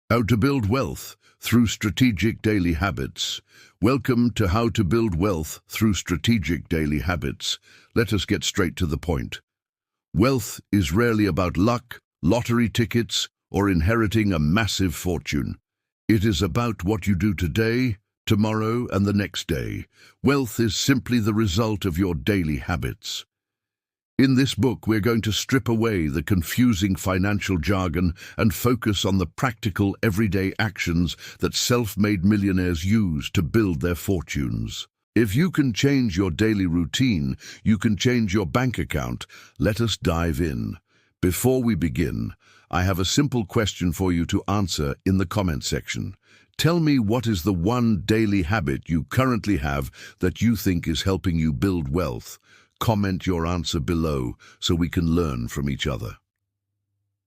How to build wealth through strategic daily habits. Welcome to How to Build Wealth Through Strategic Daily Habits. Let us get straight to the point. Wealth is rarely about luck, lottery tickets, or inheriting a massive fortune. It is about what you do today, tomorrow, and the next day. Wealth is simply the result of your daily habits. In this book, we're going to strip away the confusing financial jargon and focus on the practical, everyday actions that self-made millionaires use to build their fortunes. If you can change your daily routine, you can change your bank account. Let us dive in. Before we begin, I have a simple question for you to answer in the comment section. Tell me, what is the one daily habit you currently have that you think is helping you build wealth? Comment your answer below so we can learn from each other.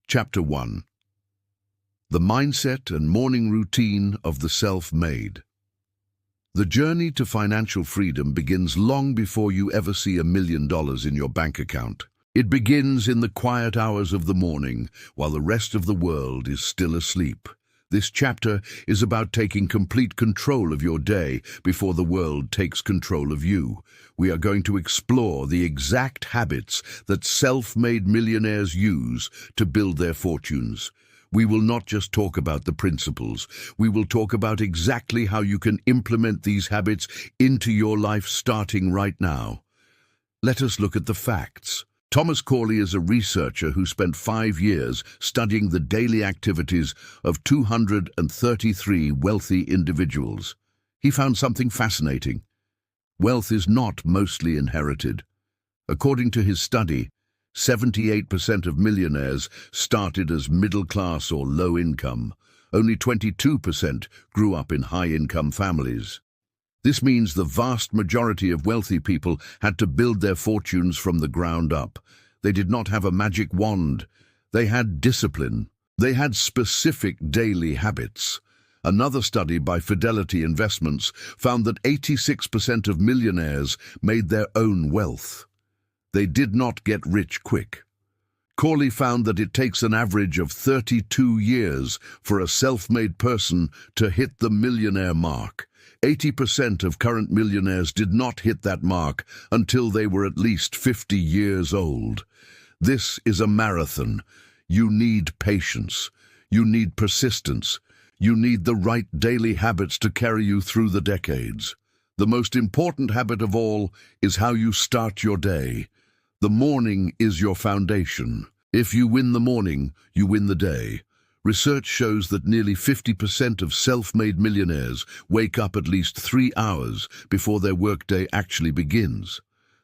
Chapter 1. The Mindset and Morning Routine of the Self-Made. The journey to financial freedom begins long before you ever see $1 million in your bank account. It begins in the quiet hours of the morning, while the rest of the world is still asleep. This chapter is about taking complete control of your day before the world takes control of you. We are going to explore the exact habits that self-made millionaires use to build their fortunes. We will not just talk about the principles. We will talk about exactly how you can implement these habits into your life starting right now. Let us look at the facts. Thomas Corley is a researcher who spent 5 years studying the daily activities of 233 wealthy individuals. He found something fascinating. Wealth is not mostly inherited. According to his study, 78% of millionaires started as middle class or low income. Only 22% grew up in high-income families. This means the vast majority of wealthy people had to build their fortunes from the ground up. They did not have a magic wand. They had discipline. They had specific daily habits. Another study by Fidelity Investments found that 86% of millionaires made their own wealth. They did not get rich quick. Corley found that it takes an average of 32 years for a self-made person to hit the millionaire mark. 80% of current millionaires did not hit that mark until they were at least 50 years old. This is a marathon. You need patience. You need persistence. You need the right daily habits to carry you through the decades. The most important habit of all is how you start your day. The morning is your foundation. If you win the morning, you win the day. Research shows that nearly 50% of self-made millionaires wake up at least 3 hours before their workday actually begins.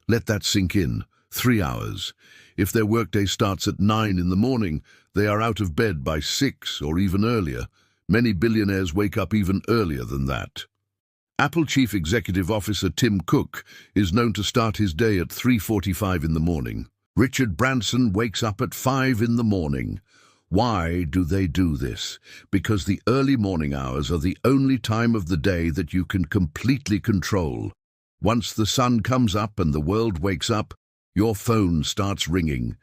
Let that sink in. 3 hours. If their workday starts at 9 in the morning, they are out of bed by 6 or even earlier. Many billionaires wake up even earlier than that. Apple Chief Executive Officer Tim Cook is known to start his day at 3:45 in the morning. Richard Branson wakes up at 5 in the morning. Why do they do this? Because the early morning hours are the only time of the day that you can completely control. Once the sun comes up and the world wakes up, your phone starts ringing.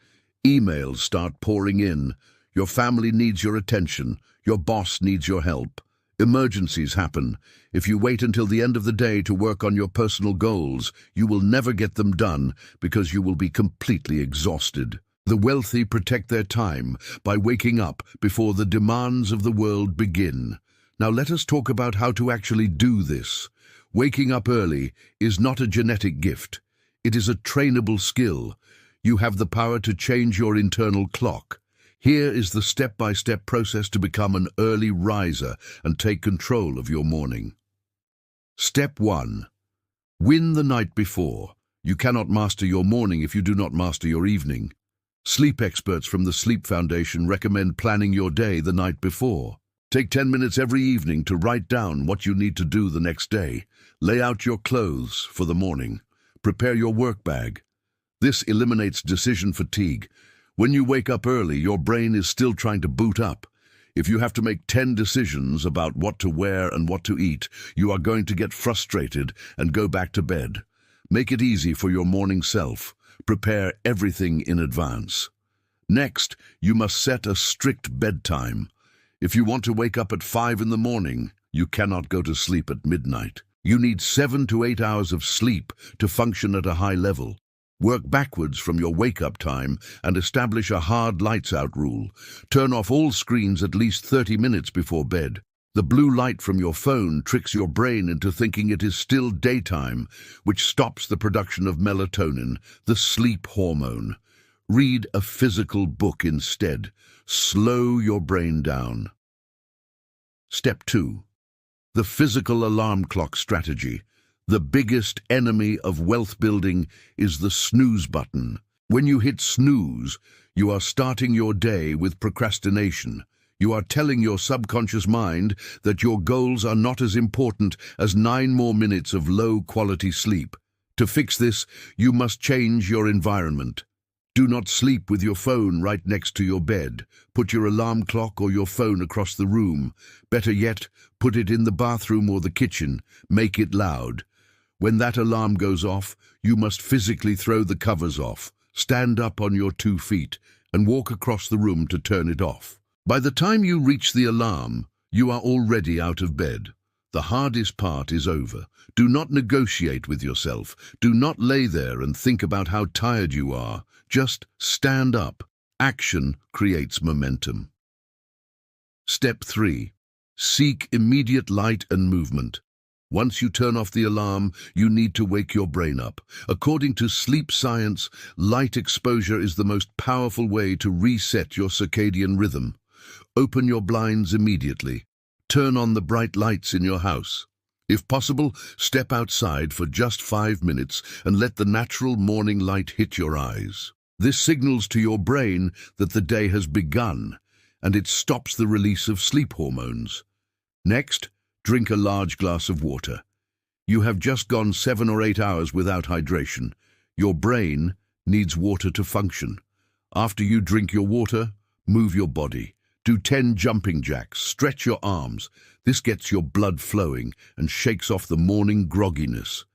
Emails start pouring in. Your family needs your attention. Your boss needs your help. Emergencies happen. If you wait until the end of the day to work on your personal goals, you will never get them done because you will be completely exhausted. The wealthy protect their time by waking up before the demands of the world begin. Now let us talk about how to actually do this. Waking up early is not a genetic gift. It is a trainable skill. You have the power to change your internal clock. Here is the step-by-step process to become an early riser and take control of your morning. Step 1. Win the night before. You cannot master your morning if you do not master your evening. Sleep experts from the Sleep Foundation recommend planning your day the night before. Take 10 minutes every evening to write down what you need to do the next day. Lay out your clothes for the morning. Prepare your work bag. This eliminates decision fatigue. When you wake up early, your brain is still trying to boot up. If you have to make 10 decisions about what to wear and what to eat, you are going to get frustrated and go back to bed. Make it easy for your morning self. Prepare everything in advance. Next, you must set a strict bedtime. If you want to wake up at 5 in the morning, you cannot go to sleep at midnight. You need 7 to 8 hours of sleep to function at a high level. Work backwards from your wake-up time and establish a hard lights-out rule. Turn off all screens at least 30 minutes before bed. The blue light from your phone tricks your brain into thinking it is still daytime, which stops the production of melatonin, the sleep hormone. Read a physical book instead. Slow your brain down. Step 2. The physical alarm clock strategy. The biggest enemy of wealth building is the snooze button. When you hit snooze, you are starting your day with procrastination. You are telling your subconscious mind that your goals are not as important as 9 more minutes of low-quality sleep. To fix this, you must change your environment. Do not sleep with your phone right next to your bed. Put your alarm clock or your phone across the room. Better yet, put it in the bathroom or the kitchen. Make it loud. When that alarm goes off, you must physically throw the covers off, stand up on your 2 feet, and walk across the room to turn it off. By the time you reach the alarm, you are already out of bed. The hardest part is over. Do not negotiate with yourself. Do not lay there and think about how tired you are. Just stand up. Action creates momentum. Step 3. Seek immediate light and movement. Once you turn off the alarm, you need to wake your brain up. According to sleep science, light exposure is the most powerful way to reset your circadian rhythm. Open your blinds immediately. Turn on the bright lights in your house. If possible, step outside for just 5 minutes and let the natural morning light hit your eyes. This signals to your brain that the day has begun, and it stops the release of sleep hormones. Next, drink a large glass of water. You have just gone 7 or 8 hours without hydration. Your brain needs water to function. After you drink your water, move your body. Do 10 jumping jacks, stretch your arms. This gets your blood flowing and shakes off the morning grogginess.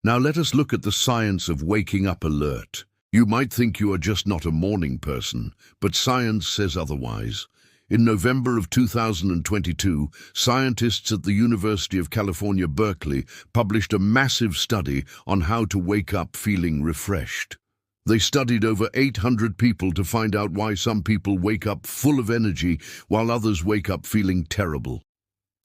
Now let us look at the science of waking up alert. You might think you are just not a morning person, but science says otherwise. In November of 2022, scientists at the University of California, Berkeley, published a massive study on how to wake up feeling refreshed. They studied over 800 people to find out why some people wake up full of energy while others wake up feeling terrible.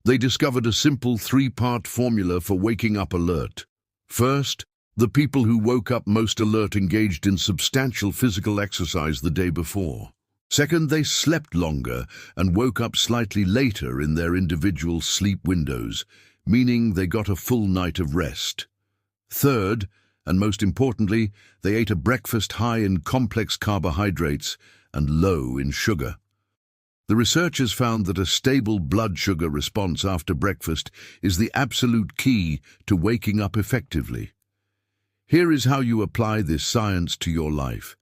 They discovered a simple 3-part formula for waking up alert. First, the people who woke up most alert engaged in substantial physical exercise the day before. Second, they slept longer and woke up slightly later in their individual sleep windows, meaning they got a full night of rest. Third, and most importantly, they ate a breakfast high in complex carbohydrates and low in sugar. The researchers found that a stable blood sugar response after breakfast is the absolute key to waking up effectively. Here is how you apply this science to your life.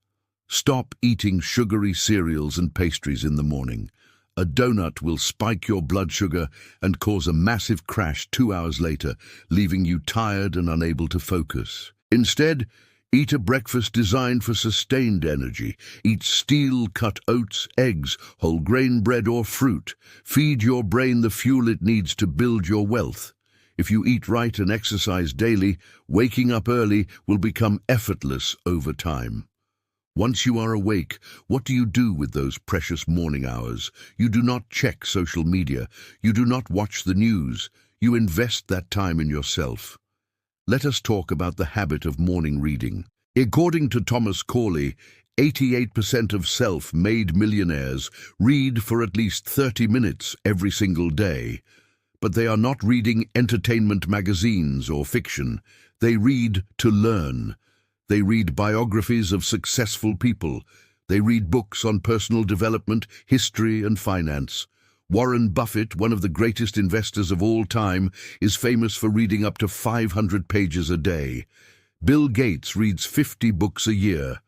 Stop eating sugary cereals and pastries in the morning. A donut will spike your blood sugar and cause a massive crash 2 hours later, leaving you tired and unable to focus. Instead, eat a breakfast designed for sustained energy. Eat steel-cut oats, eggs, whole grain bread or fruit. Feed your brain the fuel it needs to build your wealth. If you eat right and exercise daily, waking up early will become effortless over time. Once you are awake, what do you do with those precious morning hours? You do not check social media. You do not watch the news. You invest that time in yourself. Let us talk about the habit of morning reading. According to Thomas Corley, 88% of self-made millionaires read for at least 30 minutes every single day. But they are not reading entertainment magazines or fiction. They read to learn. They read biographies of successful people. They read books on personal development, history, and finance. Warren Buffett, one of the greatest investors of all time, is famous for reading up to 500 pages a day. Bill Gates reads 50 books a year.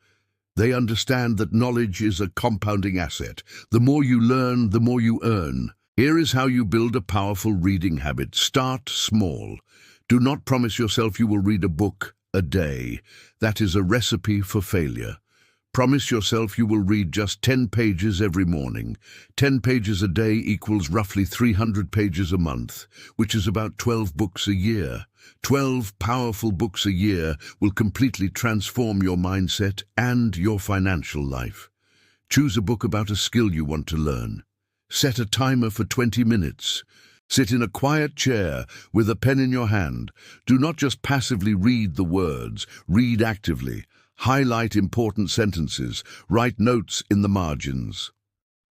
They understand that knowledge is a compounding asset. The more you learn, the more you earn. Here is how you build a powerful reading habit. Start small. Do not promise yourself you will read a book a day. That is a recipe for failure. Promise yourself you will read just 10 pages every morning. 10 pages a day equals roughly 300 pages a month, which is about 12 books a year. 12 powerful books a year will completely transform your mindset and your financial life. Choose a book about a skill you want to learn. Set a timer for 20 minutes. Sit in a quiet chair with a pen in your hand. Do not just passively read the words, read actively. Highlight important sentences. Write notes in the margins.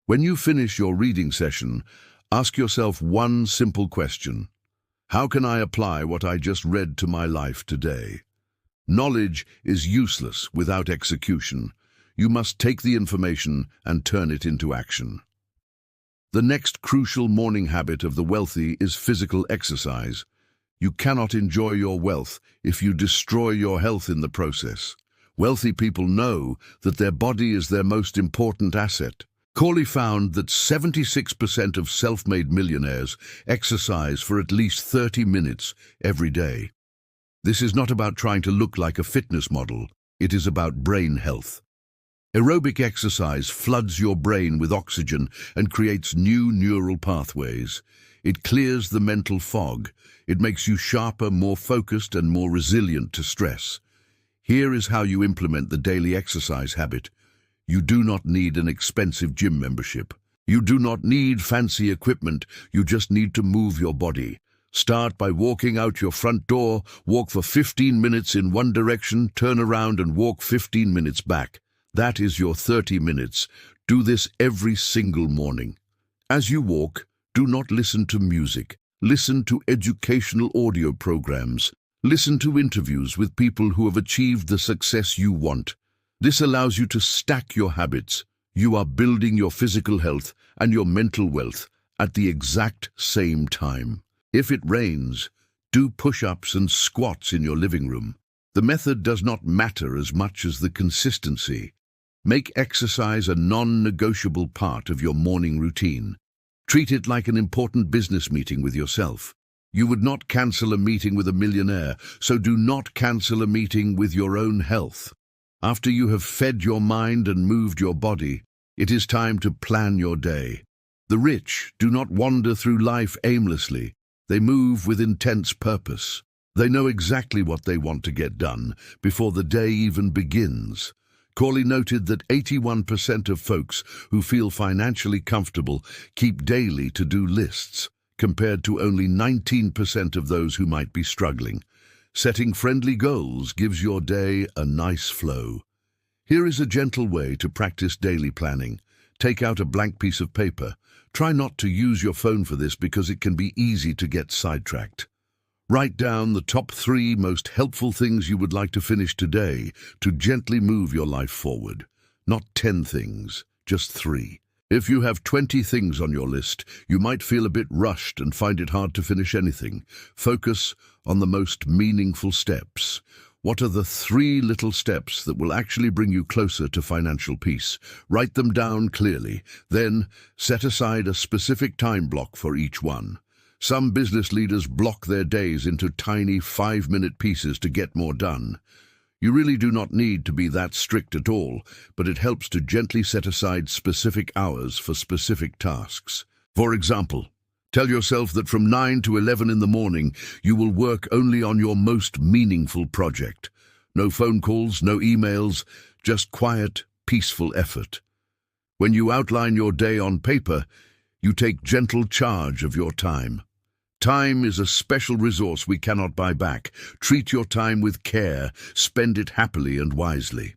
When you finish your reading session, ask yourself one simple question. How can I apply what I just read to my life today? Knowledge is useless without execution. You must take the information and turn it into action. The next crucial morning habit of the wealthy is physical exercise. You cannot enjoy your wealth if you destroy your health in the process. Wealthy people know that their body is their most important asset. Corley found that 76% of self-made millionaires exercise for at least 30 minutes every day. This is not about trying to look like a fitness model. It is about brain health. Aerobic exercise floods your brain with oxygen and creates new neural pathways. It clears the mental fog. It makes you sharper, more focused, and more resilient to stress. Here is how you implement the daily exercise habit. You do not need an expensive gym membership. You do not need fancy equipment. You just need to move your body. Start by walking out your front door, walk for 15 minutes in one direction, turn around and walk 15 minutes back. That is your 30 minutes. Do this every single morning. As you walk, do not listen to music. Listen to educational audio programs. Listen to interviews with people who have achieved the success you want. This allows you to stack your habits. You are building your physical health and your mental wealth at the exact same time. If it rains, do push-ups and squats in your living room. The method does not matter as much as the consistency. Make exercise a non-negotiable part of your morning routine. Treat it like an important business meeting with yourself. You would not cancel a meeting with a millionaire, so do not cancel a meeting with your own health. After you have fed your mind and moved your body, it is time to plan your day. The rich do not wander through life aimlessly. They move with intense purpose. They know exactly what they want to get done before the day even begins. Corley noted that 81% of folks who feel financially comfortable keep daily to-do lists, compared to only 19% of those who might be struggling. Setting friendly goals gives your day a nice flow. Here is a gentle way to practice daily planning. Take out a blank piece of paper. Try not to use your phone for this because it can be easy to get sidetracked. Write down the top 3 most helpful things you would like to finish today to gently move your life forward. Not 10 things, just 3. If you have 20 things on your list, you might feel a bit rushed and find it hard to finish anything. Focus on the most meaningful steps. What are the 3 little steps that will actually bring you closer to financial peace? Write them down clearly. Then, set aside a specific time block for each one. Some business leaders block their days into tiny 5-minute pieces to get more done. You really do not need to be that strict at all, but it helps to gently set aside specific hours for specific tasks. For example, tell yourself that from 9 to 11 in the morning, you will work only on your most meaningful project. No phone calls, no emails, just quiet, peaceful effort. When you outline your day on paper, you take gentle charge of your time. Time is a special resource we cannot buy back. Treat your time with care. Spend it happily and wisely.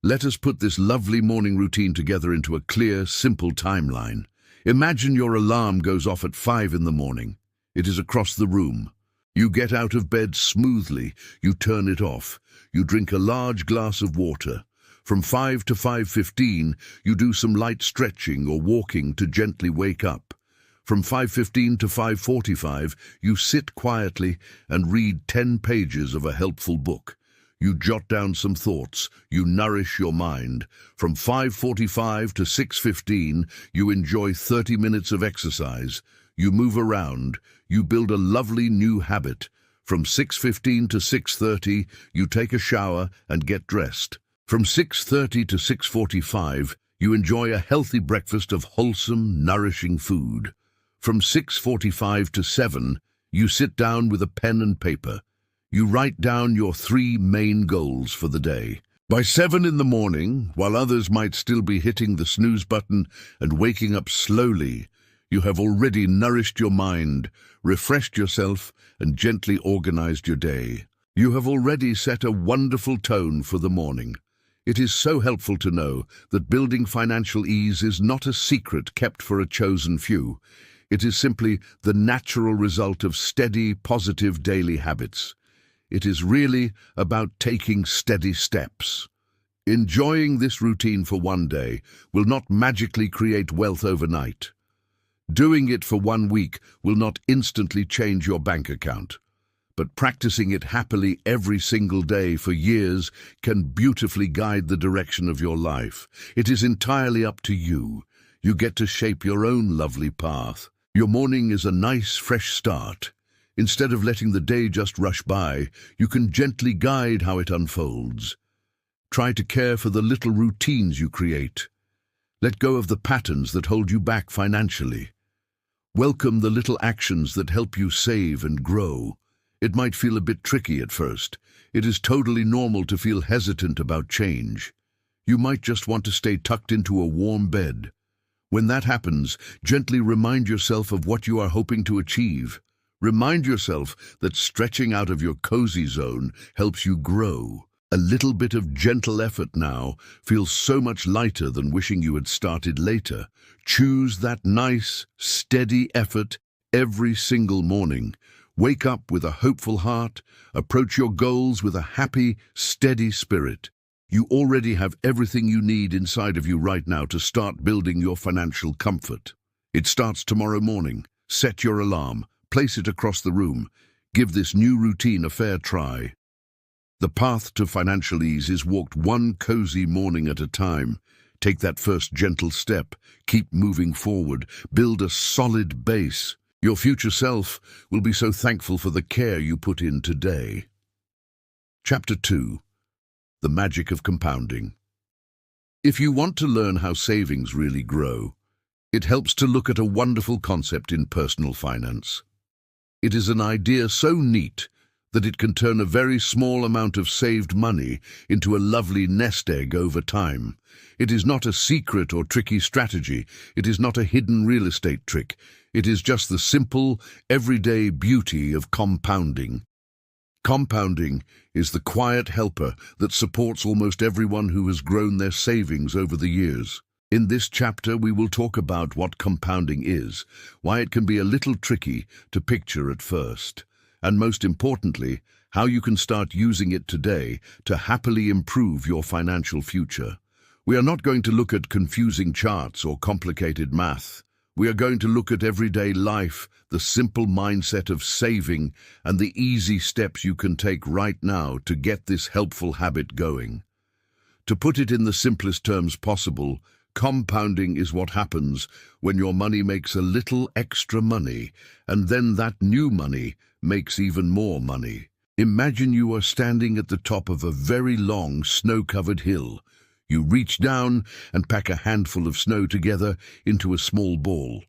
Let us put this lovely morning routine together into a clear, simple timeline. Imagine your alarm goes off at 5 in the morning. It is across the room. You get out of bed smoothly. You turn it off. You drink a large glass of water. From 5 to 5:15, you do some light stretching or walking to gently wake up. From 5:15 to 5:45, you sit quietly and read 10 pages of a helpful book. You jot down some thoughts. You nourish your mind. From 5:45 to 6:15, you enjoy 30 minutes of exercise. You move around. You build a lovely new habit. From 6:15 to 6:30, you take a shower and get dressed. From 6:30 to 6:45, you enjoy a healthy breakfast of wholesome, nourishing food. From 6:45 to 7, you sit down with a pen and paper. You write down your 3 main goals for the day. By 7 in the morning, while others might still be hitting the snooze button and waking up slowly, you have already nourished your mind, refreshed yourself, and gently organized your day. You have already set a wonderful tone for the morning. It is so helpful to know that building financial ease is not a secret kept for a chosen few. It is simply the natural result of steady, positive daily habits. It is really about taking steady steps. Enjoying this routine for one day will not magically create wealth overnight. Doing it for 1 week will not instantly change your bank account. But practicing it happily every single day for years can beautifully guide the direction of your life. It is entirely up to you. You get to shape your own lovely path. Your morning is a nice, fresh start. Instead of letting the day just rush by, you can gently guide how it unfolds. Try to care for the little routines you create. Let go of the patterns that hold you back financially. Welcome the little actions that help you save and grow. It might feel a bit tricky at first. It is totally normal to feel hesitant about change. You might just want to stay tucked into a warm bed. When that happens, gently remind yourself of what you are hoping to achieve. Remind yourself that stretching out of your cozy zone helps you grow. A little bit of gentle effort now feels so much lighter than wishing you had started later. Choose that nice, steady effort every single morning. Wake up with a hopeful heart. Approach your goals with a happy, steady spirit. You already have everything you need inside of you right now to start building your financial comfort. It starts tomorrow morning. Set your alarm. Place it across the room. Give this new routine a fair try. The path to financial ease is walked one cozy morning at a time. Take that first gentle step. Keep moving forward. Build a solid base. Your future self will be so thankful for the care you put in today. Chapter 2. The Magic of Compounding. If you want to learn how savings really grow, it helps to look at a wonderful concept in personal finance. It is an idea so neat that it can turn a very small amount of saved money into a lovely nest egg over time. It is not a secret or tricky strategy. It is not a hidden real estate trick. It is just the simple, everyday beauty of compounding. Compounding is the quiet helper that supports almost everyone who has grown their savings over the years. In this chapter, we will talk about what compounding is, why it can be a little tricky to picture at first, and most importantly, how you can start using it today to happily improve your financial future. We are not going to look at confusing charts or complicated math. We are going to look at everyday life, the simple mindset of saving, and the easy steps you can take right now to get this helpful habit going. To put it in the simplest terms possible, compounding is what happens when your money makes a little extra money, and then that new money makes even more money. Imagine you are standing at the top of a very long, snow-covered hill. You reach down and pack a handful of snow together into a small ball.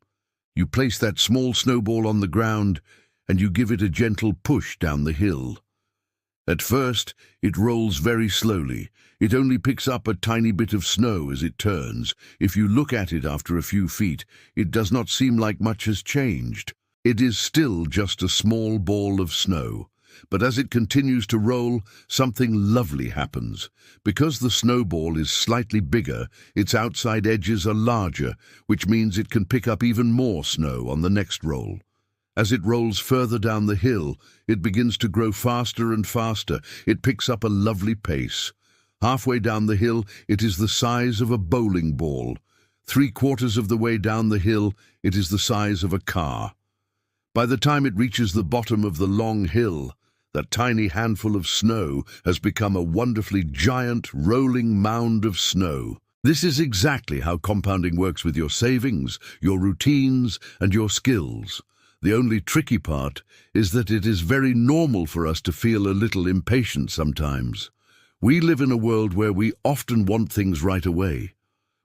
You place that small snowball on the ground and you give it a gentle push down the hill. At first, it rolls very slowly. It only picks up a tiny bit of snow as it turns. If you look at it after a few feet, it does not seem like much has changed. It is still just a small ball of snow. But as it continues to roll, something lovely happens. Because the snowball is slightly bigger, its outside edges are larger, which means it can pick up even more snow on the next roll. As it rolls further down the hill, it begins to grow faster and faster. It picks up a lovely pace. Halfway down the hill, it is the size of a bowling ball. 3/4 of the way down the hill, it is the size of a car. By the time it reaches the bottom of the long hill, that tiny handful of snow has become a wonderfully giant, rolling mound of snow. This is exactly how compounding works with your savings, your routines, and your skills. The only tricky part is that it is very normal for us to feel a little impatient sometimes. We live in a world where we often want things right away.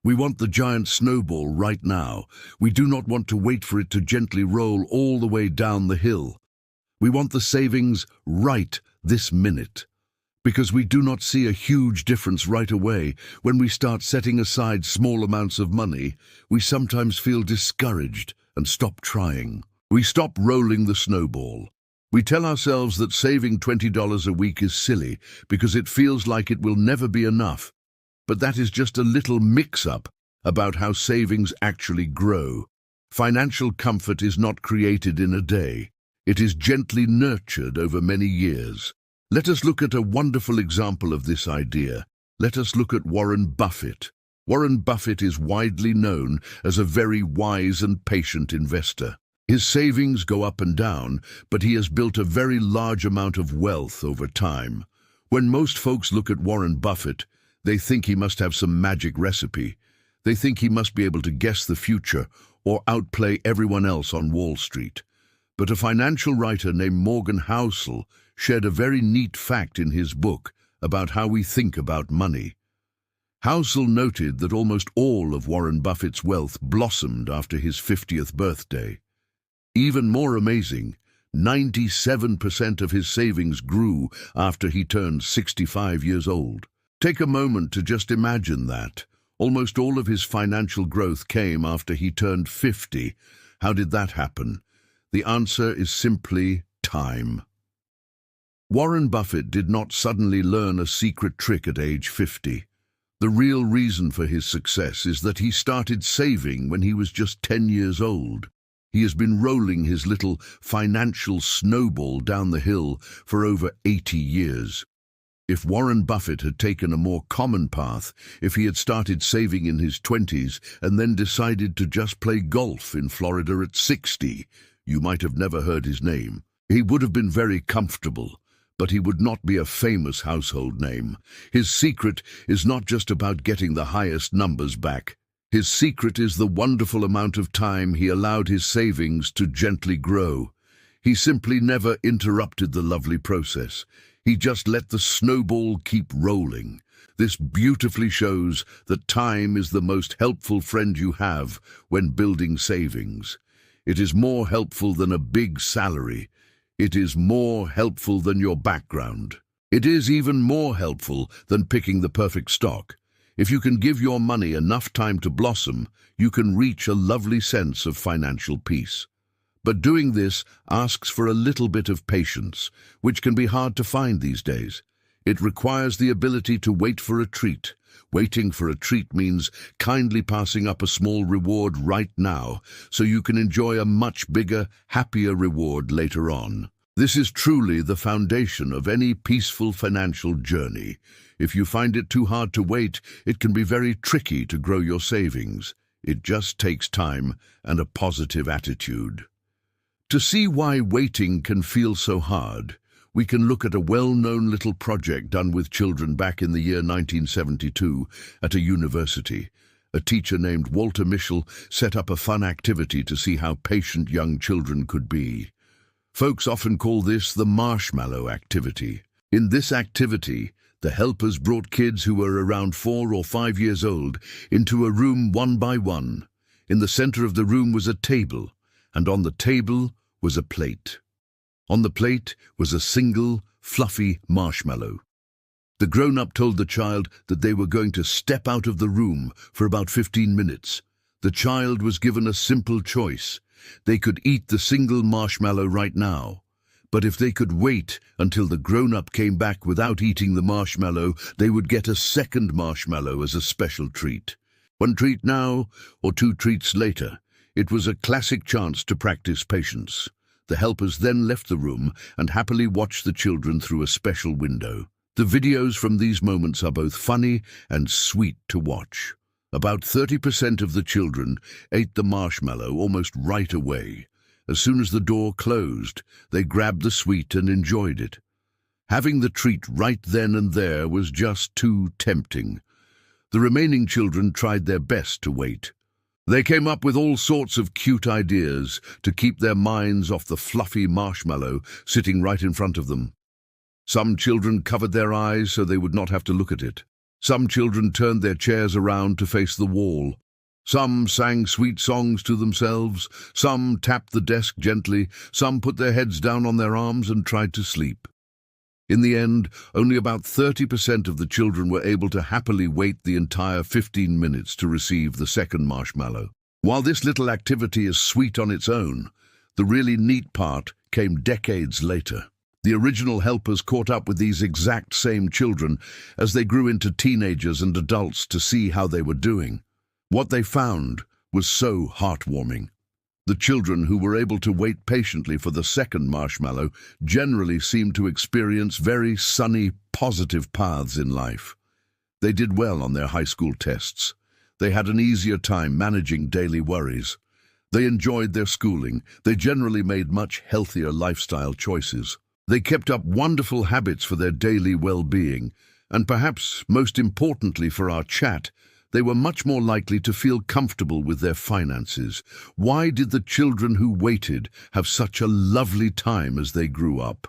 We want the giant snowball right now. We do not want to wait for it to gently roll all the way down the hill. We want the savings right this minute. Because we do not see a huge difference right away, when we start setting aside small amounts of money, we sometimes feel discouraged and stop trying. We stop rolling the snowball. We tell ourselves that saving $20 a week is silly because it feels like it will never be enough. But that is just a little mix-up about how savings actually grow. Financial comfort is not created in a day. It is gently nurtured over many years. Let us look at a wonderful example of this idea. Let us look at Warren Buffett. Warren Buffett is widely known as a very wise and patient investor. His savings go up and down, but he has built a very large amount of wealth over time. When most folks look at Warren Buffett, they think he must have some magic recipe. They think he must be able to guess the future or outplay everyone else on Wall Street. But a financial writer named Morgan Housel shared a very neat fact in his book about how we think about money. Housel noted that almost all of Warren Buffett's wealth blossomed after his 50th birthday. Even more amazing, 97% of his savings grew after he turned 65 years old. Take a moment to just imagine that. Almost all of his financial growth came after he turned 50. How did that happen? The answer is simply time. Warren Buffett did not suddenly learn a secret trick at age 50. The real reason for his success is that he started saving when he was just 10 years old. He has been rolling his little financial snowball down the hill for over 80 years. If Warren Buffett had taken a more common path, if he had started saving in his 20s and then decided to just play golf in Florida at 60, you might have never heard his name. He would have been very comfortable, but he would not be a famous household name. His secret is not just about getting the highest numbers back. His secret is the wonderful amount of time he allowed his savings to gently grow. He simply never interrupted the lovely process. He just let the snowball keep rolling. This beautifully shows that time is the most helpful friend you have when building savings. It is more helpful than a big salary. It is more helpful than your background. It is even more helpful than picking the perfect stock. If you can give your money enough time to blossom, you can reach a lovely sense of financial peace. But doing this asks for a little bit of patience, which can be hard to find these days. It requires the ability to wait for a treat. Waiting for a treat means kindly passing up a small reward right now, so you can enjoy a much bigger, happier reward later on. This is truly the foundation of any peaceful financial journey. If you find it too hard to wait, it can be very tricky to grow your savings. It just takes time and a positive attitude. To see why waiting can feel so hard, we can look at a well-known little project done with children back in the year 1972 at a university. A teacher named Walter Mischel set up a fun activity to see how patient young children could be. Folks often call this the marshmallow activity. In this activity, the helpers brought kids who were around 4 or 5 years old into a room one by one. In the center of the room was a table, and on the table was a plate. On the plate was a single, fluffy marshmallow. The grown-up told the child that they were going to step out of the room for about 15 minutes. The child was given a simple choice. They could eat the single marshmallow right now. But if they could wait until the grown-up came back without eating the marshmallow, they would get a second marshmallow as a special treat. 1 treat now or 2 treats later. It was a classic chance to practice patience. The helpers then left the room and happily watched the children through a special window. The videos from these moments are both funny and sweet to watch. About 30% of the children ate the marshmallow almost right away. As soon as the door closed, they grabbed the sweet and enjoyed it. Having the treat right then and there was just too tempting. The remaining children tried their best to wait. They came up with all sorts of cute ideas to keep their minds off the fluffy marshmallow sitting right in front of them. Some children covered their eyes so they would not have to look at it. Some children turned their chairs around to face the wall. Some sang sweet songs to themselves. Some tapped the desk gently. Some put their heads down on their arms and tried to sleep. In the end, only about 30% of the children were able to happily wait the entire 15 minutes to receive the second marshmallow. While this little activity is sweet on its own, the really neat part came decades later. The original helpers caught up with these exact same children as they grew into teenagers and adults to see how they were doing. What they found was so heartwarming. The children who were able to wait patiently for the second marshmallow generally seemed to experience very sunny, positive paths in life. They did well on their high school tests. They had an easier time managing daily worries. They enjoyed their schooling. They generally made much healthier lifestyle choices. They kept up wonderful habits for their daily well-being, and perhaps most importantly for our chat, they were much more likely to feel comfortable with their finances. Why did the children who waited have such a lovely time as they grew up?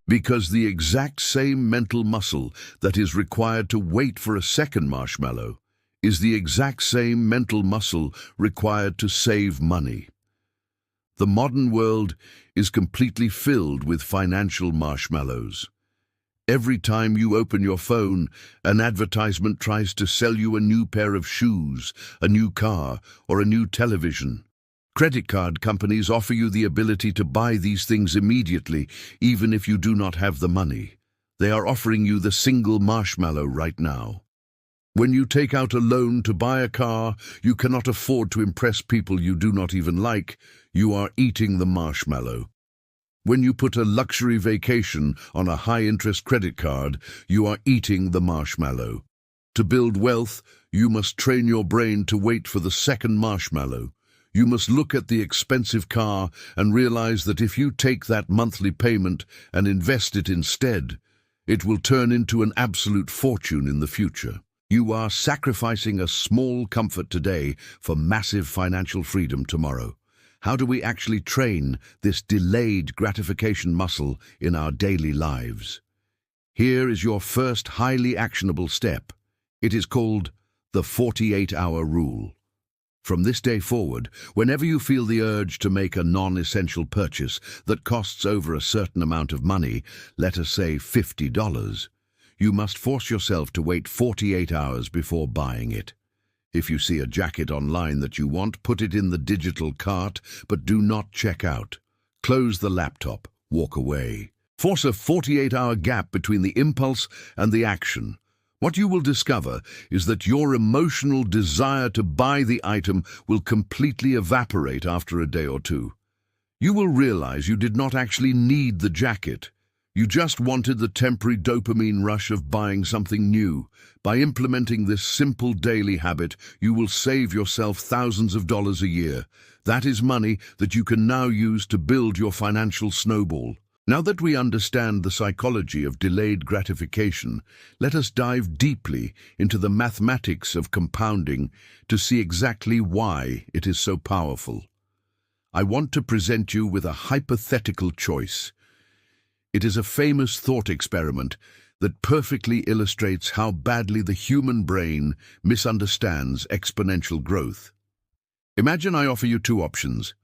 Because the exact same mental muscle that is required to wait for a second marshmallow is the exact same mental muscle required to save money. The modern world is completely filled with financial marshmallows. Every time you open your phone, an advertisement tries to sell you a new pair of shoes, a new car, or a new television. Credit card companies offer you the ability to buy these things immediately, even if you do not have the money. They are offering you the single marshmallow right now. When you take out a loan to buy a car you cannot afford to impress people you do not even like, you are eating the marshmallow. When you put a luxury vacation on a high-interest credit card, you are eating the marshmallow. To build wealth, you must train your brain to wait for the second marshmallow. You must look at the expensive car and realize that if you take that monthly payment and invest it instead, it will turn into an absolute fortune in the future. You are sacrificing a small comfort today for massive financial freedom tomorrow. How do we actually train this delayed gratification muscle in our daily lives? Here is your first highly actionable step. It is called the 48-hour rule. From this day forward, whenever you feel the urge to make a non-essential purchase that costs over a certain amount of money, let us say $50, you must force yourself to wait 48 hours before buying it. If you see a jacket online that you want, put it in the digital cart, but do not check out. Close the laptop, walk away. Force a 48-hour gap between the impulse and the action. What you will discover is that your emotional desire to buy the item will completely evaporate after a day or two. You will realize you did not actually need the jacket. You just wanted the temporary dopamine rush of buying something new. By implementing this simple daily habit, you will save yourself thousands of dollars a year. That is money that you can now use to build your financial snowball. Now that we understand the psychology of delayed gratification, let us dive deeply into the mathematics of compounding to see exactly why it is so powerful. I want to present you with a hypothetical choice. It is a famous thought experiment that perfectly illustrates how badly the human brain misunderstands exponential growth. Imagine I offer you two options.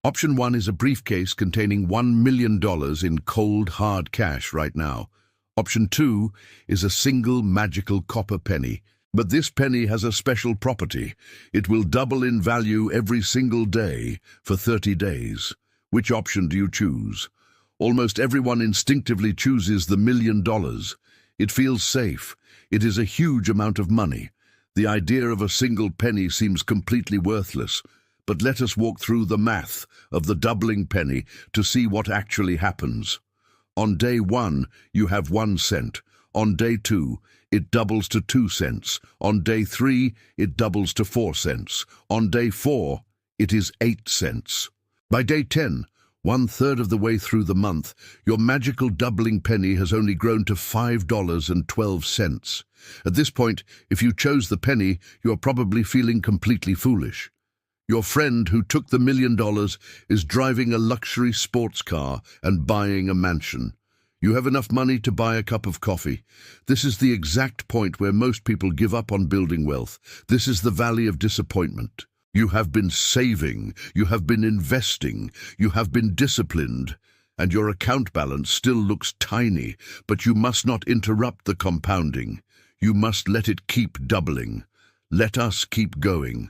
Option 1 is a briefcase containing $1 million in cold, hard cash right now. Option 2 is a single magical copper penny. But this penny has a special property. It will double in value every single day for 30 days. Which option do you choose? Almost everyone instinctively chooses the $1 million. It feels safe. It is a huge amount of money. The idea of a single penny seems completely worthless. But let us walk through the math of the doubling penny to see what actually happens. On day 1, you have 1 cent. On day 2, it doubles to 2 cents. On day 3, it doubles to 4 cents. On day 4, it is 8 cents. By day 10, 1/3 of the way through the month, your magical doubling penny has only grown to $5.12. At this point, if you chose the penny, you are probably feeling completely foolish. Your friend who took the $1 million is driving a luxury sports car and buying a mansion. You have enough money to buy a cup of coffee. This is the exact point where most people give up on building wealth. This is the valley of disappointment. You have been saving, you have been investing, you have been disciplined, and your account balance still looks tiny, but you must not interrupt the compounding. You must let it keep doubling. Let us keep going.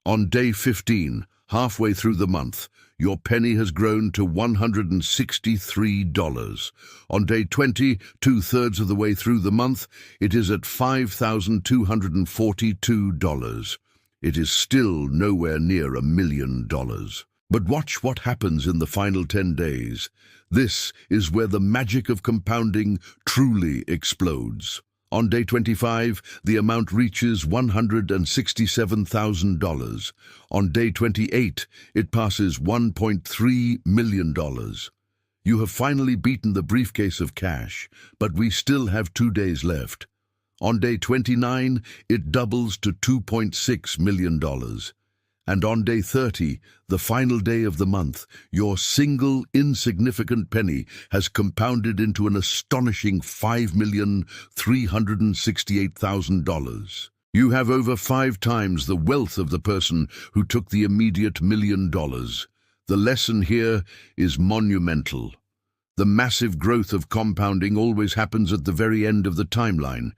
On day 15, halfway through the month, your penny has grown to $163. On day 20, two-thirds of the way through the month, it is at $5,242. It is still nowhere near $1 million. But watch what happens in the final 10 days. This is where the magic of compounding truly explodes. On day 25, the amount reaches $167,000. On day 28, it passes $1.3 million. You have finally beaten the briefcase of cash, but we still have 2 days left. On day 29, it doubles to $2.6 million. And on day 30, the final day of the month, your single insignificant penny has compounded into an astonishing $5,368,000. You have over 5 times the wealth of the person who took the immediate $1 million. The lesson here is monumental. The massive growth of compounding always happens at the very end of the timeline.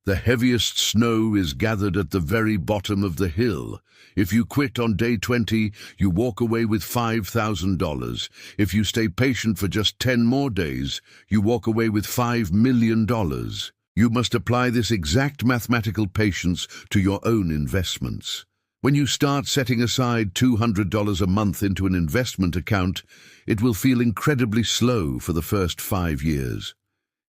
The heaviest snow is gathered at the very bottom of the hill. If you quit on day 20, you walk away with $5,000. If you stay patient for just 10 more days, you walk away with $5 million. You must apply this exact mathematical patience to your own investments. When you start setting aside $200 a month into an investment account, it will feel incredibly slow for the first 5 years.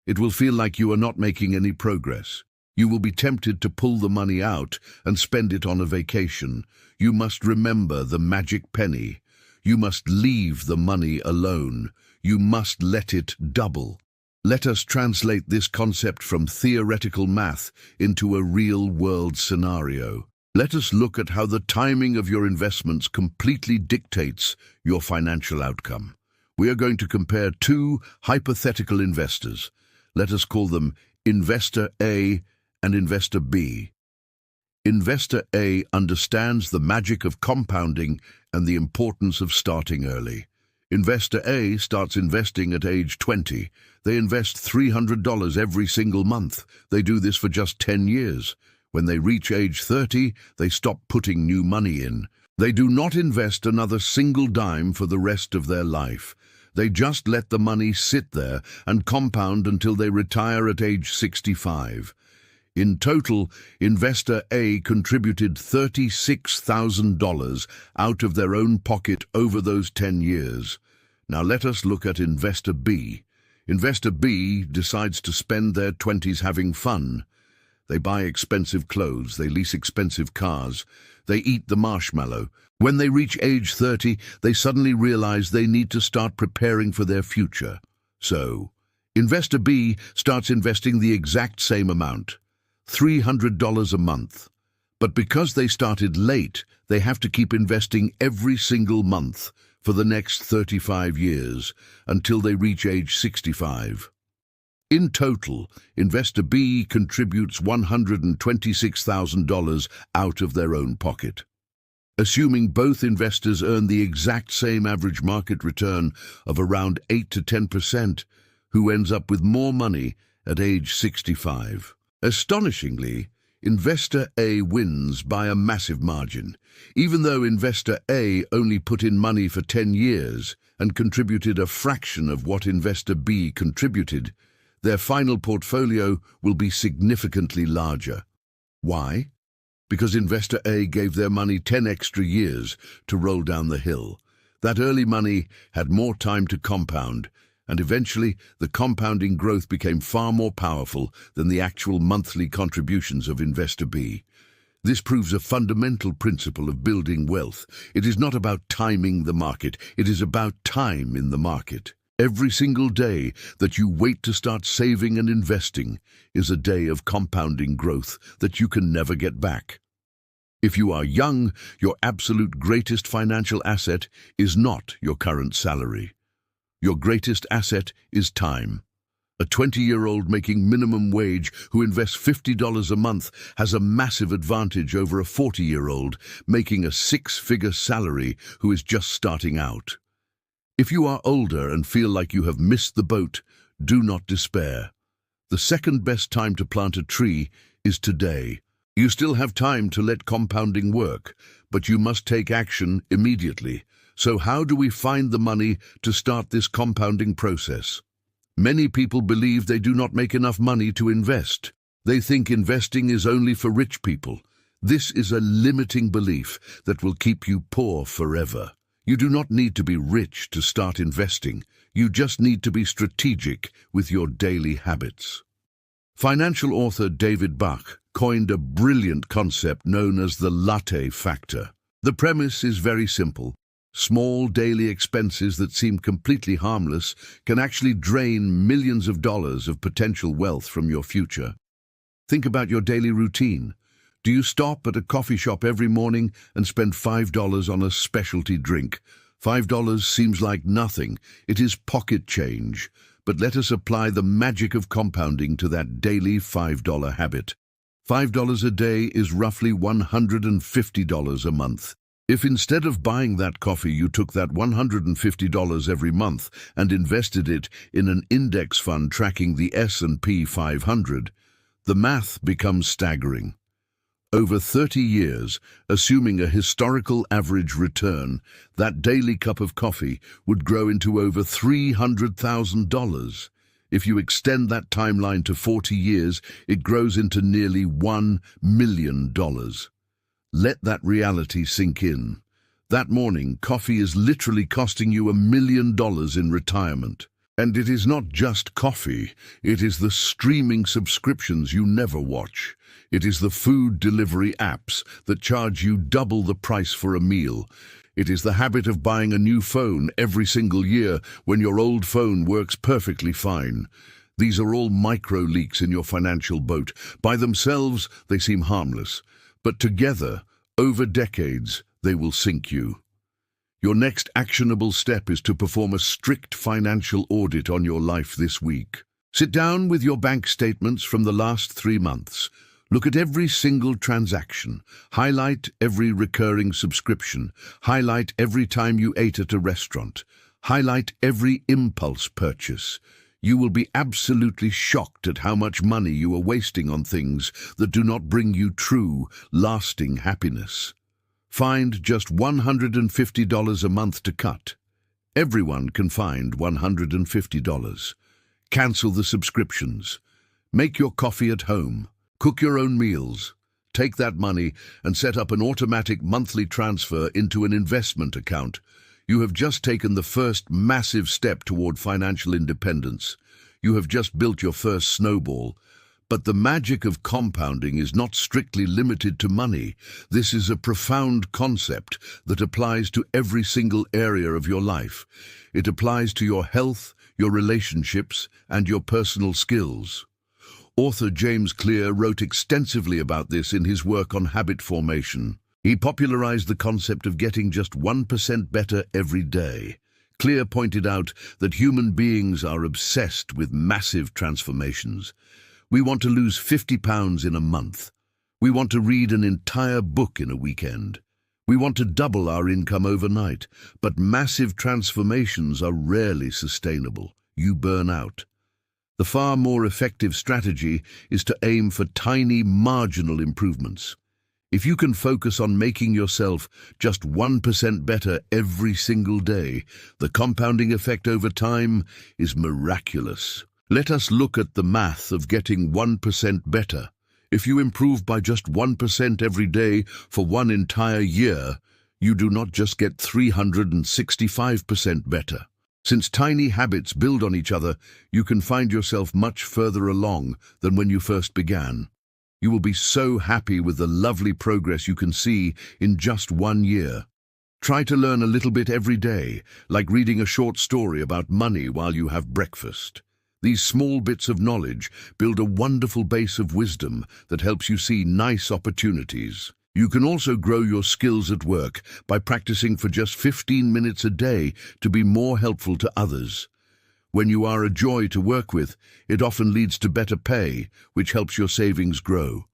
It will feel like you are not making any progress. You will be tempted to pull the money out and spend it on a vacation. You must remember the magic penny. You must leave the money alone. You must let it double. Let us translate this concept from theoretical math into a real-world scenario. Let us look at how the timing of your investments completely dictates your financial outcome. We are going to compare 2 hypothetical investors. Let us call them Investor A and Investor B. Investor A understands the magic of compounding and the importance of starting early. Investor A starts investing at age 20. They invest $300 every single month. They do this for just 10 years. When they reach age 30, they stop putting new money in. They do not invest another single dime for the rest of their life. They just let the money sit there and compound until they retire at age 65. In total, Investor A contributed $36,000 out of their own pocket over those 10 years. Now let us look at Investor B. Investor B decides to spend their 20s having fun. They buy expensive clothes, they lease expensive cars, they eat the marshmallow. When they reach age 30, they suddenly realize they need to start preparing for their future. So, Investor B starts investing the exact same amount, $300 a month. But because they started late, they have to keep investing every single month for the next 35 years until they reach age 65. In total, Investor B contributes $126,000 out of their own pocket. Assuming both investors earn the exact same average market return of around 8 to 10%, who ends up with more money at age 65? Astonishingly, Investor A wins by a massive margin. Even though Investor A only put in money for 10 years and contributed a fraction of what Investor B contributed, their final portfolio will be significantly larger. Why? Because Investor A gave their money 10 extra years to roll down the hill. That early money had more time to compound, and eventually the compounding growth became far more powerful than the actual monthly contributions of Investor B. This proves a fundamental principle of building wealth. It is not about timing the market, it is about time in the market. Every single day that you wait to start saving and investing is a day of compounding growth that you can never get back. If you are young, your absolute greatest financial asset is not your current salary. Your greatest asset is time. A 20-year-old making minimum wage who invests $50 a month has a massive advantage over a 40-year-old making a six-figure salary who is just starting out. If you are older and feel like you have missed the boat, do not despair. The second best time to plant a tree is today. You still have time to let compounding work, but you must take action immediately. So how do we find the money to start this compounding process? Many people believe they do not make enough money to invest. They think investing is only for rich people. This is a limiting belief that will keep you poor forever. You do not need to be rich to start investing. You just need to be strategic with your daily habits. Financial author David Buck coined a brilliant concept known as the latte factor. The premise is very simple. Small daily expenses that seem completely harmless can actually drain millions of dollars of potential wealth from your future. Think about your daily routine. Do you stop at a coffee shop every morning and spend $5 on a specialty drink? $5 seems like nothing. It is pocket change. But let us apply the magic of compounding to that daily $5 habit. $5 a day is roughly $150 a month. If instead of buying that coffee you took that $150 every month and invested it in an index fund tracking the S&P 500, the math becomes staggering. Over 30 years, assuming a historical average return, that daily cup of coffee would grow into over $300,000. If you extend that timeline to 40 years, it grows into nearly $1 million. Let that reality sink in. That morning, coffee is literally costing you $1 million in retirement. And it is not just coffee, it is the streaming subscriptions you never watch. It is the food delivery apps that charge you double the price for a meal. It is the habit of buying a new phone every single year when your old phone works perfectly fine. These are all micro leaks in your financial boat. By themselves, they seem harmless. But together, over decades, they will sink you. Your next actionable step is to perform a strict financial audit on your life this week. Sit down with your bank statements from the last 3 months. Look at every single transaction. Highlight every recurring subscription. Highlight every time you ate at a restaurant. Highlight every impulse purchase. You will be absolutely shocked at how much money you are wasting on things that do not bring you true, lasting happiness. Find just $150 a month to cut. Everyone can find $150. Cancel the subscriptions. Make your coffee at home. Cook your own meals. Take that money and set up an automatic monthly transfer into an investment account. You have just taken the first massive step toward financial independence. You have just built your first snowball. But the magic of compounding is not strictly limited to money. This is a profound concept that applies to every single area of your life. It applies to your health, your relationships, and your personal skills. Author James Clear wrote extensively about this in his work on habit formation. He popularized the concept of getting just 1% better every day. Clear pointed out that human beings are obsessed with massive transformations. We want to lose 50 pounds in a month. We want to read an entire book in a weekend. We want to double our income overnight. But massive transformations are rarely sustainable. You burn out. The far more effective strategy is to aim for tiny, marginal improvements. If you can focus on making yourself just 1% better every single day, the compounding effect over time is miraculous. Let us look at the math of getting 1% better. If you improve by just 1% every day for one entire year, you do not just get 365% better. Since tiny habits build on each other, you can find yourself much further along than when you first began. You will be so happy with the lovely progress you can see in just 1 year. Try to learn a little bit every day, like reading a short story about money while you have breakfast. These small bits of knowledge build a wonderful base of wisdom that helps you see nice opportunities. You can also grow your skills at work by practicing for just 15 minutes a day to be more helpful to others. When you are a joy to work with, it often leads to better pay, which helps your savings grow.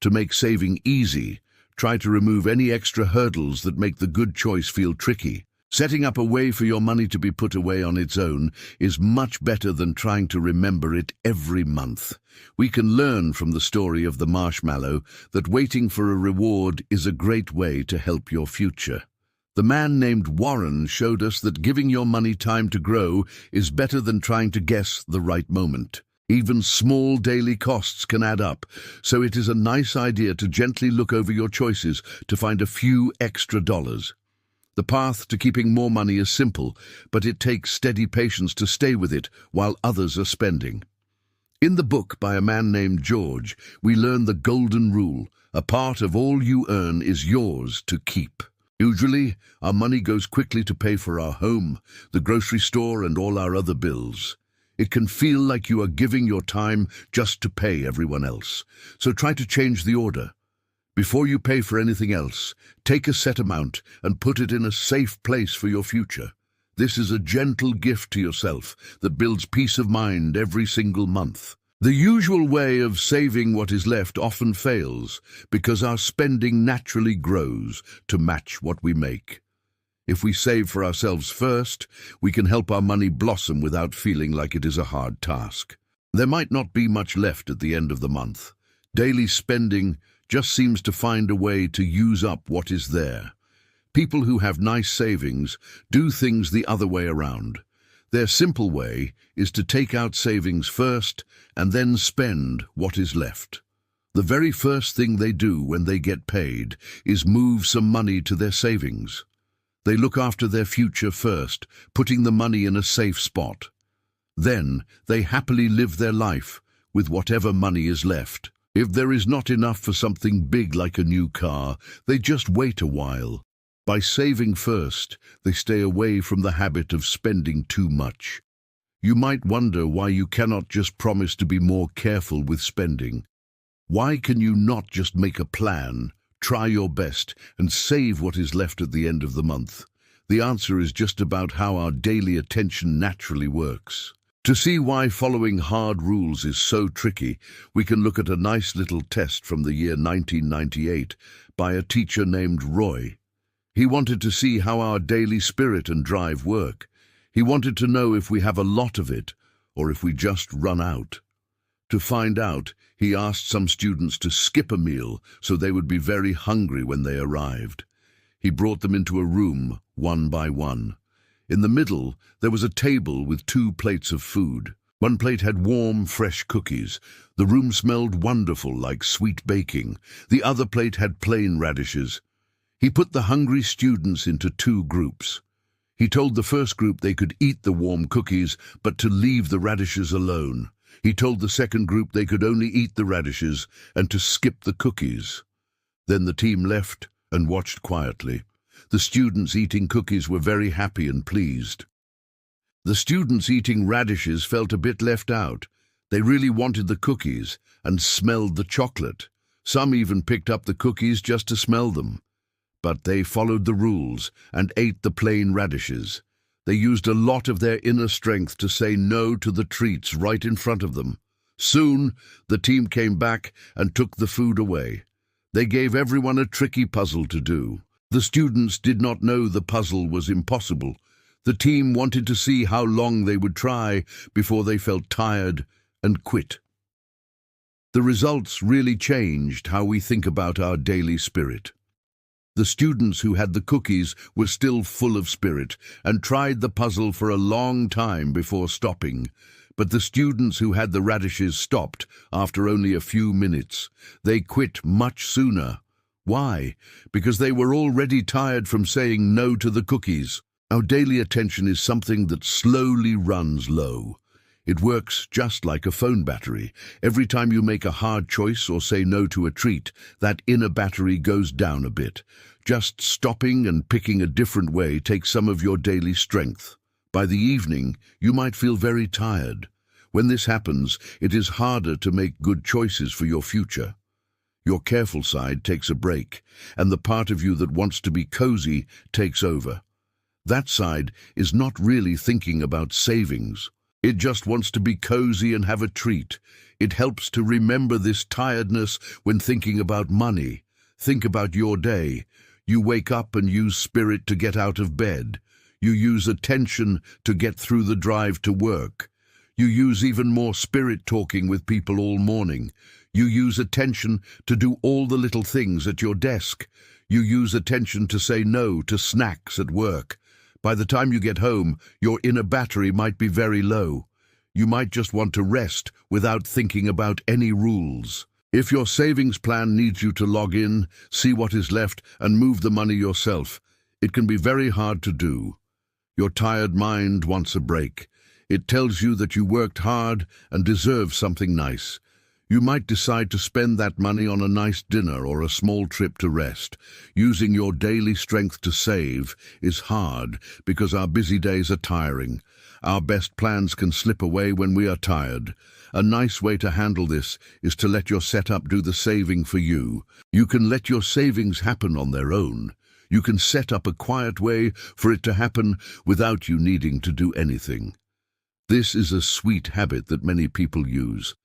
To make saving easy, try to remove any extra hurdles that make the good choice feel tricky. Setting up a way for your money to be put away on its own is much better than trying to remember it every month. We can learn from the story of the marshmallow that waiting for a reward is a great way to help your future. The man named Warren showed us that giving your money time to grow is better than trying to guess the right moment. Even small daily costs can add up, so it is a nice idea to gently look over your choices to find a few extra dollars. The path to keeping more money is simple, but it takes steady patience to stay with it while others are spending. In the book by a man named George, we learn the golden rule: a part of all you earn is yours to keep. Usually, our money goes quickly to pay for our home, the grocery store, and all our other bills. It can feel like you are giving your time just to pay everyone else, so try to change the order. Before you pay for anything else, take a set amount and put it in a safe place for your future. This is a gentle gift to yourself that builds peace of mind every single month. The usual way of saving what is left often fails because our spending naturally grows to match what we make. If we save for ourselves first, we can help our money blossom without feeling like it is a hard task. There might not be much left at the end of the month. Daily spending just seems to find a way to use up what is there. People who have nice savings do things the other way around. Their simple way is to take out savings first and then spend what is left. The very first thing they do when they get paid is move some money to their savings. They look after their future first, putting the money in a safe spot. Then they happily live their life with whatever money is left. If there is not enough for something big like a new car, they just wait a while. By saving first, they stay away from the habit of spending too much. You might wonder why you cannot just promise to be more careful with spending. Why can you not just make a plan, try your best, and save what is left at the end of the month? The answer is just about how our daily attention naturally works. To see why following hard rules is so tricky, we can look at a nice little test from the year 1998 by a teacher named Roy. He wanted to see how our daily spirit and drive work. He wanted to know if we have a lot of it or if we just run out. To find out, he asked some students to skip a meal so they would be very hungry when they arrived. He brought them into a room, one by one. In the middle, there was a table with 2 plates of food. One plate had warm, fresh cookies. The room smelled wonderful, like sweet baking. The other plate had plain radishes. He put the hungry students into 2 groups. He told the first group they could eat the warm cookies, but to leave the radishes alone. He told the second group they could only eat the radishes and to skip the cookies. Then the team left and watched quietly. The students eating cookies were very happy and pleased. The students eating radishes felt a bit left out. They really wanted the cookies and smelled the chocolate. Some even picked up the cookies just to smell them. But they followed the rules and ate the plain radishes. They used a lot of their inner strength to say no to the treats right in front of them. Soon, the team came back and took the food away. They gave everyone a tricky puzzle to do. The students did not know the puzzle was impossible. The team wanted to see how long they would try before they felt tired and quit. The results really changed how we think about our daily spirit. The students who had the cookies were still full of spirit and tried the puzzle for a long time before stopping. But the students who had the radishes stopped after only a few minutes. They quit much sooner. Why? Because they were already tired from saying no to the cookies. Our daily attention is something that slowly runs low. It works just like a phone battery. Every time you make a hard choice or say no to a treat, that inner battery goes down a bit. Just stopping and picking a different way takes some of your daily strength. By the evening, you might feel very tired. When this happens, it is harder to make good choices for your future. Your careful side takes a break, and the part of you that wants to be cozy takes over. That side is not really thinking about savings. It just wants to be cozy and have a treat. It helps to remember this tiredness when thinking about money. Think about your day. You wake up and use spirit to get out of bed. You use attention to get through the drive to work. You use even more spirit talking with people all morning. You use attention to do all the little things at your desk. You use attention to say no to snacks at work. By the time you get home, your inner battery might be very low. You might just want to rest without thinking about any rules. If your savings plan needs you to log in, see what is left, and move the money yourself, it can be very hard to do. Your tired mind wants a break. It tells you that you worked hard and deserve something nice. You might decide to spend that money on a nice dinner or a small trip to rest. Using your daily strength to save is hard because our busy days are tiring. Our best plans can slip away when we are tired. A nice way to handle this is to let your setup do the saving for you. You can let your savings happen on their own. You can set up a quiet way for it to happen without you needing to do anything. This is a sweet habit that many people use.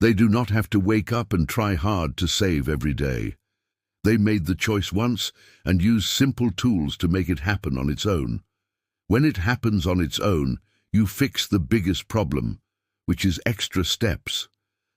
They do not have to wake up and try hard to save every day. They made the choice once and use simple tools to make it happen on its own. When it happens on its own, you fix the biggest problem, which is extra steps.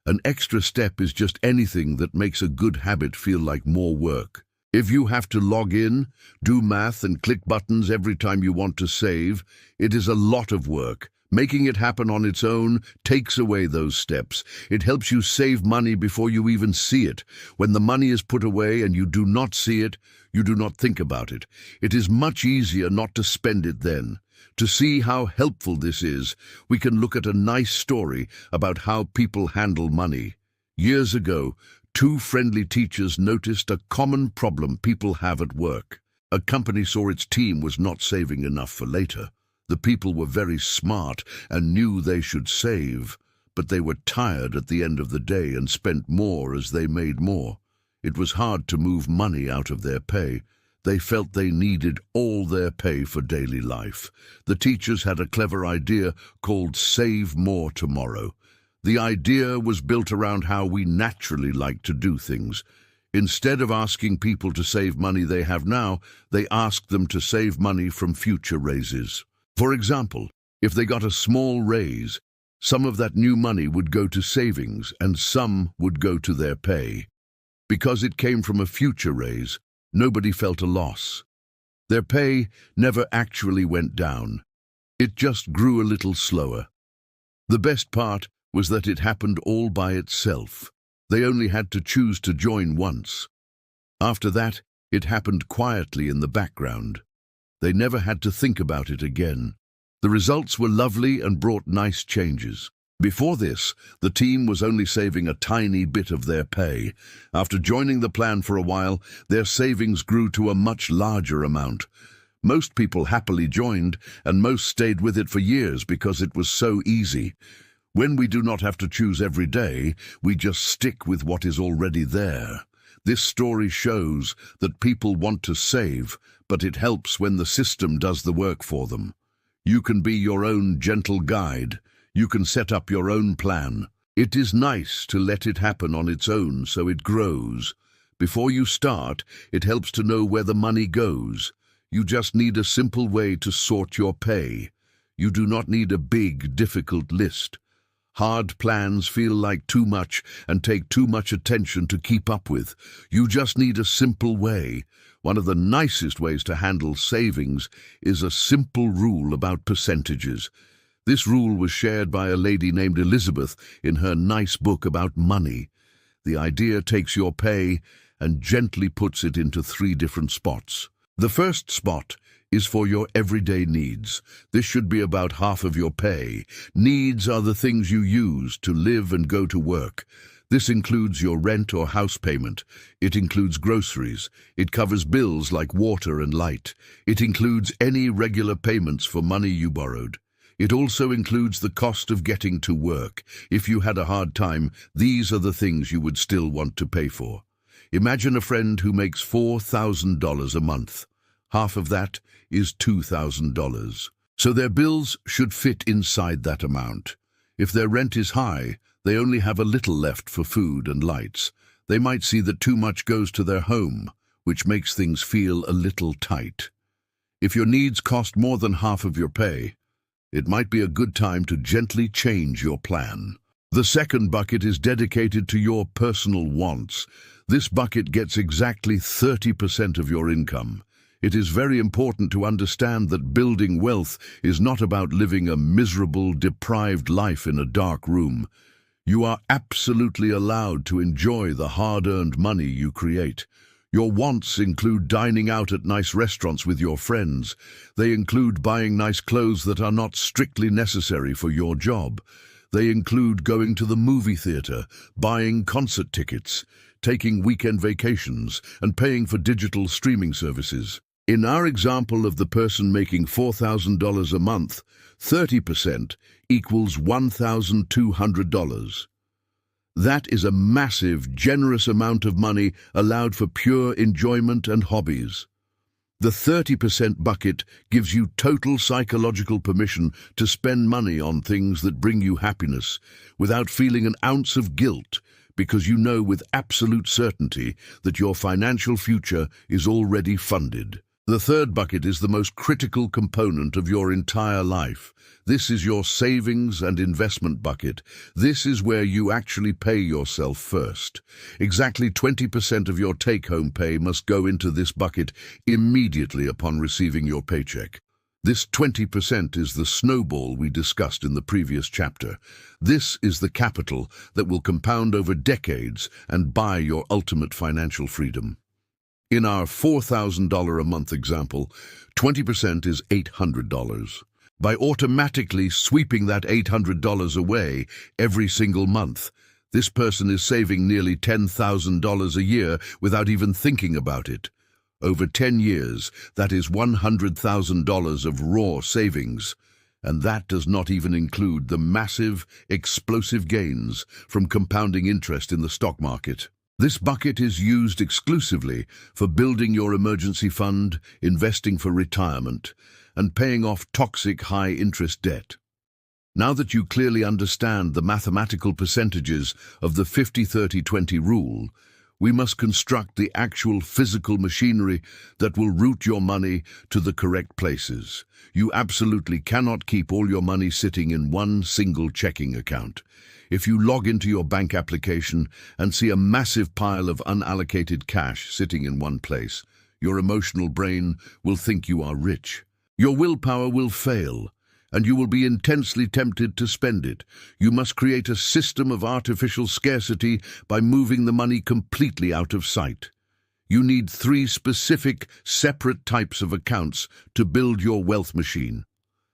An extra step is just anything that makes a good habit feel like more work. If you have to log in, do math and click buttons every time you want to save, it is a lot of work. Making it happen on its own takes away those steps. It helps you save money before you even see it. When the money is put away and you do not see it, you do not think about it. It is much easier not to spend it then. To see how helpful this is, we can look at a nice story about how people handle money. Years ago, two friendly teachers noticed a common problem people have at work. A company saw its team was not saving enough for later. The people were very smart and knew they should save, but they were tired at the end of the day and spent more as they made more. It was hard to move money out of their pay. They felt they needed all their pay for daily life. The teachers had a clever idea called Save More Tomorrow. The idea was built around how we naturally like to do things. Instead of asking people to save money they have now, they asked them to save money from future raises. For example, if they got a small raise, some of that new money would go to savings and some would go to their pay. Because it came from a future raise, nobody felt a loss. Their pay never actually went down. It just grew a little slower. The best part was that it happened all by itself. They only had to choose to join once. After that, it happened quietly in the background. They never had to think about it again. The results were lovely and brought nice changes. Before this, the team was only saving a tiny bit of their pay. After joining the plan for a while, their savings grew to a much larger amount. Most people happily joined, and most stayed with it for years because it was so easy. When we do not have to choose every day, we just stick with what is already there. This story shows that people want to save, but it helps when the system does the work for them. You can be your own gentle guide. You can set up your own plan. It is nice to let it happen on its own so it grows. Before you start, it helps to know where the money goes. You just need a simple way to sort your pay. You do not need a big, difficult list. Hard plans feel like too much and take too much attention to keep up with. You just need a simple way. One of the nicest ways to handle savings is a simple rule about percentages. This rule was shared by a lady named Elizabeth in her nice book about money. The idea takes your pay and gently puts it into 3 different spots. The first spot is for your everyday needs. This should be about half of your pay. Needs are the things you use to live and go to work. This includes your rent or house payment. It includes groceries. It covers bills like water and light. It includes any regular payments for money you borrowed. It also includes the cost of getting to work. If you had a hard time, these are the things you would still want to pay for. Imagine a friend who makes $4,000 a month. Half of that is $2,000. So their bills should fit inside that amount. If their rent is high, they only have a little left for food and lights. They might see that too much goes to their home, which makes things feel a little tight. If your needs cost more than half of your pay, it might be a good time to gently change your plan. The second bucket is dedicated to your personal wants. This bucket gets exactly 30% of your income. It is very important to understand that building wealth is not about living a miserable, deprived life in a dark room. You are absolutely allowed to enjoy the hard-earned money you create. Your wants include dining out at nice restaurants with your friends. They include buying nice clothes that are not strictly necessary for your job. They include going to the movie theater, buying concert tickets, taking weekend vacations, and paying for digital streaming services. In our example of the person making $4,000 a month, 30% equals $1,200. That is a massive, generous amount of money allowed for pure enjoyment and hobbies. The 30% bucket gives you total psychological permission to spend money on things that bring you happiness without feeling an ounce of guilt, because you know with absolute certainty that your financial future is already funded. The third bucket is the most critical component of your entire life. This is your savings and investment bucket. This is where you actually pay yourself first. Exactly 20% of your take-home pay must go into this bucket immediately upon receiving your paycheck. This 20% is the snowball we discussed in the previous chapter. This is the capital that will compound over decades and buy your ultimate financial freedom. In our $4,000 a month example, 20% is $800. By automatically sweeping that $800 away every single month, this person is saving nearly $10,000 a year without even thinking about it. Over 10 years, that is $100,000 of raw savings. And that does not even include the massive, explosive gains from compounding interest in the stock market. This bucket is used exclusively for building your emergency fund, investing for retirement, and paying off toxic high-interest debt. Now that you clearly understand the mathematical percentages of the 50-30-20 rule, we must construct the actual physical machinery that will route your money to the correct places. You absolutely cannot keep all your money sitting in one single checking account. If you log into your bank application and see a massive pile of unallocated cash sitting in one place, your emotional brain will think you are rich. Your willpower will fail, and you will be intensely tempted to spend it. You must create a system of artificial scarcity by moving the money completely out of sight. You need 3 specific, separate types of accounts to build your wealth machine.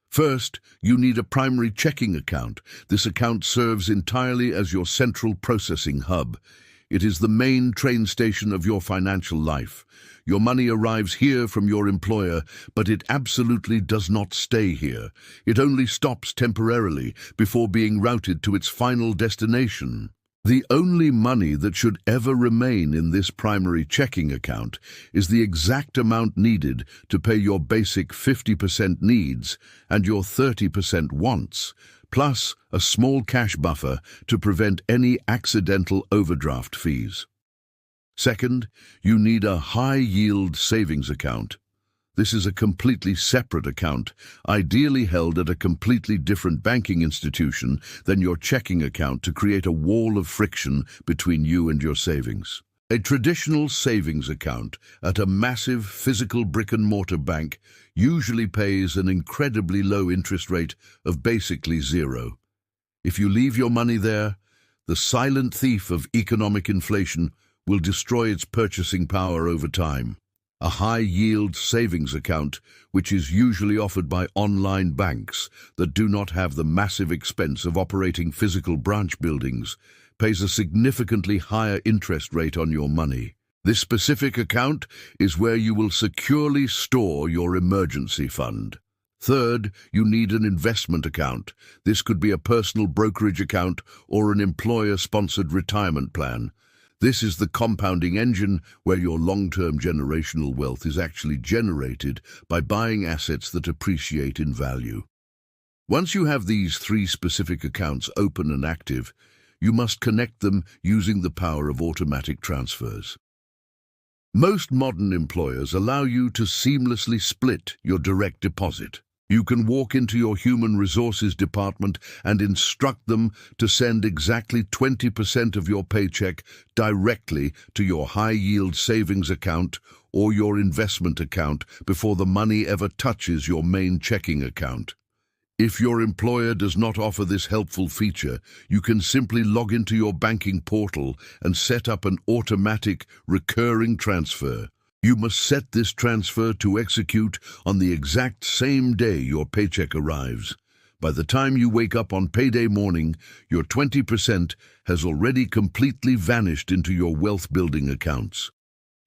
First, you need a primary checking account. This account serves entirely as your central processing hub. It is the main train station of your financial life. Your money arrives here from your employer, but it absolutely does not stay here. It only stops temporarily before being routed to its final destination. The only money that should ever remain in this primary checking account is the exact amount needed to pay your basic 50% needs and your 30% wants, plus a small cash buffer to prevent any accidental overdraft fees. Second, you need a high-yield savings account. This is a completely separate account, ideally held at a completely different banking institution than your checking account to create a wall of friction between you and your savings. A traditional savings account at a massive physical brick-and-mortar bank usually pays an incredibly low interest rate of basically zero. If you leave your money there, the silent thief of economic inflation will destroy its purchasing power over time. A high-yield savings account, which is usually offered by online banks that do not have the massive expense of operating physical branch buildings, pays a significantly higher interest rate on your money. This specific account is where you will securely store your emergency fund. Third, you need an investment account. This could be a personal brokerage account or an employer-sponsored retirement plan. This is the compounding engine where your long-term generational wealth is actually generated by buying assets that appreciate in value. Once you have these three specific accounts open and active, you must connect them using the power of automatic transfers. Most modern employers allow you to seamlessly split your direct deposit. You can walk into your human resources department and instruct them to send exactly 20% of your paycheck directly to your high-yield savings account or your investment account before the money ever touches your main checking account. If your employer does not offer this helpful feature, you can simply log into your banking portal and set up an automatic, recurring transfer. You must set this transfer to execute on the exact same day your paycheck arrives. By the time you wake up on payday morning, your 20% has already completely vanished into your wealth-building accounts.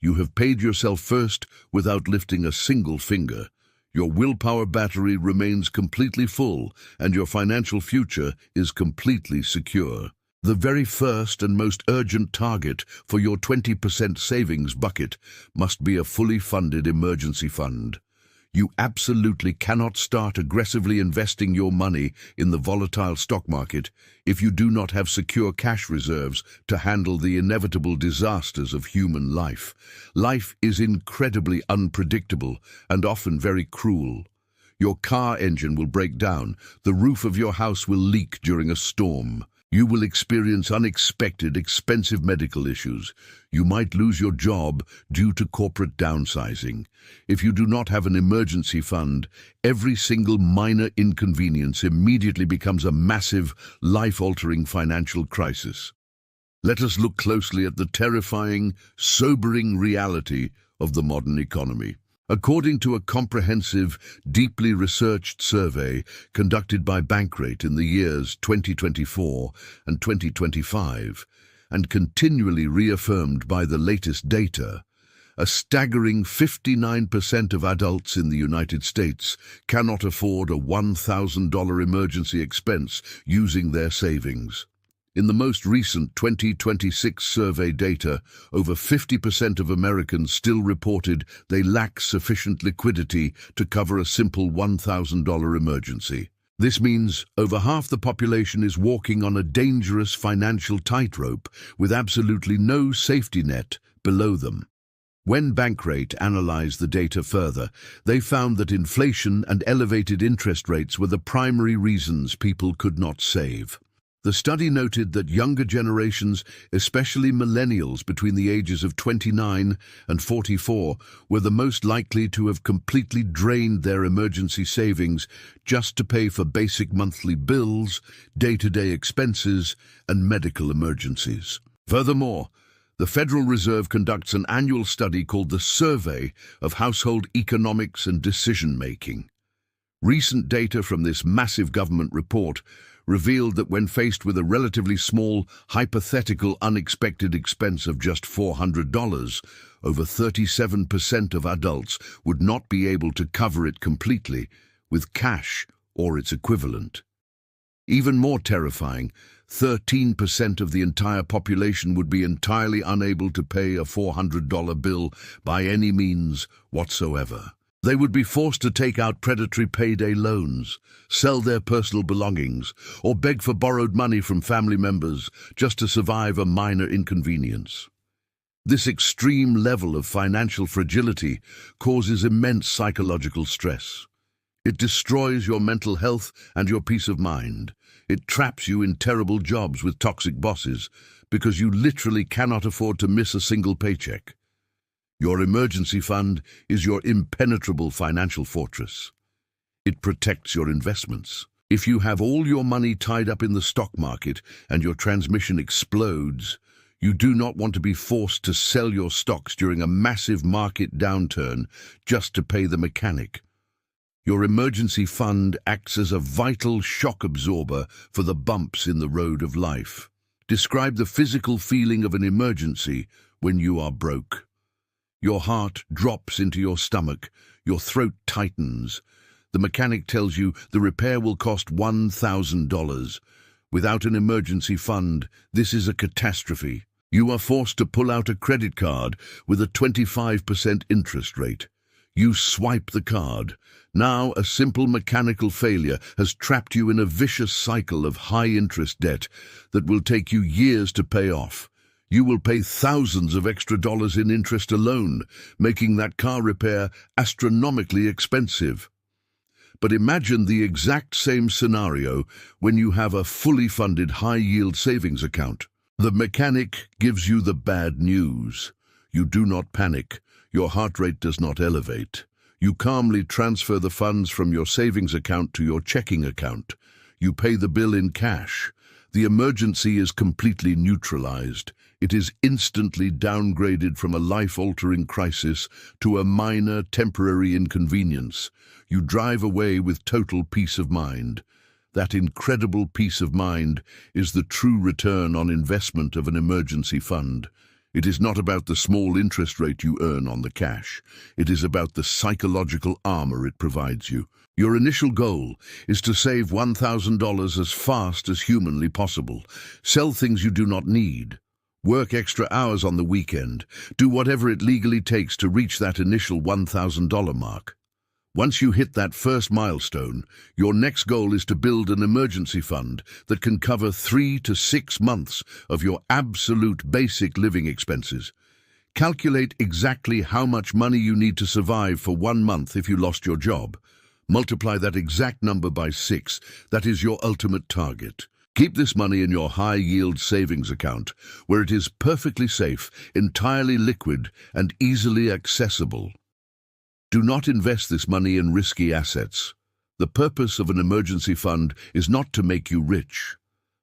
You have paid yourself first without lifting a single finger. Your willpower battery remains completely full, and your financial future is completely secure. The very first and most urgent target for your 20% savings bucket must be a fully funded emergency fund. You absolutely cannot start aggressively investing your money in the volatile stock market if you do not have secure cash reserves to handle the inevitable disasters of human life. Life is incredibly unpredictable and often very cruel. Your car engine will break down, the roof of your house will leak during a storm. You will experience unexpected, expensive medical issues. You might lose your job due to corporate downsizing. If you do not have an emergency fund, every single minor inconvenience immediately becomes a massive, life-altering financial crisis. Let us look closely at the terrifying, sobering reality of the modern economy. According to a comprehensive, deeply researched survey conducted by Bankrate in the years 2024 and 2025, and continually reaffirmed by the latest data, a staggering 59% of adults in the United States cannot afford a $1,000 emergency expense using their savings. In the most recent 2026 survey data, over 50% of Americans still reported they lack sufficient liquidity to cover a simple $1,000 emergency. This means over half the population is walking on a dangerous financial tightrope with absolutely no safety net below them. When Bankrate analyzed the data further, they found that inflation and elevated interest rates were the primary reasons people could not save. The study noted that younger generations, especially millennials between the ages of 29 and 44, were the most likely to have completely drained their emergency savings just to pay for basic monthly bills, day-to-day expenses, and medical emergencies. Furthermore, the Federal Reserve conducts an annual study called the Survey of Household Economics and Decision-Making. Recent data from this massive government report revealed that when faced with a relatively small, hypothetical, unexpected expense of just $400, over 37% of adults would not be able to cover it completely with cash or its equivalent. Even more terrifying, 13% of the entire population would be entirely unable to pay a $400 bill by any means whatsoever. They would be forced to take out predatory payday loans, sell their personal belongings, or beg for borrowed money from family members just to survive a minor inconvenience. This extreme level of financial fragility causes immense psychological stress. It destroys your mental health and your peace of mind. It traps you in terrible jobs with toxic bosses because you literally cannot afford to miss a single paycheck. Your emergency fund is your impenetrable financial fortress. It protects your investments. If you have all your money tied up in the stock market and your transmission explodes, you do not want to be forced to sell your stocks during a massive market downturn just to pay the mechanic. Your emergency fund acts as a vital shock absorber for the bumps in the road of life. Describe the physical feeling of an emergency when you are broke. Your heart drops into your stomach, your throat tightens. The mechanic tells you the repair will cost $1,000. Without an emergency fund, this is a catastrophe. You are forced to pull out a credit card with a 25% interest rate. You swipe the card. Now a simple mechanical failure has trapped you in a vicious cycle of high-interest debt that will take you years to pay off. You will pay thousands of extra dollars in interest alone, making that car repair astronomically expensive. But imagine the exact same scenario when you have a fully funded high-yield savings account. The mechanic gives you the bad news. You do not panic. Your heart rate does not elevate. You calmly transfer the funds from your savings account to your checking account. You pay the bill in cash. The emergency is completely neutralized. It is instantly downgraded from a life-altering crisis to a minor, temporary inconvenience. You drive away with total peace of mind. That incredible peace of mind is the true return on investment of an emergency fund. It is not about the small interest rate you earn on the cash. It is about the psychological armor it provides you. Your initial goal is to save $1,000 as fast as humanly possible. Sell things you do not need. Work extra hours on the weekend. Do whatever it legally takes to reach that initial $1,000 mark. Once you hit that first milestone, your next goal is to build an emergency fund that can cover 3 to 6 months of your absolute basic living expenses. Calculate exactly how much money you need to survive for 1 month if you lost your job. Multiply that exact number by 6. That is your ultimate target. Keep this money in your high-yield savings account, where it is perfectly safe, entirely liquid, and easily accessible. Do not invest this money in risky assets. The purpose of an emergency fund is not to make you rich.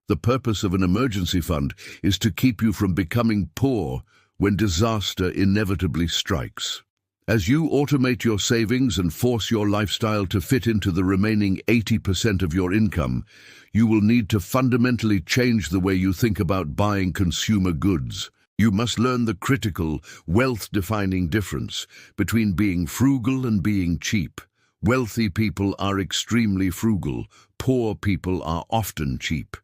The purpose of an emergency fund is to keep you from becoming poor when disaster inevitably strikes. As you automate your savings and force your lifestyle to fit into the remaining 80% of your income, you will need to fundamentally change the way you think about buying consumer goods. You must learn the critical, wealth-defining difference between being frugal and being cheap. Wealthy people are extremely frugal. Poor people are often cheap.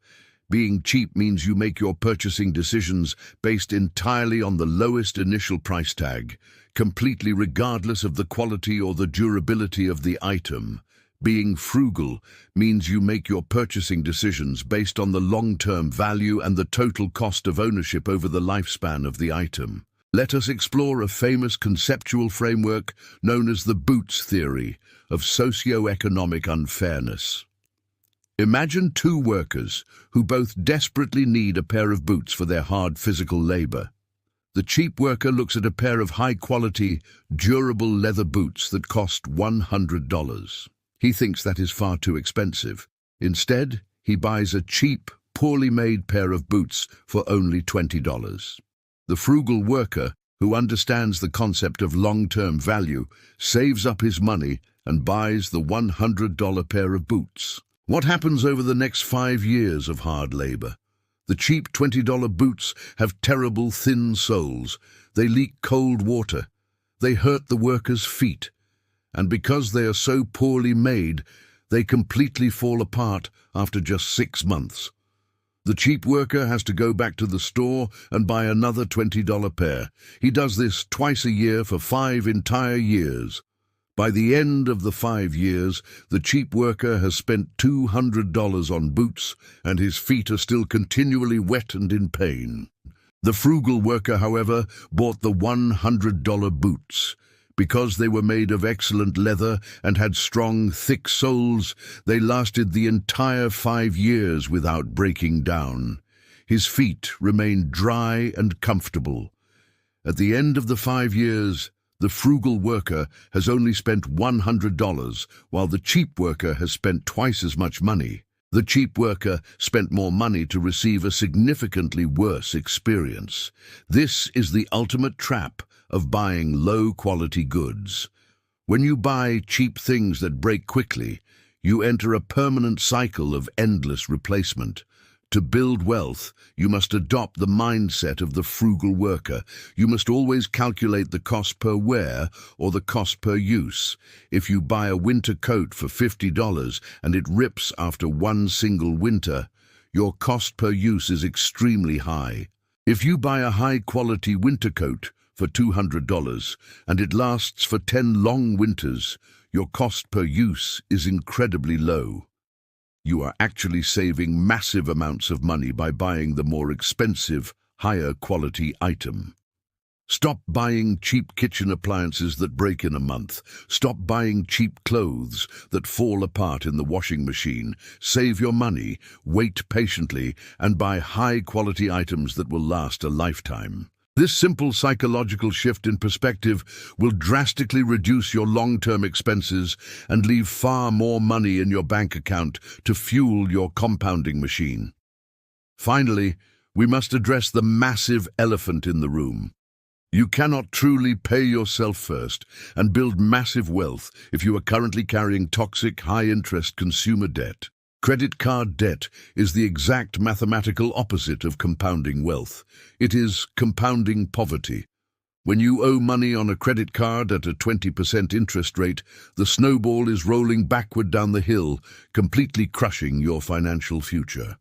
Being cheap means you make your purchasing decisions based entirely on the lowest initial price tag, completely regardless of the quality or the durability of the item. Being frugal means you make your purchasing decisions based on the long-term value and the total cost of ownership over the lifespan of the item. Let us explore a famous conceptual framework known as the Boots theory of socio-economic unfairness. Imagine 2 workers who both desperately need a pair of boots for their hard physical labor. The cheap worker looks at a pair of high-quality, durable leather boots that cost $100. He thinks that is far too expensive. Instead, he buys a cheap, poorly made pair of boots for only $20. The frugal worker, who understands the concept of long-term value, saves up his money and buys the $100 pair of boots. What happens over the next 5 years of hard labor? The cheap $20 boots have terrible thin soles. They leak cold water. They hurt the worker's feet. And because they are so poorly made, they completely fall apart after just 6 months. The cheap worker has to go back to the store and buy another $20 pair. He does this twice a year for 5 entire years. By the end of the 5 years, the cheap worker has spent $200 on boots, and his feet are still continually wet and in pain. The frugal worker, however, bought the $100 boots. Because they were made of excellent leather and had strong, thick soles, they lasted the entire 5 years without breaking down. His feet remained dry and comfortable. At the end of the 5 years, the frugal worker has only spent $100, while the cheap worker has spent twice as much money. The cheap worker spent more money to receive a significantly worse experience. This is the ultimate trap of buying low-quality goods. When you buy cheap things that break quickly, you enter a permanent cycle of endless replacement. To build wealth, you must adopt the mindset of the frugal worker. You must always calculate the cost per wear or the cost per use. If you buy a winter coat for $50 and it rips after one single winter, your cost per use is extremely high. If you buy a high-quality winter coat for $200 and it lasts for 10 long winters, your cost per use is incredibly low. You are actually saving massive amounts of money by buying the more expensive, higher-quality item. Stop buying cheap kitchen appliances that break in a month. Stop buying cheap clothes that fall apart in the washing machine. Save your money, wait patiently, and buy high-quality items that will last a lifetime. This simple psychological shift in perspective will drastically reduce your long-term expenses and leave far more money in your bank account to fuel your compounding machine. Finally, we must address the massive elephant in the room. You cannot truly pay yourself first and build massive wealth if you are currently carrying toxic, high-interest consumer debt. Credit card debt is the exact mathematical opposite of compounding wealth. It is compounding poverty. When you owe money on a credit card at a 20% interest rate, the snowball is rolling backward down the hill, completely crushing your financial future.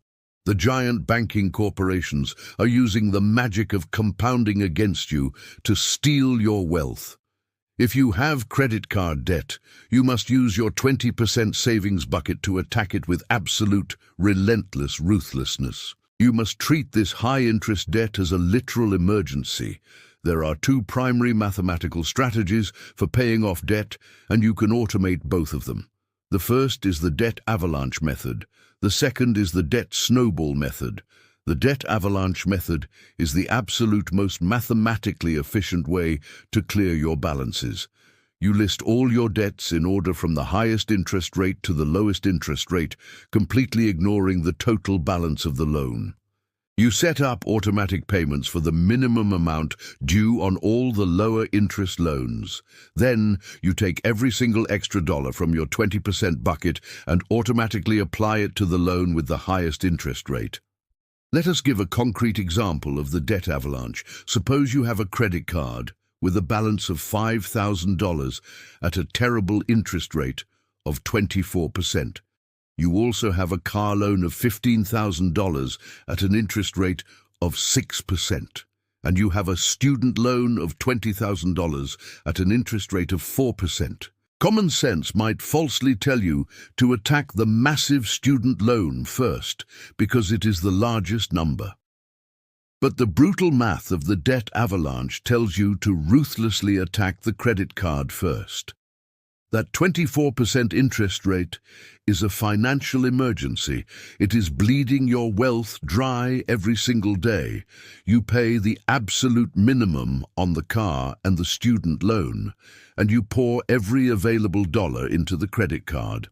The giant banking corporations are using the magic of compounding against you to steal your wealth. If you have credit card debt, you must use your 20% savings bucket to attack it with absolute, relentless ruthlessness. You must treat this high-interest debt as a literal emergency. There are two primary mathematical strategies for paying off debt, and you can automate both of them. The first is the debt avalanche method. The second is the debt snowball method. The debt avalanche method is the absolute most mathematically efficient way to clear your balances. You list all your debts in order from the highest interest rate to the lowest interest rate, completely ignoring the total balance of the loan. You set up automatic payments for the minimum amount due on all the lower interest loans. Then you take every single extra dollar from your 20% bucket and automatically apply it to the loan with the highest interest rate. Let us give a concrete example of the debt avalanche. Suppose you have a credit card with a balance of $5,000 at a terrible interest rate of 24%. You also have a car loan of $15,000 at an interest rate of 6%. And you have a student loan of $20,000 at an interest rate of 4%. Common sense might falsely tell you to attack the massive student loan first, because it is the largest number. But the brutal math of the debt avalanche tells you to ruthlessly attack the credit card first. That 24% interest rate is a financial emergency. It is bleeding your wealth dry every single day. You pay the absolute minimum on the car and the student loan, and you pour every available dollar into the credit card.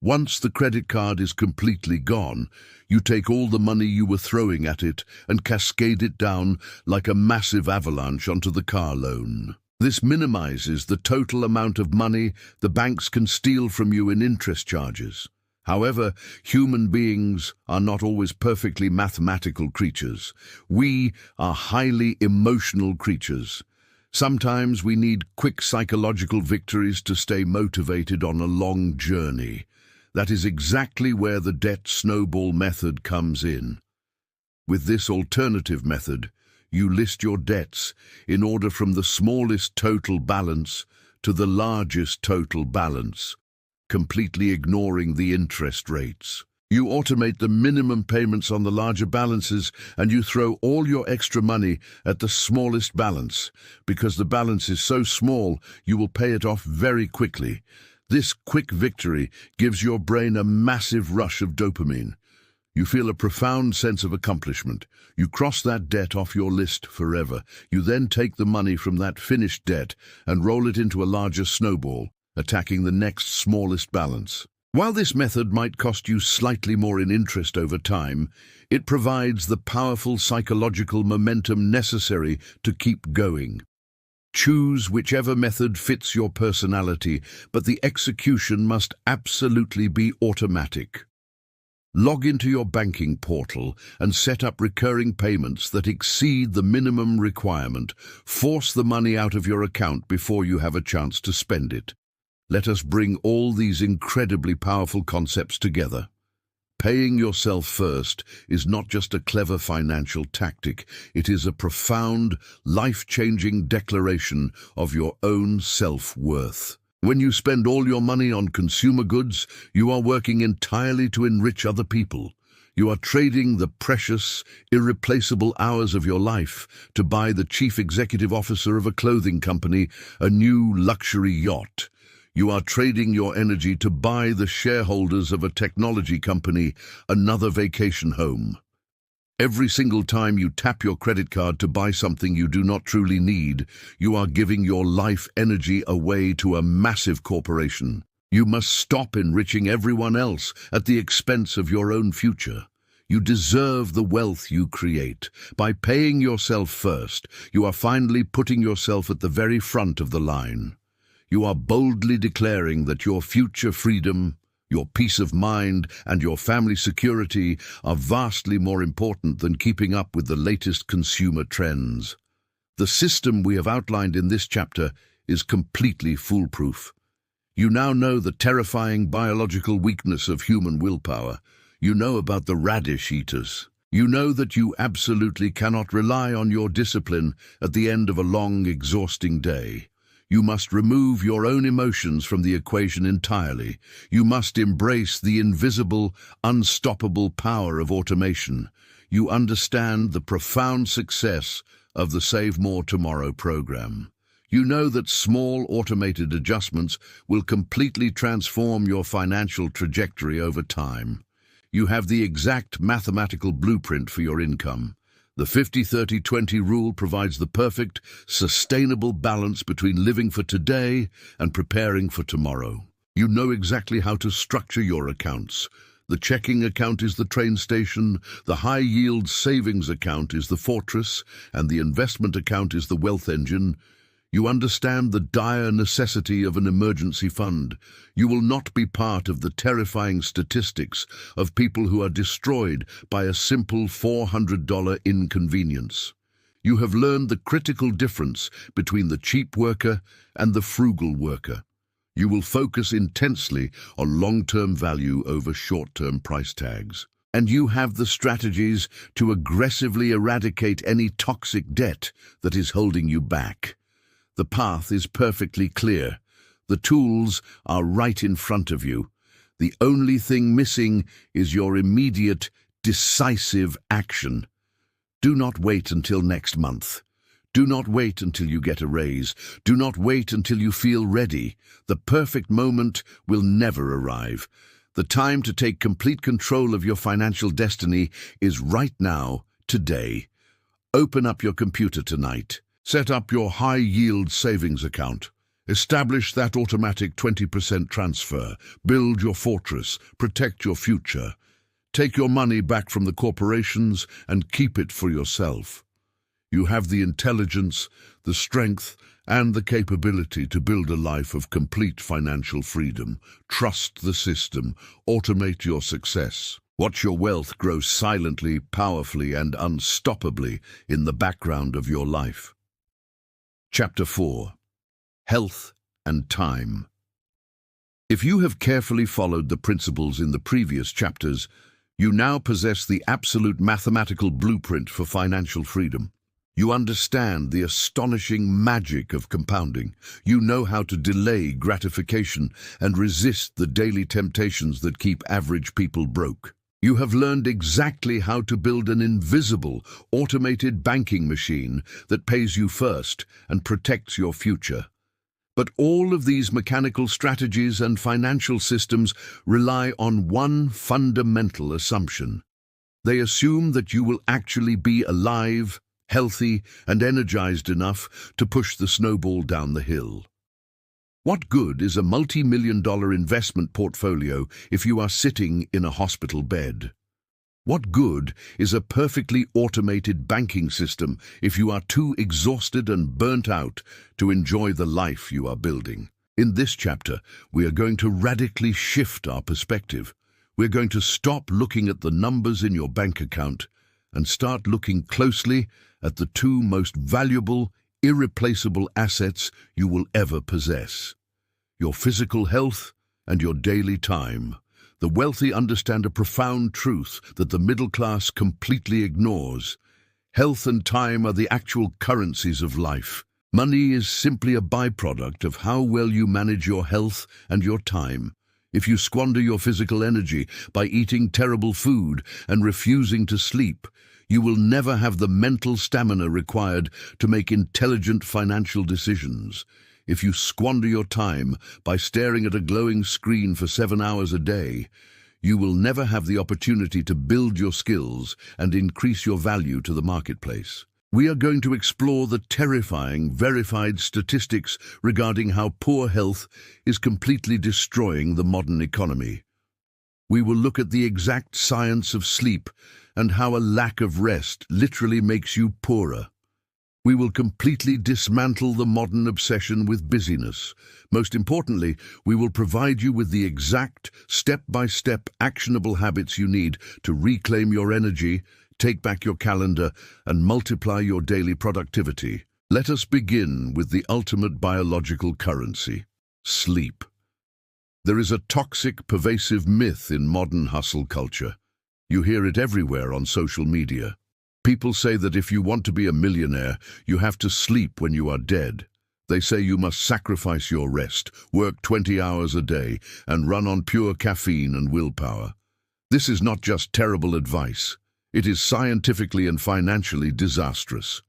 Once the credit card is completely gone, you take all the money you were throwing at it and cascade it down like a massive avalanche onto the car loan. This minimizes the total amount of money the banks can steal from you in interest charges. However, human beings are not always perfectly mathematical creatures. We are highly emotional creatures. Sometimes we need quick psychological victories to stay motivated on a long journey. That is exactly where the debt snowball method comes in. With this alternative method, you list your debts in order from the smallest total balance to the largest total balance, completely ignoring the interest rates. You automate the minimum payments on the larger balances, and you throw all your extra money at the smallest balance. Because the balance is so small, you will pay it off very quickly. This quick victory gives your brain a massive rush of dopamine. You feel a profound sense of accomplishment. You cross that debt off your list forever. You then take the money from that finished debt and roll it into a larger snowball, attacking the next smallest balance. While this method might cost you slightly more in interest over time, it provides the powerful psychological momentum necessary to keep going. Choose whichever method fits your personality, but the execution must absolutely be automatic. Log into your banking portal and set up recurring payments that exceed the minimum requirement. Force the money out of your account before you have a chance to spend it. Let us bring all these incredibly powerful concepts together. Paying yourself first is not just a clever financial tactic, it is a profound, life-changing declaration of your own self-worth. When you spend all your money on consumer goods, you are working entirely to enrich other people. You are trading the precious, irreplaceable hours of your life to buy the chief executive officer of a clothing company a new luxury yacht. You are trading your energy to buy the shareholders of a technology company another vacation home. Every single time you tap your credit card to buy something you do not truly need, you are giving your life energy away to a massive corporation. You must stop enriching everyone else at the expense of your own future. You deserve the wealth you create. By paying yourself first, you are finally putting yourself at the very front of the line. You are boldly declaring that your future freedom, your peace of mind, and your family security are vastly more important than keeping up with the latest consumer trends. The system we have outlined in this chapter is completely foolproof. You now know the terrifying biological weakness of human willpower. You know about the radish eaters. You know that you absolutely cannot rely on your discipline at the end of a long, exhausting day. You must remove your own emotions from the equation entirely. You must embrace the invisible, unstoppable power of automation. You understand the profound success of the Save More Tomorrow program. You know that small automated adjustments will completely transform your financial trajectory over time. You have the exact mathematical blueprint for your income. The 50-30-20 rule provides the perfect, sustainable balance between living for today and preparing for tomorrow. You know exactly how to structure your accounts. The checking account is the train station, the high-yield savings account is the fortress, and the investment account is the wealth engine. You understand the dire necessity of an emergency fund. You will not be part of the terrifying statistics of people who are destroyed by a simple $400 inconvenience. You have learned the critical difference between the cheap worker and the frugal worker. You will focus intensely on long-term value over short-term price tags. And you have the strategies to aggressively eradicate any toxic debt that is holding you back. The path is perfectly clear. The tools are right in front of you. The only thing missing is your immediate, decisive action. Do not wait until next month. Do not wait until you get a raise. Do not wait until you feel ready. The perfect moment will never arrive. The time to take complete control of your financial destiny is right now, today. Open up your computer tonight. Set up your high-yield savings account. Establish that automatic 20% transfer. Build your fortress. Protect your future. Take your money back from the corporations and keep it for yourself. You have the intelligence, the strength, and the capability to build a life of complete financial freedom. Trust the system. Automate your success. Watch your wealth grow silently, powerfully, and unstoppably in the background of your life. Chapter 4. Health and Time. If you have carefully followed the principles in the previous chapters, you now possess the absolute mathematical blueprint for financial freedom. You understand the astonishing magic of compounding. You know how to delay gratification and resist the daily temptations that keep average people broke. You have learned exactly how to build an invisible, automated banking machine that pays you first and protects your future. But all of these mechanical strategies and financial systems rely on one fundamental assumption. They assume that you will actually be alive, healthy, and energized enough to push the snowball down the hill. What good is a multi-million-dollar investment portfolio if you are sitting in a hospital bed? What good is a perfectly automated banking system if you are too exhausted and burnt out to enjoy the life you are building? In this chapter, we are going to radically shift our perspective. We're going to stop looking at the numbers in your bank account and start looking closely at the two most valuable, irreplaceable assets you will ever possess: your physical health and your daily time. The wealthy understand a profound truth that the middle class completely ignores. Health and time are the actual currencies of life. Money is simply a byproduct of how well you manage your health and your time. If you squander your physical energy by eating terrible food and refusing to sleep, you will never have the mental stamina required to make intelligent financial decisions. If you squander your time by staring at a glowing screen for 7 hours a day, you will never have the opportunity to build your skills and increase your value to the marketplace. We are going to explore the terrifying, verified statistics regarding how poor health is completely destroying the modern economy. We will look at the exact science of sleep and how a lack of rest literally makes you poorer. We will completely dismantle the modern obsession with busyness. Most importantly, we will provide you with the exact, step-by-step, actionable habits you need to reclaim your energy, take back your calendar, and multiply your daily productivity. Let us begin with the ultimate biological currency: sleep. There is a toxic, pervasive myth in modern hustle culture. You hear it everywhere on social media. People say that if you want to be a millionaire, you have to sleep when you are dead. They say you must sacrifice your rest, work 20 hours a day, and run on pure caffeine and willpower. This is not just terrible advice. It is scientifically and financially disastrous.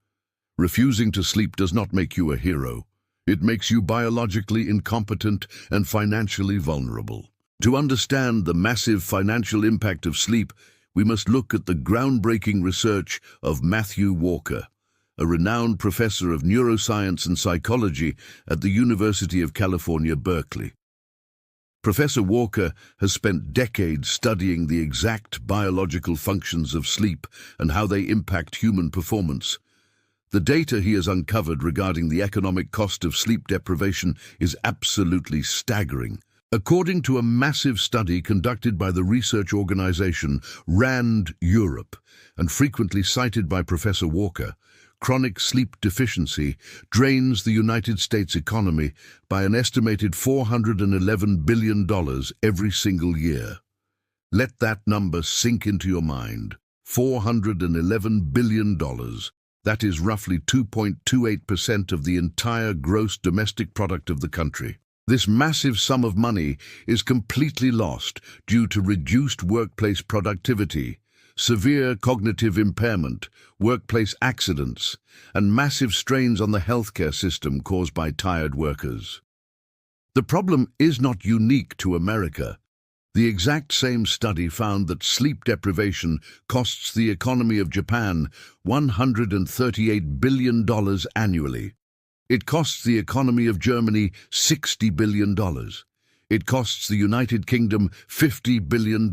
Refusing to sleep does not make you a hero. It makes you biologically incompetent and financially vulnerable. To understand the massive financial impact of sleep, we must look at the groundbreaking research of Matthew Walker, a renowned professor of neuroscience and psychology at the University of California, Berkeley. Professor Walker has spent decades studying the exact biological functions of sleep and how they impact human performance. The data he has uncovered regarding the economic cost of sleep deprivation is absolutely staggering. According to a massive study conducted by the research organization RAND Europe, and frequently cited by Professor Walker, chronic sleep deficiency drains the United States economy by an estimated $411 billion every single year. Let that number sink into your mind. $411 billion. That is roughly 2.28% of the entire gross domestic product of the country. This massive sum of money is completely lost due to reduced workplace productivity, severe cognitive impairment, workplace accidents, and massive strains on the healthcare system caused by tired workers. The problem is not unique to America. The exact same study found that sleep deprivation costs the economy of Japan $138 billion annually. It costs the economy of Germany $60 billion. It costs the United Kingdom $50 billion.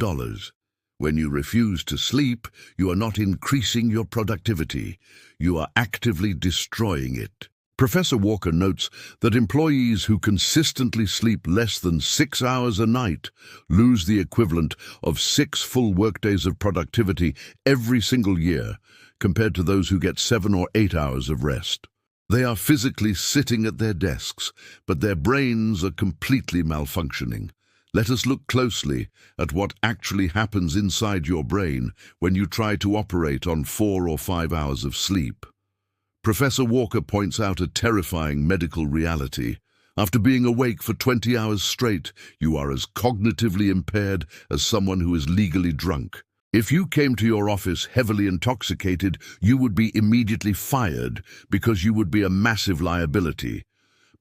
When you refuse to sleep, you are not increasing your productivity. You are actively destroying it. Professor Walker notes that employees who consistently sleep less than 6 hours a night lose the equivalent of 6 full workdays of productivity every single year, compared to those who get 7 or 8 hours of rest. They are physically sitting at their desks, but their brains are completely malfunctioning. Let us look closely at what actually happens inside your brain when you try to operate on 4 or 5 hours of sleep. Professor Walker points out a terrifying medical reality. After being awake for 20 hours straight, you are as cognitively impaired as someone who is legally drunk. If you came to your office heavily intoxicated, you would be immediately fired because you would be a massive liability.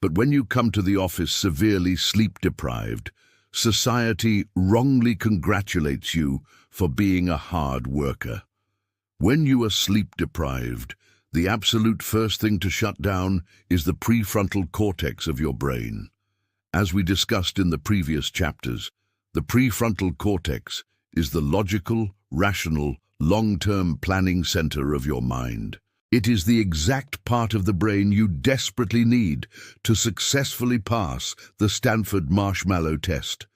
But when you come to the office severely sleep-deprived, society wrongly congratulates you for being a hard worker. When you are sleep-deprived, the absolute first thing to shut down is the prefrontal cortex of your brain. As we discussed in the previous chapters, the prefrontal cortex is the logical, rational, long-term planning center of your mind. It is the exact part of the brain you desperately need to successfully pass the Stanford marshmallow test.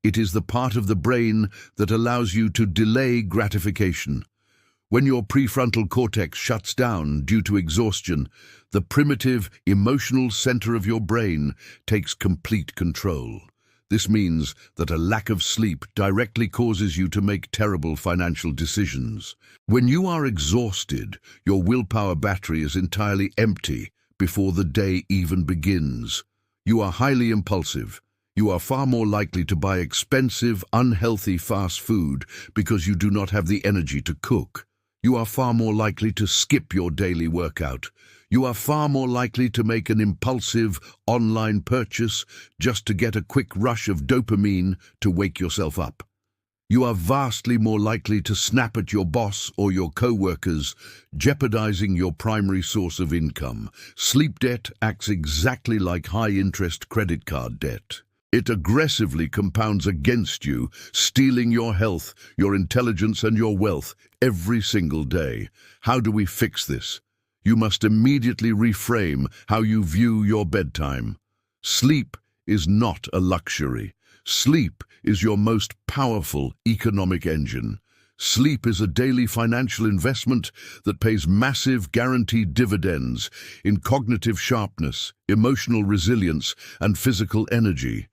It is the part of the brain that allows you to delay gratification. When your prefrontal cortex shuts down due to exhaustion, the primitive, emotional center of your brain takes complete control. This means that a lack of sleep directly causes you to make terrible financial decisions. When you are exhausted, your willpower battery is entirely empty before the day even begins. You are highly impulsive. You are far more likely to buy expensive, unhealthy fast food because you do not have the energy to cook. You are far more likely to skip your daily workout. You are far more likely to make an impulsive online purchase just to get a quick rush of dopamine to wake yourself up. You are vastly more likely to snap at your boss or your co-workers, jeopardizing your primary source of income. Sleep debt acts exactly like high-interest credit card debt. It aggressively compounds against you, stealing your health, your intelligence, and your wealth every single day. How do we fix this? You must immediately reframe how you view your bedtime. Sleep is not a luxury. Sleep is your most powerful economic engine. Sleep is a daily financial investment that pays massive guaranteed dividends in cognitive sharpness, emotional resilience, and physical energy.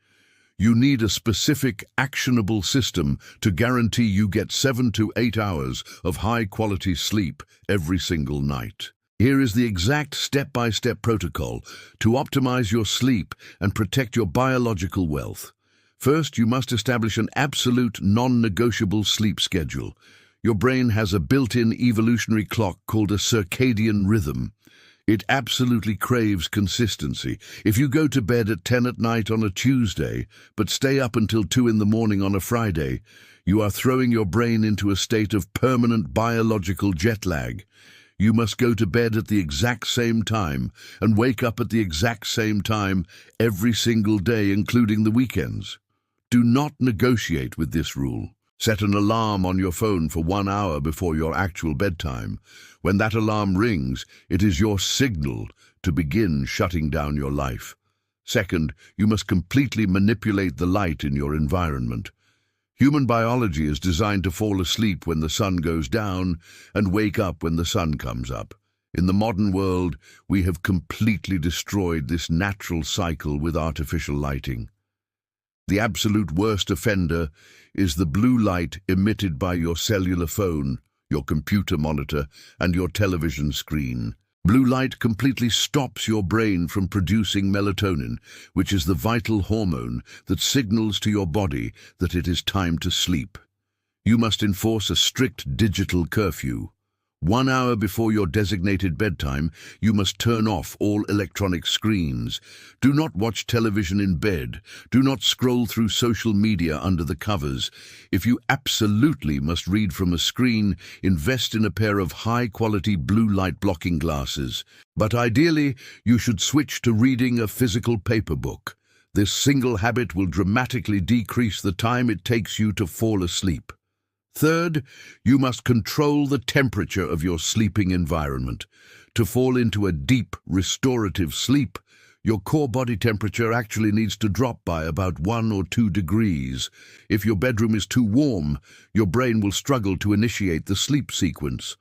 You need a specific, actionable system to guarantee you get 7 to 8 hours of high-quality sleep every single night. Here is the exact step-by-step protocol to optimize your sleep and protect your biological wealth. First, you must establish an absolute non-negotiable sleep schedule. Your brain has a built-in evolutionary clock called a circadian rhythm. It absolutely craves consistency. If you go to bed at 10 at night on a Tuesday, but stay up until 2 in the morning on a Friday, you are throwing your brain into a state of permanent biological jet lag. You must go to bed at the exact same time and wake up at the exact same time every single day, including the weekends. Do not negotiate with this rule. Set an alarm on your phone for 1 hour before your actual bedtime. When that alarm rings, it is your signal to begin shutting down your life. Second, you must completely manipulate the light in your environment. Human biology is designed to fall asleep when the sun goes down and wake up when the sun comes up. In the modern world, we have completely destroyed this natural cycle with artificial lighting. The absolute worst offender is the blue light emitted by your cellular phone, your computer monitor, and your television screen. Blue light completely stops your brain from producing melatonin, which is the vital hormone that signals to your body that it is time to sleep. You must enforce a strict digital curfew. 1 hour before your designated bedtime, you must turn off all electronic screens. Do not watch television in bed. Do not scroll through social media under the covers. If you absolutely must read from a screen, invest in a pair of high-quality blue light blocking glasses. But ideally, you should switch to reading a physical paper book. This single habit will dramatically decrease the time it takes you to fall asleep. Third, you must control the temperature of your sleeping environment. To fall into a deep, restorative sleep, your core body temperature actually needs to drop by about 1 or 2 degrees. If your bedroom is too warm, your brain will struggle to initiate the sleep sequence.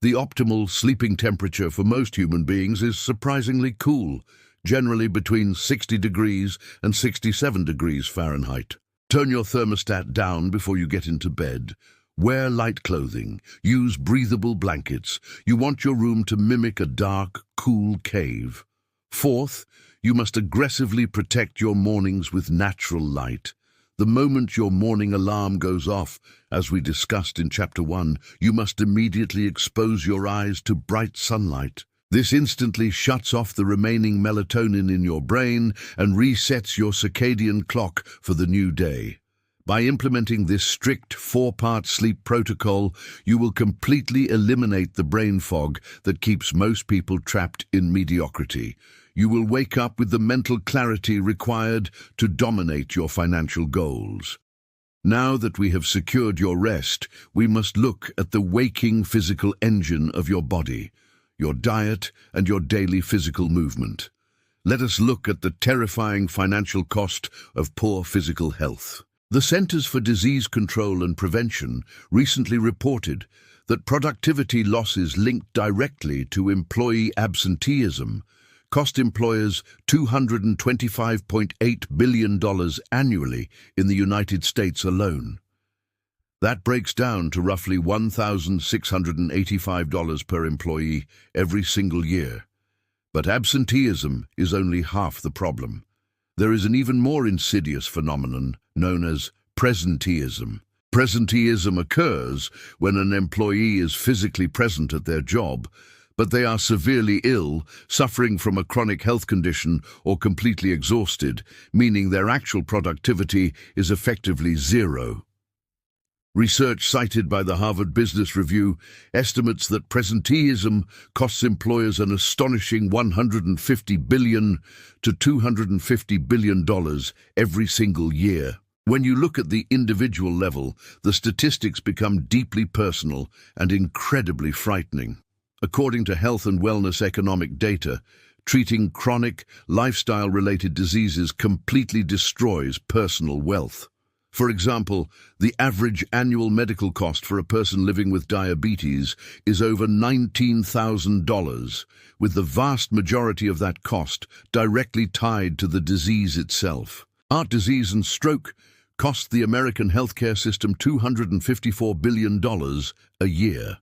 The optimal sleeping temperature for most human beings is surprisingly cool, generally between 60 degrees and 67 degrees Fahrenheit. Turn your thermostat down before you get into bed. Wear light clothing. Use breathable blankets. You want your room to mimic a dark, cool cave. Fourth, you must aggressively protect your mornings with natural light. The moment your morning alarm goes off, as we discussed in Chapter 1, you must immediately expose your eyes to bright sunlight. This instantly shuts off the remaining melatonin in your brain and resets your circadian clock for the new day. By implementing this strict 4-part sleep protocol, you will completely eliminate the brain fog that keeps most people trapped in mediocrity. You will wake up with the mental clarity required to dominate your financial goals. Now that we have secured your rest, we must look at the waking physical engine of your body, your diet, and your daily physical movement. Let us look at the terrifying financial cost of poor physical health. The Centers for Disease Control and Prevention recently reported that productivity losses linked directly to employee absenteeism cost employers $225.8 billion annually in the United States alone. That breaks down to roughly $1,685 per employee every single year. But absenteeism is only half the problem. There is an even more insidious phenomenon known as presenteeism. Presenteeism occurs when an employee is physically present at their job, but they are severely ill, suffering from a chronic health condition, or completely exhausted, meaning their actual productivity is effectively zero. Research cited by the Harvard Business Review estimates that presenteeism costs employers an astonishing $150 billion to $250 billion every single year. When you look at the individual level, the statistics become deeply personal and incredibly frightening. According to health and wellness economic data, treating chronic, lifestyle-related diseases completely destroys personal wealth. For example, the average annual medical cost for a person living with diabetes is over $19,000, with the vast majority of that cost directly tied to the disease itself. Heart disease and stroke cost the American healthcare system $254 billion a year.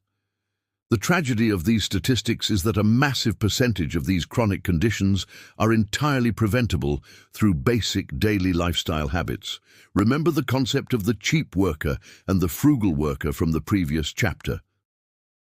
The tragedy of these statistics is that a massive percentage of these chronic conditions are entirely preventable through basic daily lifestyle habits. Remember the concept of the cheap worker and the frugal worker from the previous chapter.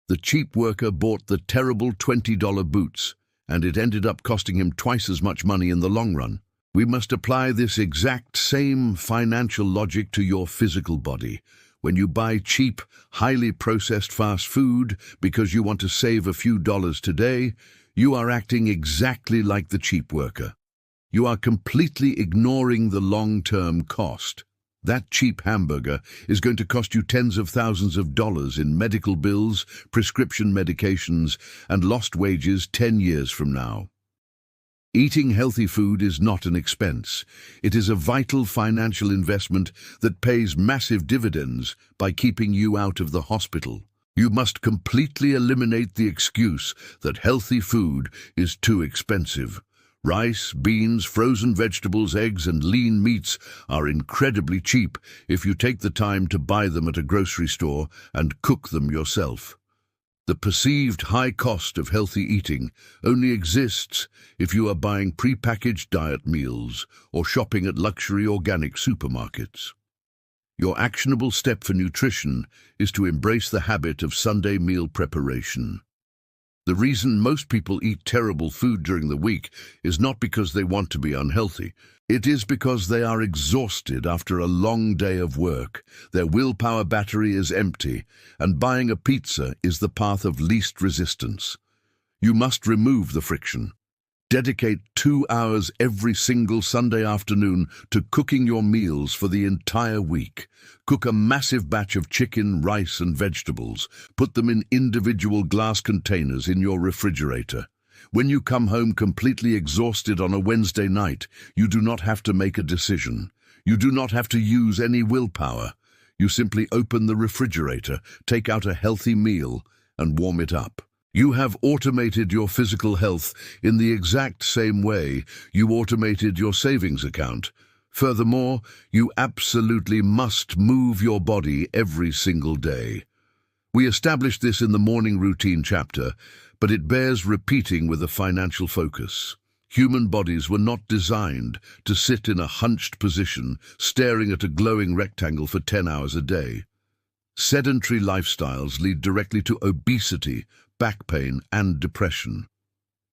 The cheap worker bought the terrible $20 boots, and it ended up costing him twice as much money in the long run. We must apply this exact same financial logic to your physical body. When you buy cheap, highly processed fast food because you want to save a few dollars today, you are acting exactly like the cheap worker. You are completely ignoring the long-term cost. That cheap hamburger is going to cost you tens of thousands of dollars in medical bills, prescription medications, and lost wages 10 years from now. Eating healthy food is not an expense. It is a vital financial investment that pays massive dividends by keeping you out of the hospital. You must completely eliminate the excuse that healthy food is too expensive. Rice, beans, frozen vegetables, eggs, and lean meats are incredibly cheap if you take the time to buy them at a grocery store and cook them yourself. The perceived high cost of healthy eating only exists if you are buying prepackaged diet meals or shopping at luxury organic supermarkets. Your actionable step for nutrition is to embrace the habit of Sunday meal preparation. The reason most people eat terrible food during the week is not because they want to be unhealthy. It is because they are exhausted after a long day of work. Their willpower battery is empty, and buying a pizza is the path of least resistance. You must remove the friction. Dedicate 2 hours every single Sunday afternoon to cooking your meals for the entire week. Cook a massive batch of chicken, rice, and vegetables. Put them in individual glass containers in your refrigerator. When you come home completely exhausted on a Wednesday night, you do not have to make a decision. You do not have to use any willpower. You simply open the refrigerator, take out a healthy meal, and warm it up. You have automated your physical health in the exact same way you automated your savings account. Furthermore, you absolutely must move your body every single day. We established this in the morning routine chapter, but it bears repeating with a financial focus. Human bodies were not designed to sit in a hunched position, staring at a glowing rectangle for 10 hours a day. Sedentary lifestyles lead directly to obesity, back pain, and depression.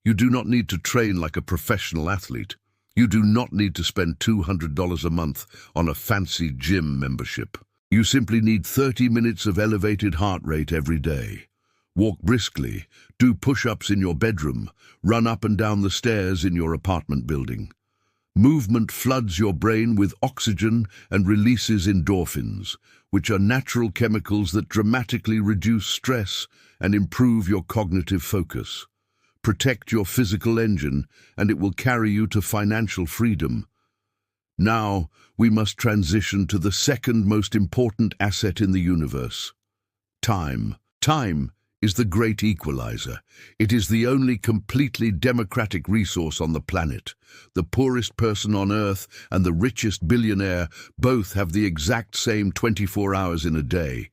You do not need to train like a professional athlete. You do not need to spend $200 a month on a fancy gym membership. You simply need 30 minutes of elevated heart rate every day. Walk briskly, do push-ups in your bedroom, run up and down the stairs in your apartment building. Movement floods your brain with oxygen and releases endorphins, which are natural chemicals that dramatically reduce stress and improve your cognitive focus. Protect your physical engine, and it will carry you to financial freedom. Now, we must transition to the second most important asset in the universe: time. Time is the great equalizer. It is the only completely democratic resource on the planet. The poorest person on Earth and the richest billionaire both have the exact same 24 hours in a day.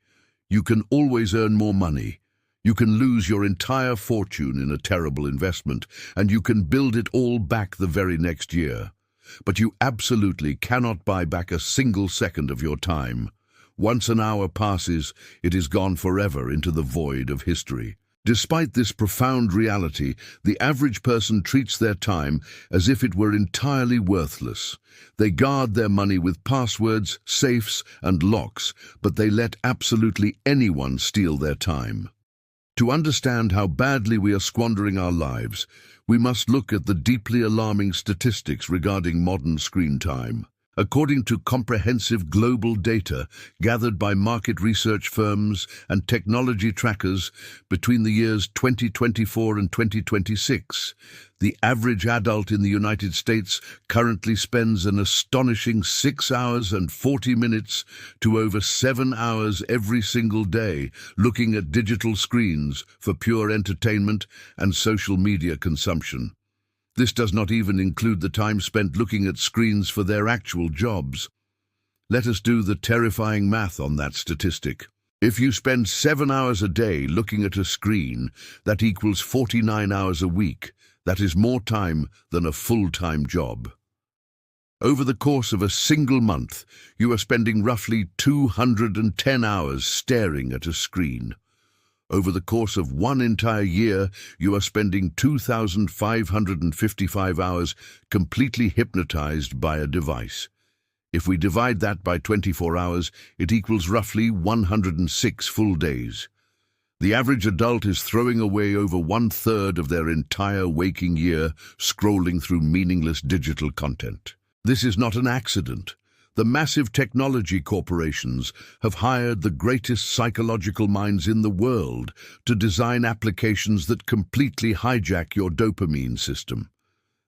You can always earn more money. You can lose your entire fortune in a terrible investment, and you can build it all back the very next year. But you absolutely cannot buy back a single second of your time. Once an hour passes, it is gone forever into the void of history. Despite this profound reality, the average person treats their time as if it were entirely worthless. They guard their money with passwords, safes, and locks, but they let absolutely anyone steal their time. To understand how badly we are squandering our lives, we must look at the deeply alarming statistics regarding modern screen time. According to comprehensive global data gathered by market research firms and technology trackers between the years 2024 and 2026, the average adult in the United States currently spends an astonishing 6 hours and 40 minutes to over 7 hours every single day looking at digital screens for pure entertainment and social media consumption. This does not even include the time spent looking at screens for their actual jobs. Let us do the terrifying math on that statistic. If you spend 7 hours a day looking at a screen, that equals 49 hours a week. That is more time than a full-time job. Over the course of a single month, you are spending roughly 210 hours staring at a screen. Over the course of one entire year, you are spending 2,555 hours completely hypnotized by a device. If we divide that by 24 hours, it equals roughly 106 full days. The average adult is throwing away over 1/3 of their entire waking year scrolling through meaningless digital content. This is not an accident. The massive technology corporations have hired the greatest psychological minds in the world to design applications that completely hijack your dopamine system.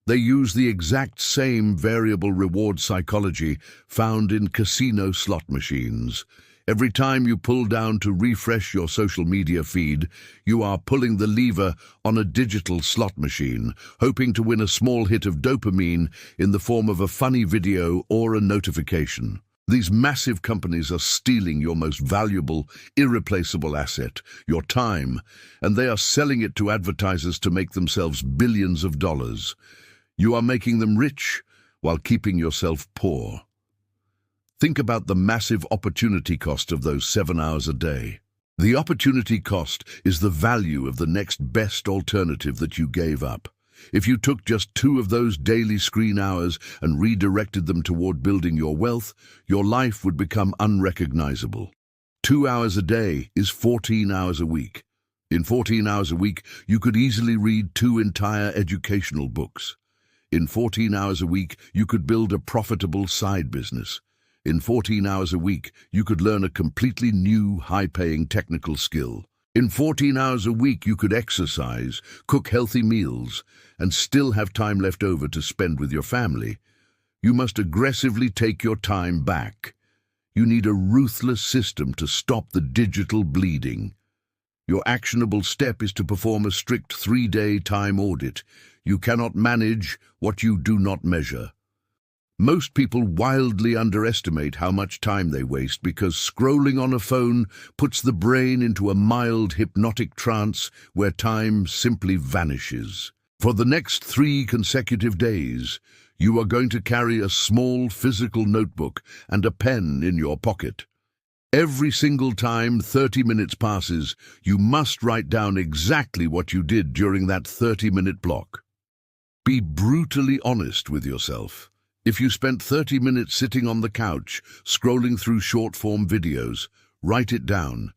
They use the exact same variable reward psychology found in casino slot machines. Every time you pull down to refresh your social media feed, you are pulling the lever on a digital slot machine, hoping to win a small hit of dopamine in the form of a funny video or a notification. These massive companies are stealing your most valuable, irreplaceable asset, your time, and they are selling it to advertisers to make themselves billions of dollars. You are making them rich while keeping yourself poor. Think about the massive opportunity cost of those 7 hours a day. The opportunity cost is the value of the next best alternative that you gave up. If you took just 2 of those daily screen hours and redirected them toward building your wealth, your life would become unrecognizable. 2 hours a day is 14 hours a week. In 14 hours a week, you could easily read 2 entire educational books. In 14 hours a week, you could build a profitable side business. In 14 hours a week, you could learn a completely new, high-paying technical skill. In 14 hours a week, you could exercise, cook healthy meals, and still have time left over to spend with your family. You must aggressively take your time back. You need a ruthless system to stop the digital bleeding. Your actionable step is to perform a strict 3-day time audit. You cannot manage what you do not measure. Most people wildly underestimate how much time they waste because scrolling on a phone puts the brain into a mild hypnotic trance where time simply vanishes. For the next 3 consecutive days, you are going to carry a small physical notebook and a pen in your pocket. Every single time 30 minutes passes, you must write down exactly what you did during that 30-minute block. Be brutally honest with yourself. If you spent 30 minutes sitting on the couch, scrolling through short-form videos, write it down.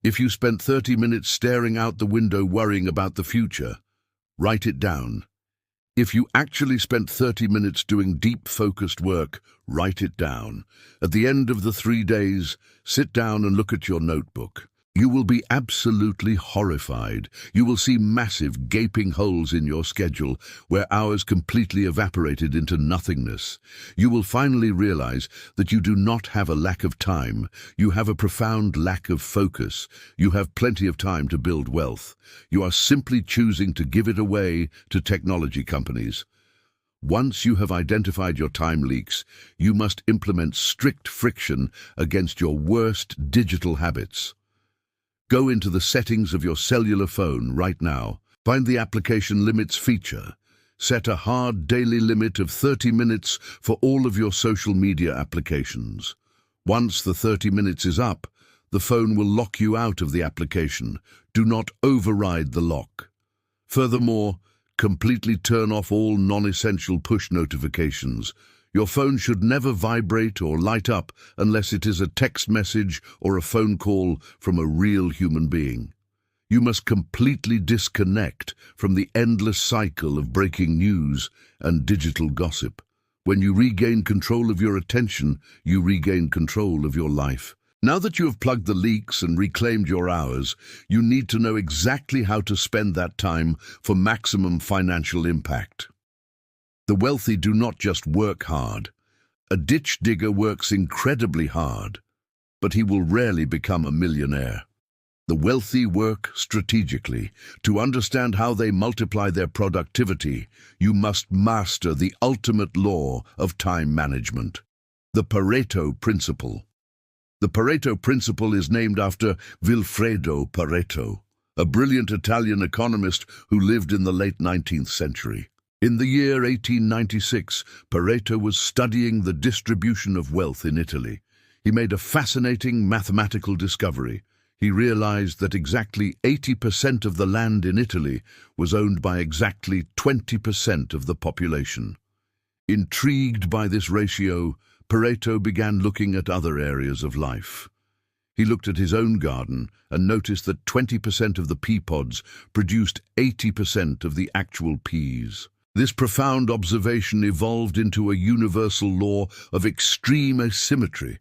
If you spent 30 minutes staring out the window worrying about the future, write it down. If you actually spent 30 minutes doing deep, focused work, write it down. At the end of the 3 days, sit down and look at your notebook. You will be absolutely horrified. You will see massive, gaping holes in your schedule where hours completely evaporated into nothingness. You will finally realize that you do not have a lack of time. You have a profound lack of focus. You have plenty of time to build wealth. You are simply choosing to give it away to technology companies. Once you have identified your time leaks, you must implement strict friction against your worst digital habits. Go into the settings of your cellular phone right now. Find the application limits feature. Set a hard daily limit of 30 minutes for all of your social media applications. Once the 30 minutes is up, the phone will lock you out of the application. Do not override the lock. Furthermore, completely turn off all non-essential push notifications. Your phone should never vibrate or light up unless it is a text message or a phone call from a real human being. You must completely disconnect from the endless cycle of breaking news and digital gossip. When you regain control of your attention, you regain control of your life. Now that you have plugged the leaks and reclaimed your hours, you need to know exactly how to spend that time for maximum financial impact. The wealthy do not just work hard. A ditch digger works incredibly hard, but he will rarely become a millionaire. The wealthy work strategically. To understand how they multiply their productivity, you must master the ultimate law of time management. The Pareto Principle. The Pareto Principle is named after Vilfredo Pareto, a brilliant Italian economist who lived in the late 19th century. In the year 1896, Pareto was studying the distribution of wealth in Italy. He made a fascinating mathematical discovery. He realized that exactly 80% of the land in Italy was owned by exactly 20% of the population. Intrigued by this ratio, Pareto began looking at other areas of life. He looked at his own garden and noticed that 20% of the pea pods produced 80% of the actual peas. This profound observation evolved into a universal law of extreme asymmetry.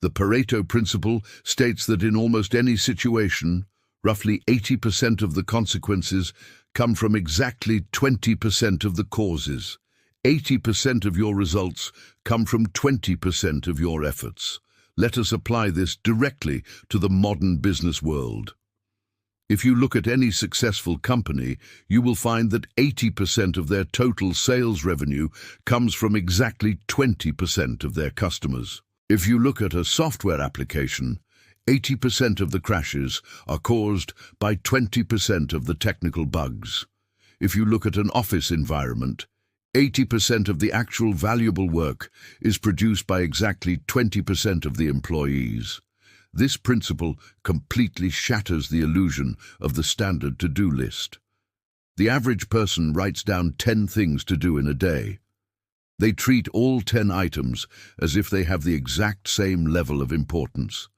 The Pareto Principle states that in almost any situation, roughly 80% of the consequences come from exactly 20% of the causes. 80% of your results come from 20% of your efforts. Let us apply this directly to the modern business world. If you look at any successful company, you will find that 80% of their total sales revenue comes from exactly 20% of their customers. If you look at a software application, 80% of the crashes are caused by 20% of the technical bugs. If you look at an office environment, 80% of the actual valuable work is produced by exactly 20% of the employees. This principle completely shatters the illusion of the standard to-do list. The average person writes down 10 things to do in a day. They treat all 10 items as if they have the exact same level of importance.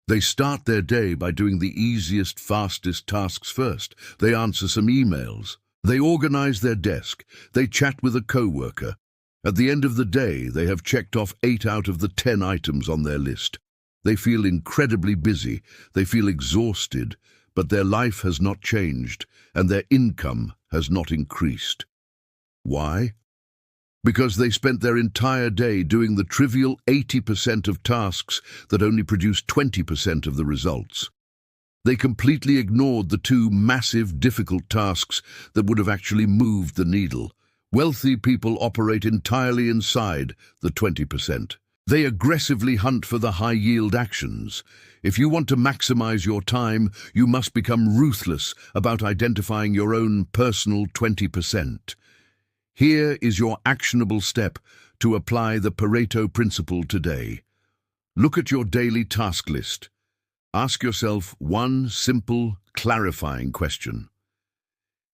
They start their day by doing the easiest, fastest tasks first. They answer some emails. They organize their desk. They chat with a coworker. At the end of the day, they have checked off 8 out of the 10 items on their list. They feel incredibly busy, they feel exhausted, but their life has not changed and their income has not increased. Why? Because they spent their entire day doing the trivial 80% of tasks that only produce 20% of the results. They completely ignored the 2 massive, difficult tasks that would have actually moved the needle. Wealthy people operate entirely inside the 20%. They aggressively hunt for the high-yield actions. If you want to maximize your time, you must become ruthless about identifying your own personal 20%. Here is your actionable step to apply the Pareto Principle today. Look at your daily task list. Ask yourself one simple, clarifying question.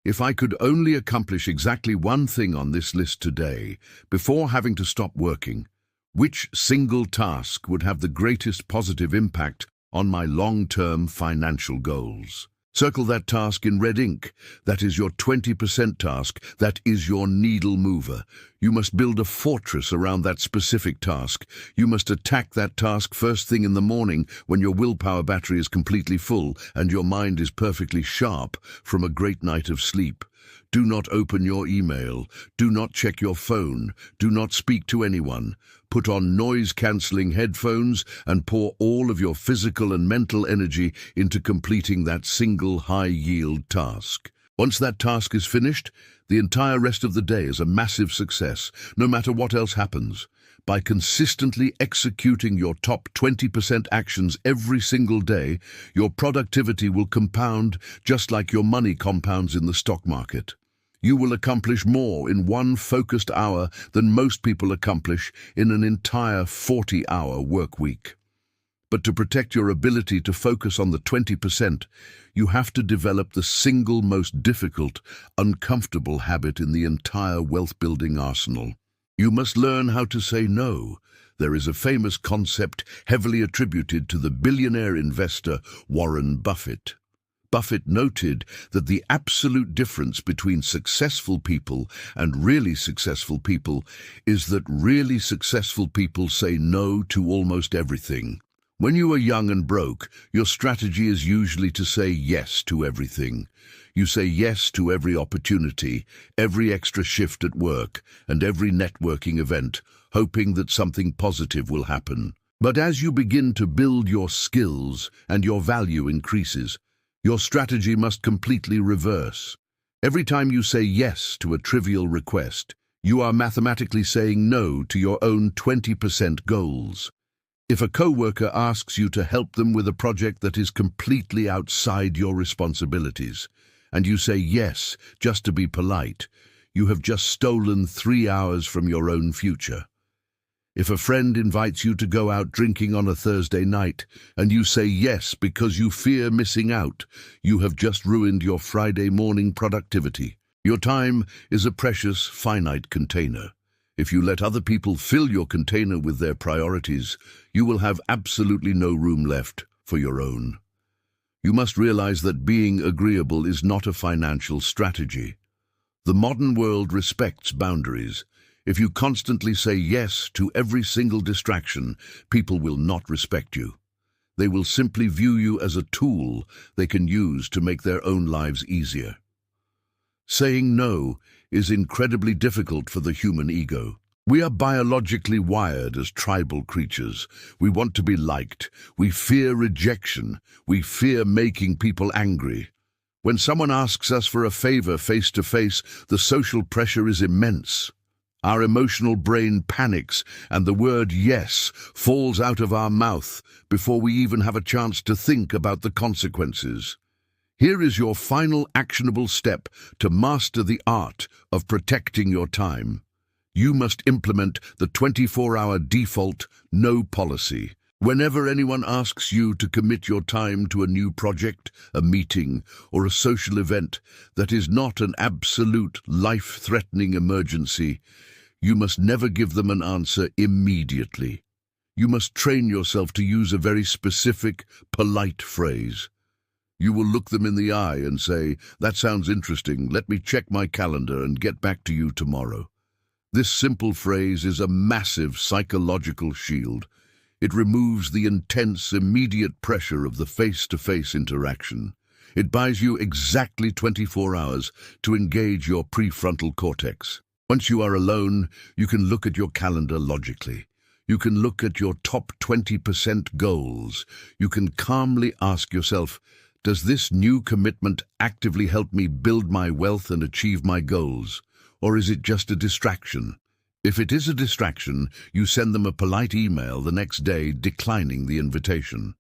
If I could only accomplish exactly one thing on this list today, before having to stop working, which single task would have the greatest positive impact on my long-term financial goals? Circle that task in red ink. That is your 20% task. That is your needle mover. You must build a fortress around that specific task. You must attack that task first thing in the morning when your willpower battery is completely full and your mind is perfectly sharp from a great night of sleep. Do not open your email. Do not check your phone. Do not speak to anyone. Put on noise-cancelling headphones and pour all of your physical and mental energy into completing that single high-yield task. Once that task is finished, the entire rest of the day is a massive success, no matter what else happens. By consistently executing your top 20% actions every single day, your productivity will compound just like your money compounds in the stock market. You will accomplish more in one focused hour than most people accomplish in an entire 40-hour work week. But to protect your ability to focus on the 20%, you have to develop the single most difficult, uncomfortable habit in the entire wealth-building arsenal. You must learn how to say no. There is a famous concept heavily attributed to the billionaire investor Warren Buffett. Buffett noted that the absolute difference between successful people and really successful people is that really successful people say no to almost everything. When you are young and broke, your strategy is usually to say yes to everything. You say yes to every opportunity, every extra shift at work, and every networking event, hoping that something positive will happen. But as you begin to build your skills and your value increases, your strategy must completely reverse. Every time you say yes to a trivial request, you are mathematically saying no to your own 20% goals. If a coworker asks you to help them with a project that is completely outside your responsibilities, and you say yes just to be polite, you have just stolen 3 hours from your own future. If a friend invites you to go out drinking on a Thursday night, and you say yes because you fear missing out, you have just ruined your Friday morning productivity. Your time is a precious, finite container. If you let other people fill your container with their priorities, you will have absolutely no room left for your own. You must realize that being agreeable is not a financial strategy. The modern world respects boundaries. If you constantly say yes to every single distraction, people will not respect you. They will simply view you as a tool they can use to make their own lives easier. Saying no is incredibly difficult for the human ego. We are biologically wired as tribal creatures. We want to be liked. We fear rejection. We fear making people angry. When someone asks us for a favor face to face, the social pressure is immense. Our emotional brain panics, and the word yes falls out of our mouth before we even have a chance to think about the consequences. Here is your final actionable step to master the art of protecting your time. You must implement the 24-hour default no policy. Whenever anyone asks you to commit your time to a new project, a meeting, or a social event that is not an absolute life-threatening emergency, you must never give them an answer immediately. You must train yourself to use a very specific, polite phrase. You will look them in the eye and say, "That sounds interesting. Let me check my calendar and get back to you tomorrow." This simple phrase is a massive psychological shield. It removes the intense, immediate pressure of the face-to-face interaction. It buys you exactly 24 hours to engage your prefrontal cortex. Once you are alone, you can look at your calendar logically. You can look at your top 20% goals. You can calmly ask yourself, does this new commitment actively help me build my wealth and achieve my goals? Or is it just a distraction? If it is a distraction, you send them a polite email the next day declining the invitation.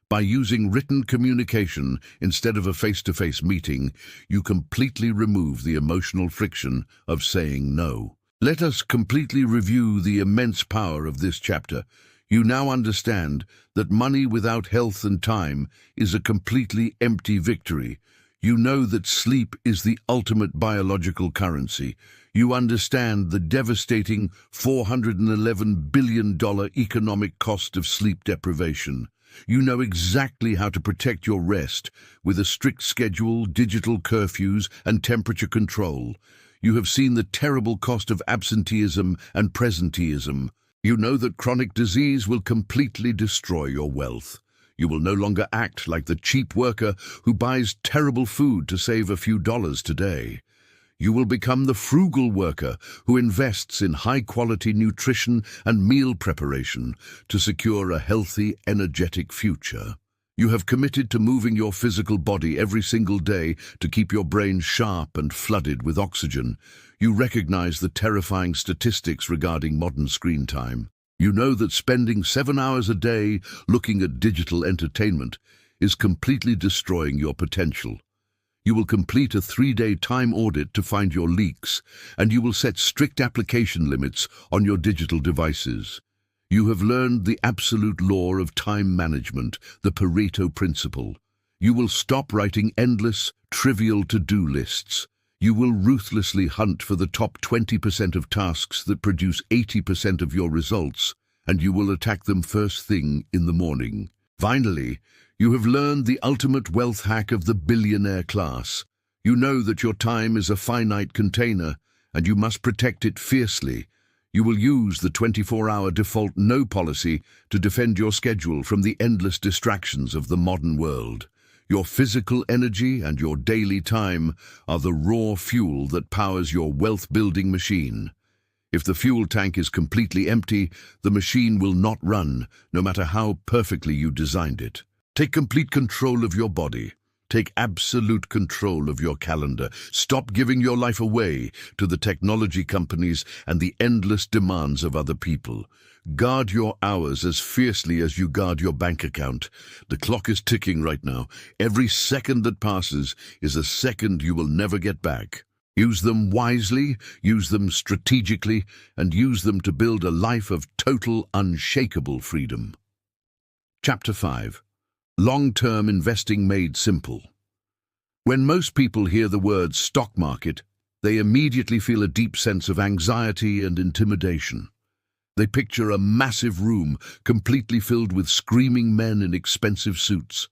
By using written communication instead of a face-to-face meeting, you completely remove the emotional friction of saying no. Let us completely review the immense power of this chapter. You now understand that money without health and time is a completely empty victory. You know that sleep is the ultimate biological currency. You understand the devastating $411 billion economic cost of sleep deprivation. You know exactly how to protect your rest with a strict schedule, digital curfews, and temperature control. You have seen the terrible cost of absenteeism and presenteeism. You know that chronic disease will completely destroy your wealth. You will no longer act like the cheap worker who buys terrible food to save a few dollars today. You will become the frugal worker who invests in high-quality nutrition and meal preparation to secure a healthy, energetic future. You have committed to moving your physical body every single day to keep your brain sharp and flooded with oxygen. You recognize the terrifying statistics regarding modern screen time. You know that spending 7 hours a day looking at digital entertainment is completely destroying your potential. You will complete a 3-day time audit to find your leaks, and you will set strict application limits on your digital devices. You have learned the absolute law of time management, the Pareto principle. You will stop writing endless, trivial to-do lists. You will ruthlessly hunt for the top 20% of tasks that produce 80% of your results, and you will attack them first thing in the morning. Finally, you have learned the ultimate wealth hack of the billionaire class. You know that your time is a finite container, and you must protect it fiercely. You will use the 24-hour default no policy to defend your schedule from the endless distractions of the modern world. Your physical energy and your daily time are the raw fuel that powers your wealth-building machine. If the fuel tank is completely empty, the machine will not run, no matter how perfectly you designed it. Take complete control of your body. Take absolute control of your calendar. Stop giving your life away to the technology companies and the endless demands of other people. Guard your hours as fiercely as you guard your bank account. The clock is ticking right now. Every second that passes is a second you will never get back. Use them wisely, use them strategically, and use them to build a life of total, unshakable freedom. Chapter 5. Long-term investing made simple. When most people hear the word stock market, they immediately feel a deep sense of anxiety and intimidation. They picture a massive room completely filled with screaming men in expensive suits.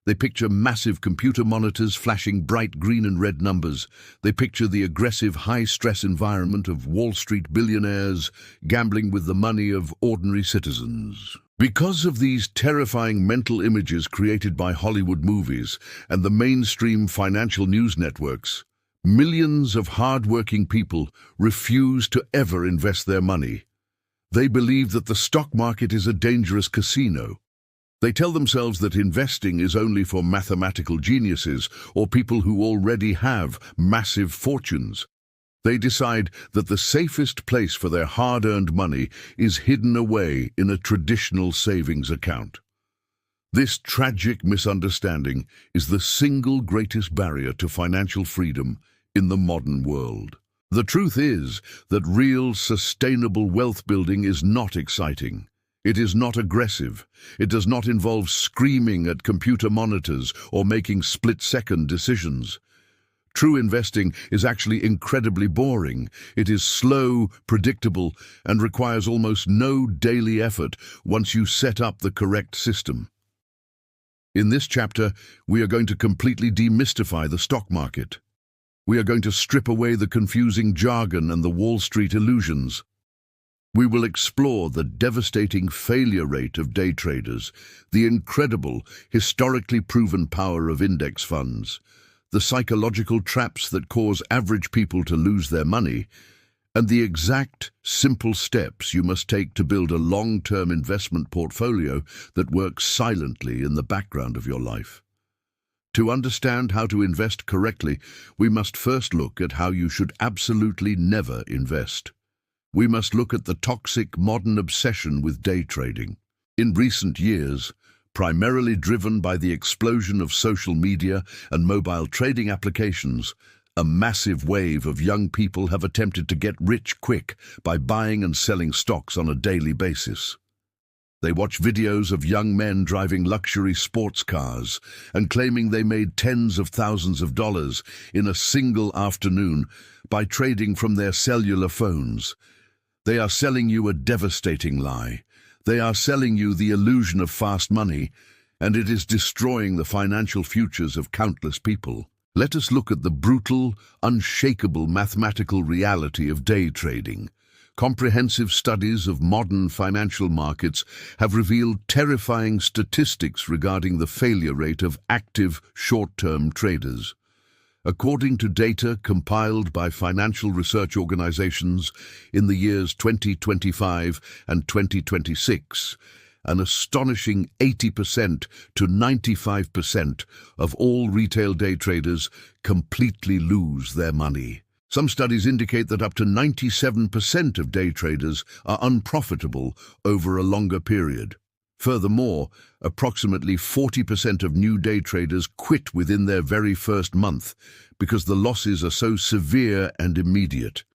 They picture massive computer monitors flashing bright green and red numbers. They picture the aggressive, high-stress environment of Wall Street billionaires gambling with the money of ordinary citizens. Because of these terrifying mental images created by Hollywood movies and the mainstream financial news networks, millions of hard-working people refuse to ever invest their money. They believe that the stock market is a dangerous casino. They tell themselves that investing is only for mathematical geniuses or people who already have massive fortunes. They decide that the safest place for their hard-earned money is hidden away in a traditional savings account. This tragic misunderstanding is the single greatest barrier to financial freedom in the modern world. The truth is that real, sustainable wealth building is not exciting. It is not aggressive. It does not involve screaming at computer monitors or making split-second decisions. True investing is actually incredibly boring. It is slow, predictable, and requires almost no daily effort once you set up the correct system. In this chapter, we are going to completely demystify the stock market. We are going to strip away the confusing jargon and the Wall Street illusions. We will explore the devastating failure rate of day traders, the incredible, historically proven power of index funds, the psychological traps that cause average people to lose their money, and the exact, simple steps you must take to build a long-term investment portfolio that works silently in the background of your life. To understand how to invest correctly, we must first look at how you should absolutely never invest. We must look at the toxic modern obsession with day trading. In recent years, primarily driven by the explosion of social media and mobile trading applications, a massive wave of young people have attempted to get rich quick by buying and selling stocks on a daily basis. They watch videos of young men driving luxury sports cars and claiming they made tens of thousands of dollars in a single afternoon by trading from their cellular phones. They are selling you a devastating lie. They are selling you the illusion of fast money, and it is destroying the financial futures of countless people. Let us look at the brutal, unshakable mathematical reality of day trading. Comprehensive studies of modern financial markets have revealed terrifying statistics regarding the failure rate of active short-term traders. According to data compiled by financial research organizations in the years 2025 and 2026, an astonishing 80% to 95% of all retail day traders completely lose their money. Some studies indicate that up to 97% of day traders are unprofitable over a longer period. Furthermore, approximately 40% of new day traders quit within their very first month because the losses are so severe and immediate.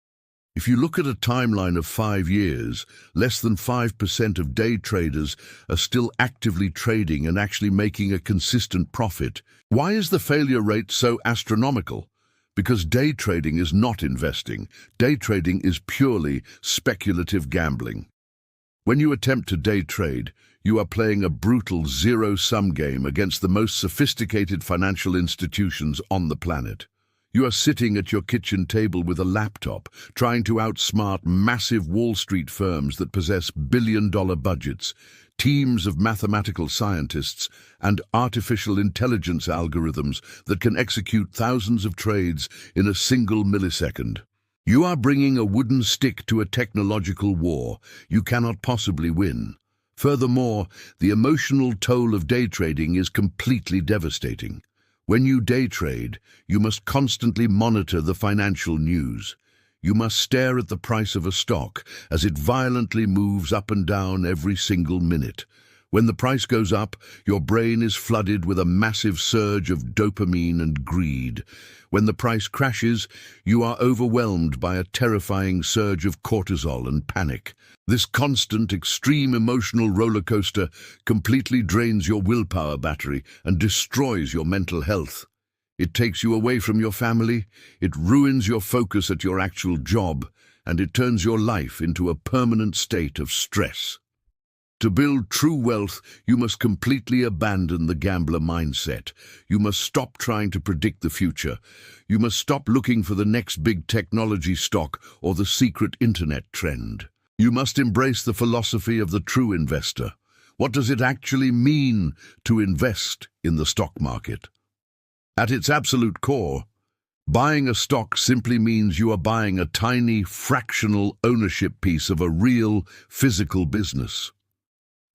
If you look at a timeline of 5 years, less than 5% of day traders are still actively trading and actually making a consistent profit. Why is the failure rate so astronomical? Because day trading is not investing. Day trading is purely speculative gambling. When you attempt to day trade, you are playing a brutal zero-sum game against the most sophisticated financial institutions on the planet. You are sitting at your kitchen table with a laptop, trying to outsmart massive Wall Street firms that possess billion-dollar budgets, teams of mathematical scientists, and artificial intelligence algorithms that can execute thousands of trades in a single millisecond. You are bringing a wooden stick to a technological war you cannot possibly win. Furthermore, the emotional toll of day trading is completely devastating. When you day trade, you must constantly monitor the financial news. You must stare at the price of a stock as it violently moves up and down every single minute. When the price goes up, your brain is flooded with a massive surge of dopamine and greed. When the price crashes, you are overwhelmed by a terrifying surge of cortisol and panic. This constant, extreme emotional roller coaster completely drains your willpower battery and destroys your mental health. It takes you away from your family, it ruins your focus at your actual job, and it turns your life into a permanent state of stress. To build true wealth, you must completely abandon the gambler mindset. You must stop trying to predict the future. You must stop looking for the next big technology stock or the secret internet trend. You must embrace the philosophy of the true investor. What does it actually mean to invest in the stock market? At its absolute core, buying a stock simply means you are buying a tiny, fractional ownership piece of a real, physical business.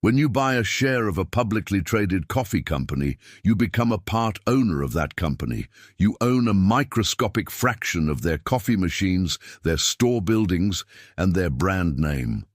When you buy a share of a publicly traded coffee company, you become a part owner of that company. You own a microscopic fraction of their coffee machines, their store buildings, and their brand name.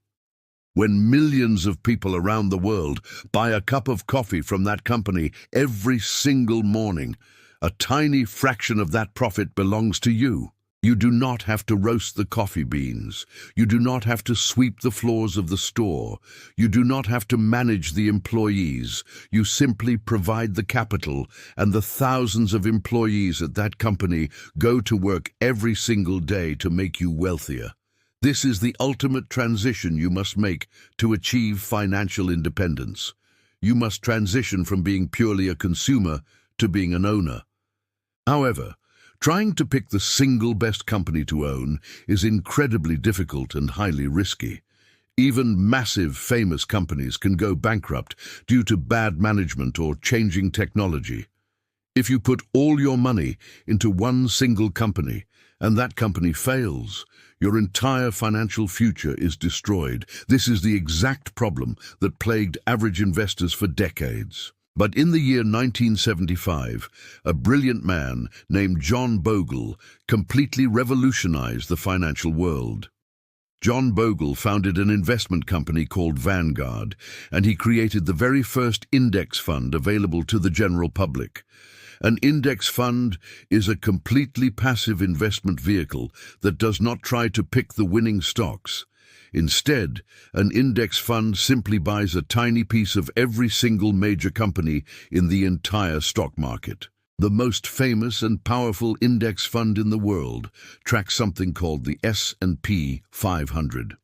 When millions of people around the world buy a cup of coffee from that company every single morning, a tiny fraction of that profit belongs to you. You do not have to roast the coffee beans. You do not have to sweep the floors of the store. You do not have to manage the employees. You simply provide the capital, and the thousands of employees at that company go to work every single day to make you wealthier. This is the ultimate transition you must make to achieve financial independence. You must transition from being purely a consumer to being an owner. However, trying to pick the single best company to own is incredibly difficult and highly risky. Even massive, famous companies can go bankrupt due to bad management or changing technology. If you put all your money into one single company and that company fails, your entire financial future is destroyed. This is the exact problem that plagued average investors for decades. But in the year 1975, a brilliant man named John Bogle completely revolutionized the financial world. John Bogle founded an investment company called Vanguard, and he created the very first index fund available to the general public. An index fund is a completely passive investment vehicle that does not try to pick the winning stocks. Instead, an index fund simply buys a tiny piece of every single major company in the entire stock market. The most famous and powerful index fund in the world tracks something called the S&P 500.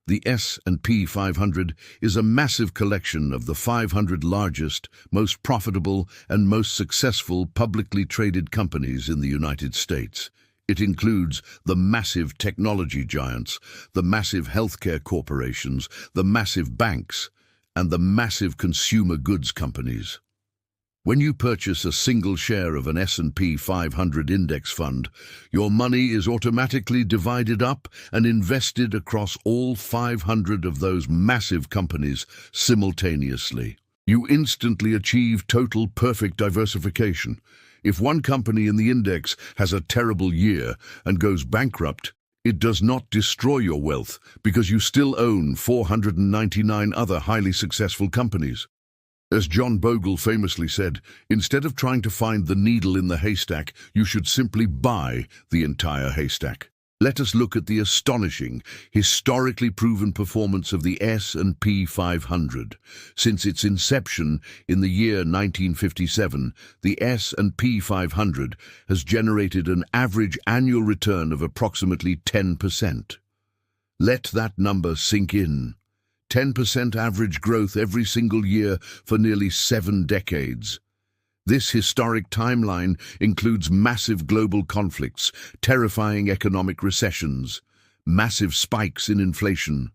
The S&P 500 is a massive collection of the 500 largest, most profitable, and most successful publicly traded companies in the United States. It includes the massive technology giants, the massive healthcare corporations, the massive banks, and the massive consumer goods companies. When you purchase a single share of an S&P 500 index fund, your money is automatically divided up and invested across all 500 of those massive companies simultaneously. You instantly achieve total perfect diversification. If one company in the index has a terrible year and goes bankrupt, it does not destroy your wealth because you still own 499 other highly successful companies. As John Bogle famously said, instead of trying to find the needle in the haystack, you should simply buy the entire haystack. Let us look at the astonishing, historically proven performance of the S&P 500. Since its inception in the year 1957, the S&P 500 has generated an average annual return of approximately 10%. Let that number sink in. 10% average growth every single year for nearly 7 decades. This historic timeline includes massive global conflicts, terrifying economic recessions, massive spikes in inflation,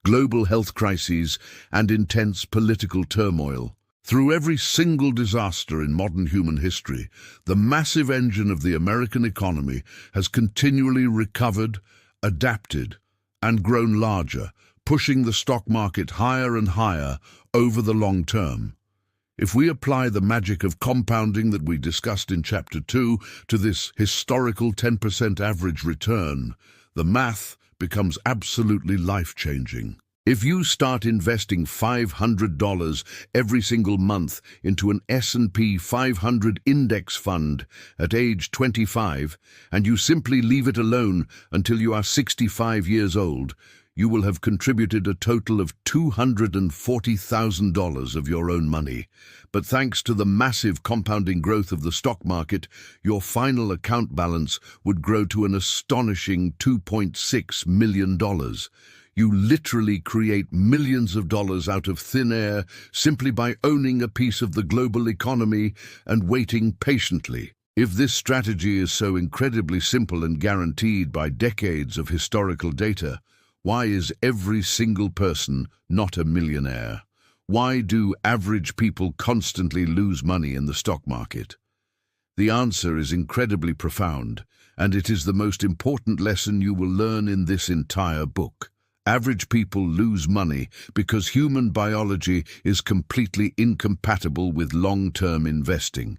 global health crises, and intense political turmoil. Through every single disaster in modern human history, the massive engine of the American economy has continually recovered, adapted, and grown larger, pushing the stock market higher and higher over the long term. If we apply the magic of compounding that we discussed in Chapter 2 to this historical 10% average return, the math becomes absolutely life-changing. If you start investing $500 every single month into an S&P 500 index fund at age 25, and you simply leave it alone until you are 65 years old, you will have contributed a total of $240,000 of your own money. But thanks to the massive compounding growth of the stock market, your final account balance would grow to an astonishing $2.6 million. You literally create millions of dollars out of thin air simply by owning a piece of the global economy and waiting patiently. If this strategy is so incredibly simple and guaranteed by decades of historical data, why is every single person not a millionaire? Why do average people constantly lose money in the stock market? The answer is incredibly profound, and it is the most important lesson you will learn in this entire book. Average people lose money because human biology is completely incompatible with long-term investing.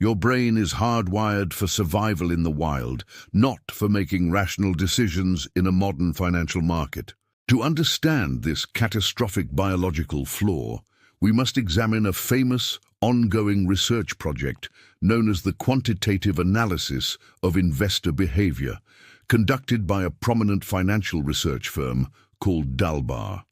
Your brain is hardwired for survival in the wild, not for making rational decisions in a modern financial market. To understand this catastrophic biological flaw, we must examine a famous, ongoing research project known as the quantitative analysis of investor behavior, conducted by a prominent financial research firm called Dalbar.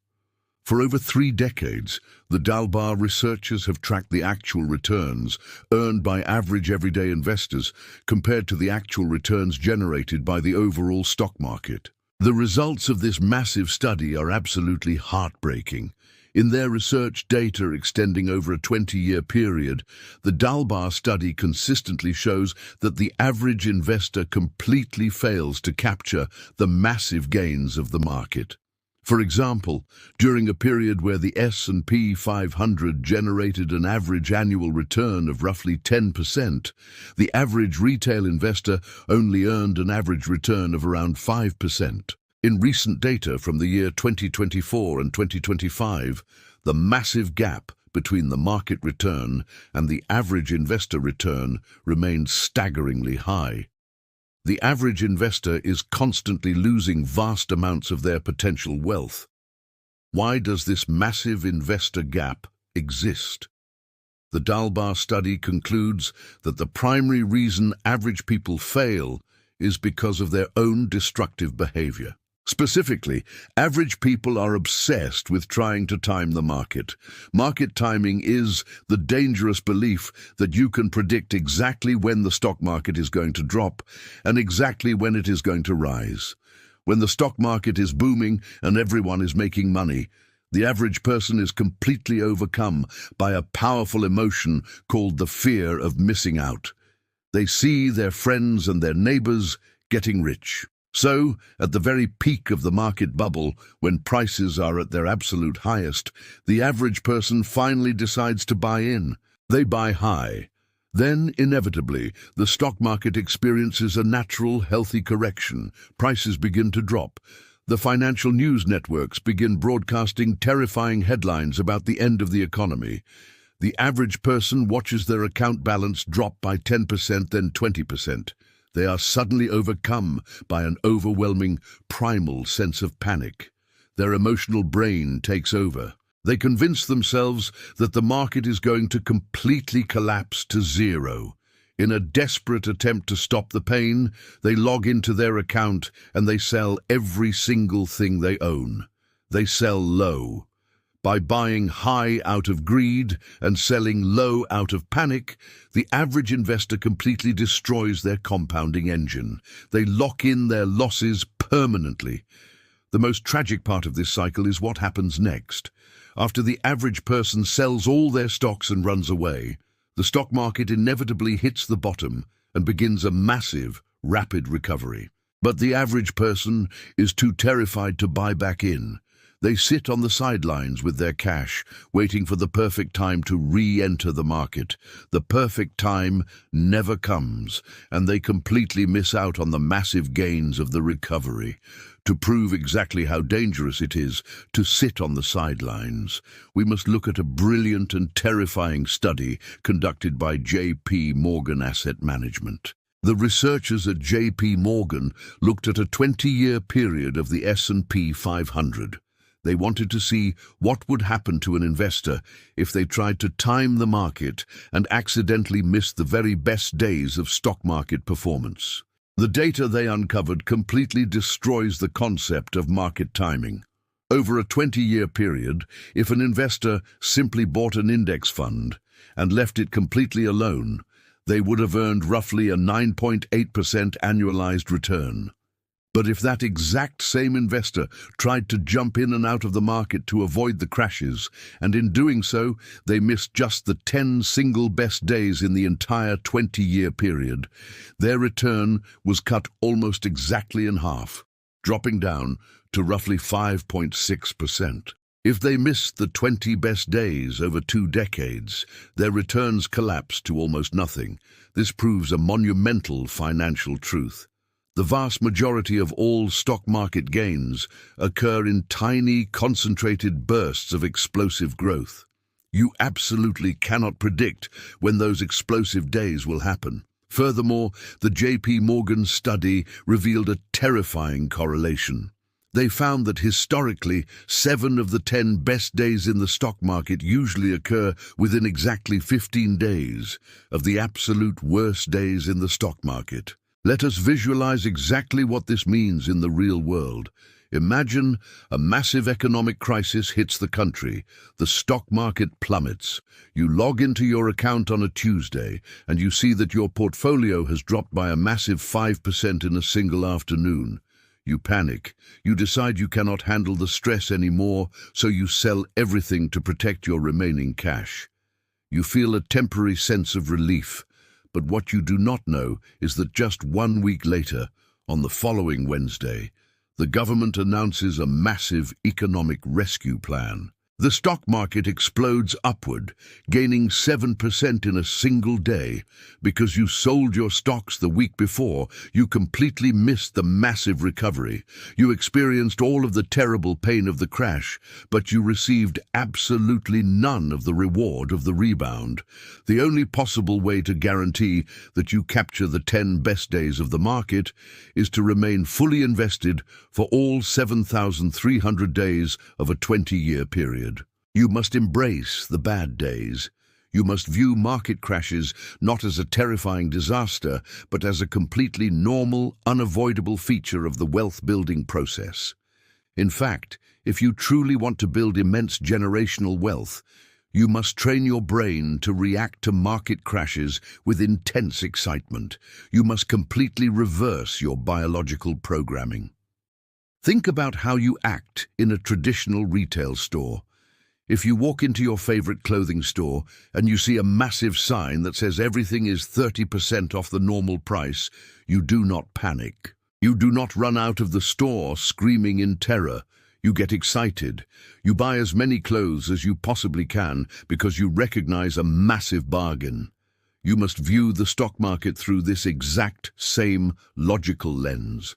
For over 3 decades, the Dalbar researchers have tracked the actual returns earned by average everyday investors compared to the actual returns generated by the overall stock market. The results of this massive study are absolutely heartbreaking. In their research data extending over a 20-year period, the Dalbar study consistently shows that the average investor completely fails to capture the massive gains of the market. For example, during a period where the S&P 500 generated an average annual return of roughly 10%, the average retail investor only earned an average return of around 5%. In recent data from the year 2024 and 2025, the massive gap between the market return and the average investor return remains staggeringly high. The average investor is constantly losing vast amounts of their potential wealth. Why does this massive investor gap exist? The Dalbar study concludes that the primary reason average people fail is because of their own destructive behavior. Specifically, average people are obsessed with trying to time the market. Market timing is the dangerous belief that you can predict exactly when the stock market is going to drop and exactly when it is going to rise. When the stock market is booming and everyone is making money, the average person is completely overcome by a powerful emotion called the fear of missing out. They see their friends and their neighbors getting rich. So, at the very peak of the market bubble, when prices are at their absolute highest, the average person finally decides to buy in. They buy high. Then, inevitably, the stock market experiences a natural, healthy correction. Prices begin to drop. The financial news networks begin broadcasting terrifying headlines about the end of the economy. The average person watches their account balance drop by 10%, then 20%. They are suddenly overcome by an overwhelming, primal sense of panic. Their emotional brain takes over. They convince themselves that the market is going to completely collapse to zero. In a desperate attempt to stop the pain, they log into their account and they sell every single thing they own. They sell low. By buying high out of greed and selling low out of panic, the average investor completely destroys their compounding engine. They lock in their losses permanently. The most tragic part of this cycle is what happens next. After the average person sells all their stocks and runs away, the stock market inevitably hits the bottom and begins a massive, rapid recovery. But the average person is too terrified to buy back in. They sit on the sidelines with their cash, waiting for the perfect time to re-enter the market. The perfect time never comes, and they completely miss out on the massive gains of the recovery. To prove exactly how dangerous it is to sit on the sidelines, we must look at a brilliant and terrifying study conducted by J.P. Morgan Asset Management. The researchers at J.P. Morgan looked at a 20-year period of the S&P 500. They wanted to see what would happen to an investor if they tried to time the market and accidentally missed the very best days of stock market performance. The data they uncovered completely destroys the concept of market timing. Over a 20-year period, if an investor simply bought an index fund and left it completely alone, they would have earned roughly a 9.8% annualized return. But if that exact same investor tried to jump in and out of the market to avoid the crashes, and in doing so, they missed just the 10 single best days in the entire 20-year period, their return was cut almost exactly in half, dropping down to roughly 5.6%. If they missed the 20 best days over 2 decades, their returns collapsed to almost nothing. This proves a monumental financial truth. The vast majority of all stock market gains occur in tiny, concentrated bursts of explosive growth. You absolutely cannot predict when those explosive days will happen. Furthermore, the J.P. Morgan study revealed a terrifying correlation. They found that historically, 7 of the 10 best days in the stock market usually occur within exactly 15 days of the absolute worst days in the stock market. Let us visualize exactly what this means in the real world. Imagine a massive economic crisis hits the country. The stock market plummets. You log into your account on a Tuesday, and you see that your portfolio has dropped by a massive 5% in a single afternoon. You panic. You decide you cannot handle the stress anymore, so you sell everything to protect your remaining cash. You feel a temporary sense of relief. But what you do not know is that just 1 week later, on the following Wednesday, the government announces a massive economic rescue plan. The stock market explodes upward, gaining 7% in a single day. Because you sold your stocks the week before, you completely missed the massive recovery. You experienced all of the terrible pain of the crash, but you received absolutely none of the reward of the rebound. The only possible way to guarantee that you capture the 10 best days of the market is to remain fully invested for all 7,300 days of a 20-year period. You must embrace the bad days. You must view market crashes not as a terrifying disaster, but as a completely normal, unavoidable feature of the wealth-building process. In fact, if you truly want to build immense generational wealth, you must train your brain to react to market crashes with intense excitement. You must completely reverse your biological programming. Think about how you act in a traditional retail store. If you walk into your favorite clothing store and you see a massive sign that says everything is 30% off the normal price, you do not panic. You do not run out of the store screaming in terror. You get excited. You buy as many clothes as you possibly can because you recognize a massive bargain. You must view the stock market through this exact same logical lens.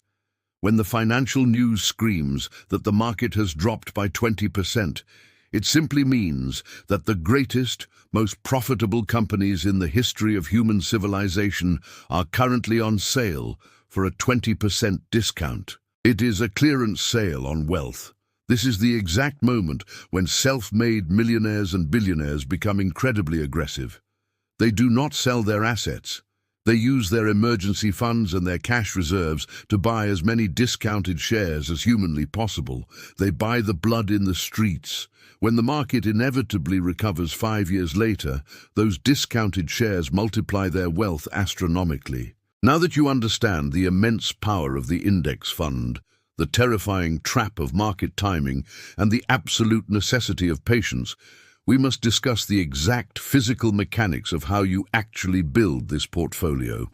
When the financial news screams that the market has dropped by 20%, it simply means that the greatest, most profitable companies in the history of human civilization are currently on sale for a 20% discount. It is a clearance sale on wealth. This is the exact moment when self-made millionaires and billionaires become incredibly aggressive. They do not sell their assets. They use their emergency funds and their cash reserves to buy as many discounted shares as humanly possible. They buy the blood in the streets. When the market inevitably recovers 5 years later, those discounted shares multiply their wealth astronomically. Now that you understand the immense power of the index fund, the terrifying trap of market timing, and the absolute necessity of patience, we must discuss the exact physical mechanics of how you actually build this portfolio.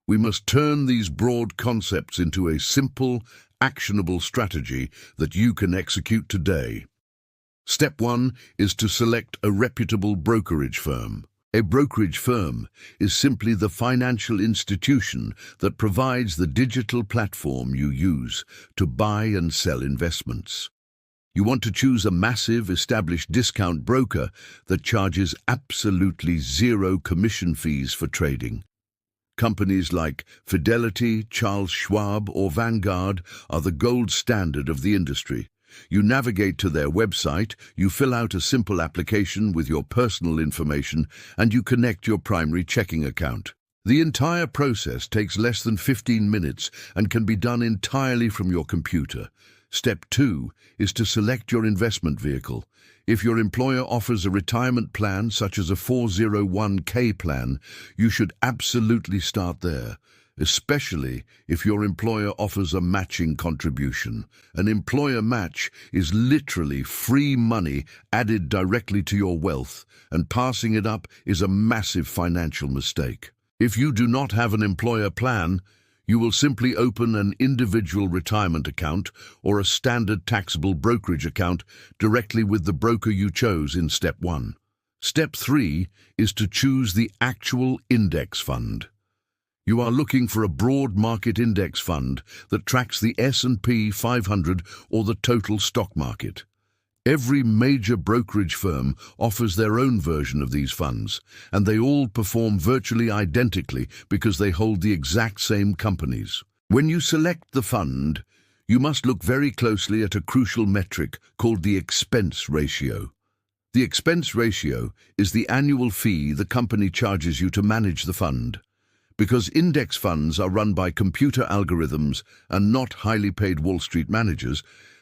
We must turn these broad concepts into a simple, actionable strategy that you can execute today. Step 1 is to select a reputable brokerage firm. A brokerage firm is simply the financial institution that provides the digital platform you use to buy and sell investments. You want to choose a massive, established discount broker that charges absolutely zero commission fees for trading. Companies like Fidelity, Charles Schwab, or Vanguard are the gold standard of the industry. You navigate to their website, you fill out a simple application with your personal information, and you connect your primary checking account. The entire process takes less than 15 minutes and can be done entirely from your computer. Step 2 is to select your investment vehicle. If your employer offers a retirement plan, such as a 401k plan, you should absolutely start there, especially if your employer offers a matching contribution. An employer match is literally free money added directly to your wealth, and passing it up is a massive financial mistake. If you do not have an employer plan, you will simply open an individual retirement account or a standard taxable brokerage account directly with the broker you chose in Step 1. Step 3 is to choose the actual index fund. You are looking for a broad market index fund that tracks the S&P 500 or the total stock market. Every major brokerage firm offers their own version of these funds, and they all perform virtually identically because they hold the exact same companies. When you select the fund, you must look very closely at a crucial metric called the expense ratio. The expense ratio is the annual fee the company charges you to manage the fund. Because index funds are run by computer algorithms and not highly paid Wall Street managers,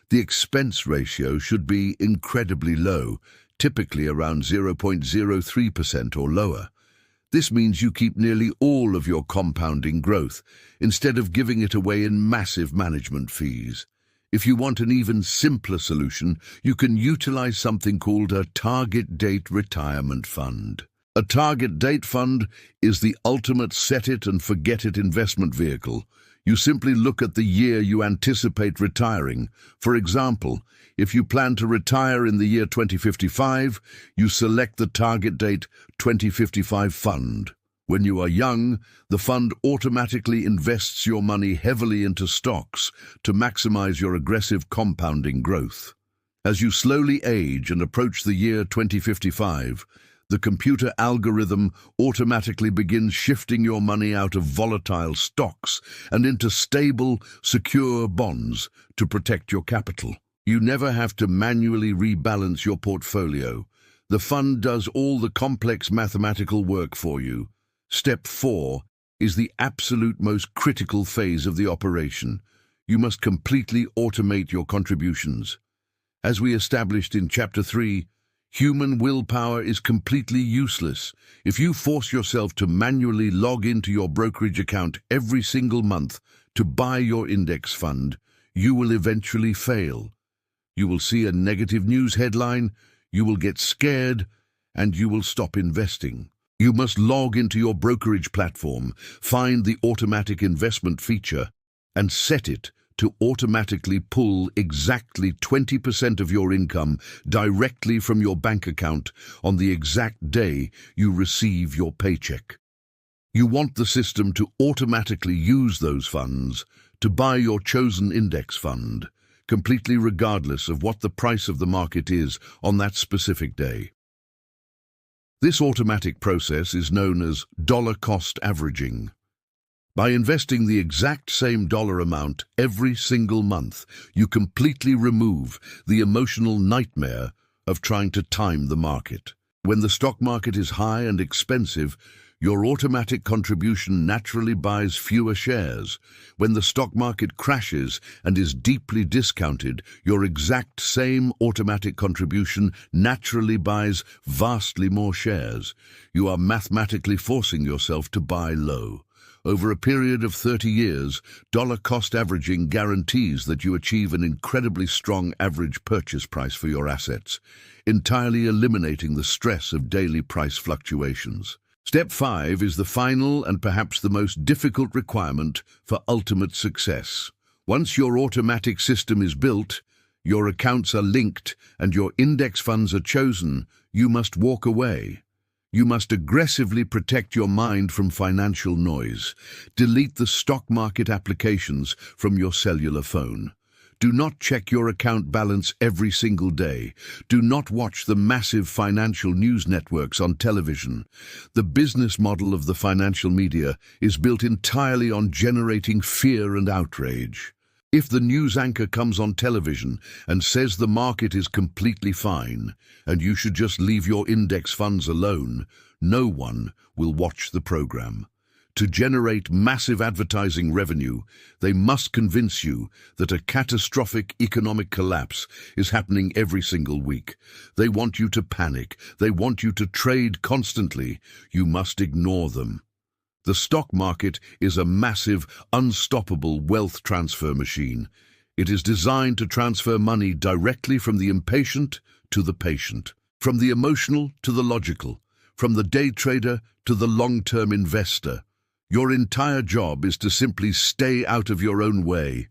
the expense ratio should be incredibly low, typically around 0.03% or lower. This means you keep nearly all of your compounding growth, instead of giving it away in massive management fees. If you want an even simpler solution, you can utilize something called a target date retirement fund. A target date fund is the ultimate set-it-and-forget-it investment vehicle. You simply look at the year you anticipate retiring. For example, if you plan to retire in the year 2055, you select the target date 2055 fund. When you are young, the fund automatically invests your money heavily into stocks to maximize your aggressive compounding growth. As you slowly age and approach the year 2055, the computer algorithm automatically begins shifting your money out of volatile stocks and into stable, secure bonds to protect your capital. You never have to manually rebalance your portfolio. The fund does all the complex mathematical work for you. Step 4 is the absolute most critical phase of the operation. You must completely automate your contributions. As we established in Chapter 3, human willpower is completely useless. If you force yourself to manually log into your brokerage account every single month to buy your index fund, you will eventually fail. You will see a negative news headline, you will get scared, and you will stop investing. You must log into your brokerage platform, find the automatic investment feature, and set it to automatically pull exactly 20% of your income directly from your bank account on the exact day you receive your paycheck. You want the system to automatically use those funds to buy your chosen index fund, completely regardless of what the price of the market is on that specific day. This automatic process is known as dollar cost averaging. By investing the exact same dollar amount every single month, you completely remove the emotional nightmare of trying to time the market. When the stock market is high and expensive, your automatic contribution naturally buys fewer shares. When the stock market crashes and is deeply discounted, your exact same automatic contribution naturally buys vastly more shares. You are mathematically forcing yourself to buy low. Over a period of 30 years, dollar cost averaging guarantees that you achieve an incredibly strong average purchase price for your assets, entirely eliminating the stress of daily price fluctuations. Step 5 is the final and perhaps the most difficult requirement for ultimate success. Once your automatic system is built, your accounts are linked, and your index funds are chosen, you must walk away. You must aggressively protect your mind from financial noise. Delete the stock market applications from your cellular phone. Do not check your account balance every single day. Do not watch the massive financial news networks on television. The business model of the financial media is built entirely on generating fear and outrage. If the news anchor comes on television and says the market is completely fine and you should just leave your index funds alone, no one will watch the program. To generate massive advertising revenue, they must convince you that a catastrophic economic collapse is happening every single week. They want you to panic. They want you to trade constantly. You must ignore them. The stock market is a massive, unstoppable wealth transfer machine. It is designed to transfer money directly from the impatient to the patient, from the emotional to the logical, from the day trader to the long-term investor. Your entire job is to simply stay out of your own way.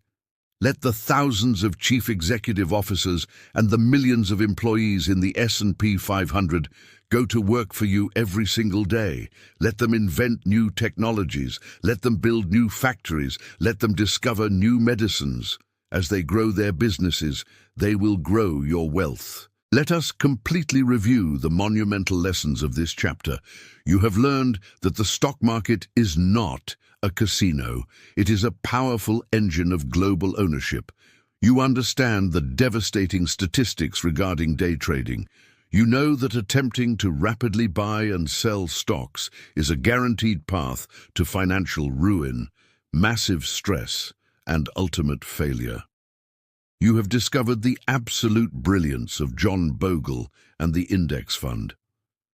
Let the thousands of chief executive officers and the millions of employees in the S&P 500 go to work for you every single day. Let them invent new technologies. Let them build new factories. Let them discover new medicines. As they grow their businesses, they will grow your wealth. Let us completely review the monumental lessons of this chapter. You have learned that the stock market is not a casino. It is a powerful engine of global ownership. You understand the devastating statistics regarding day trading. You know that attempting to rapidly buy and sell stocks is a guaranteed path to financial ruin, massive stress, and ultimate failure. You have discovered the absolute brilliance of John Bogle and the index fund.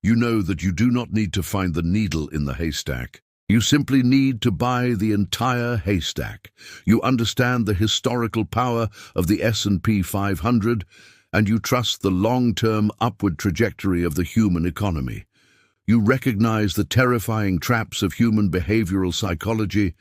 You know that you do not need to find the needle in the haystack. You simply need to buy the entire haystack. You understand the historical power of the S&P 500, and you trust the long-term upward trajectory of the human economy. You recognize the terrifying traps of human behavioral psychology.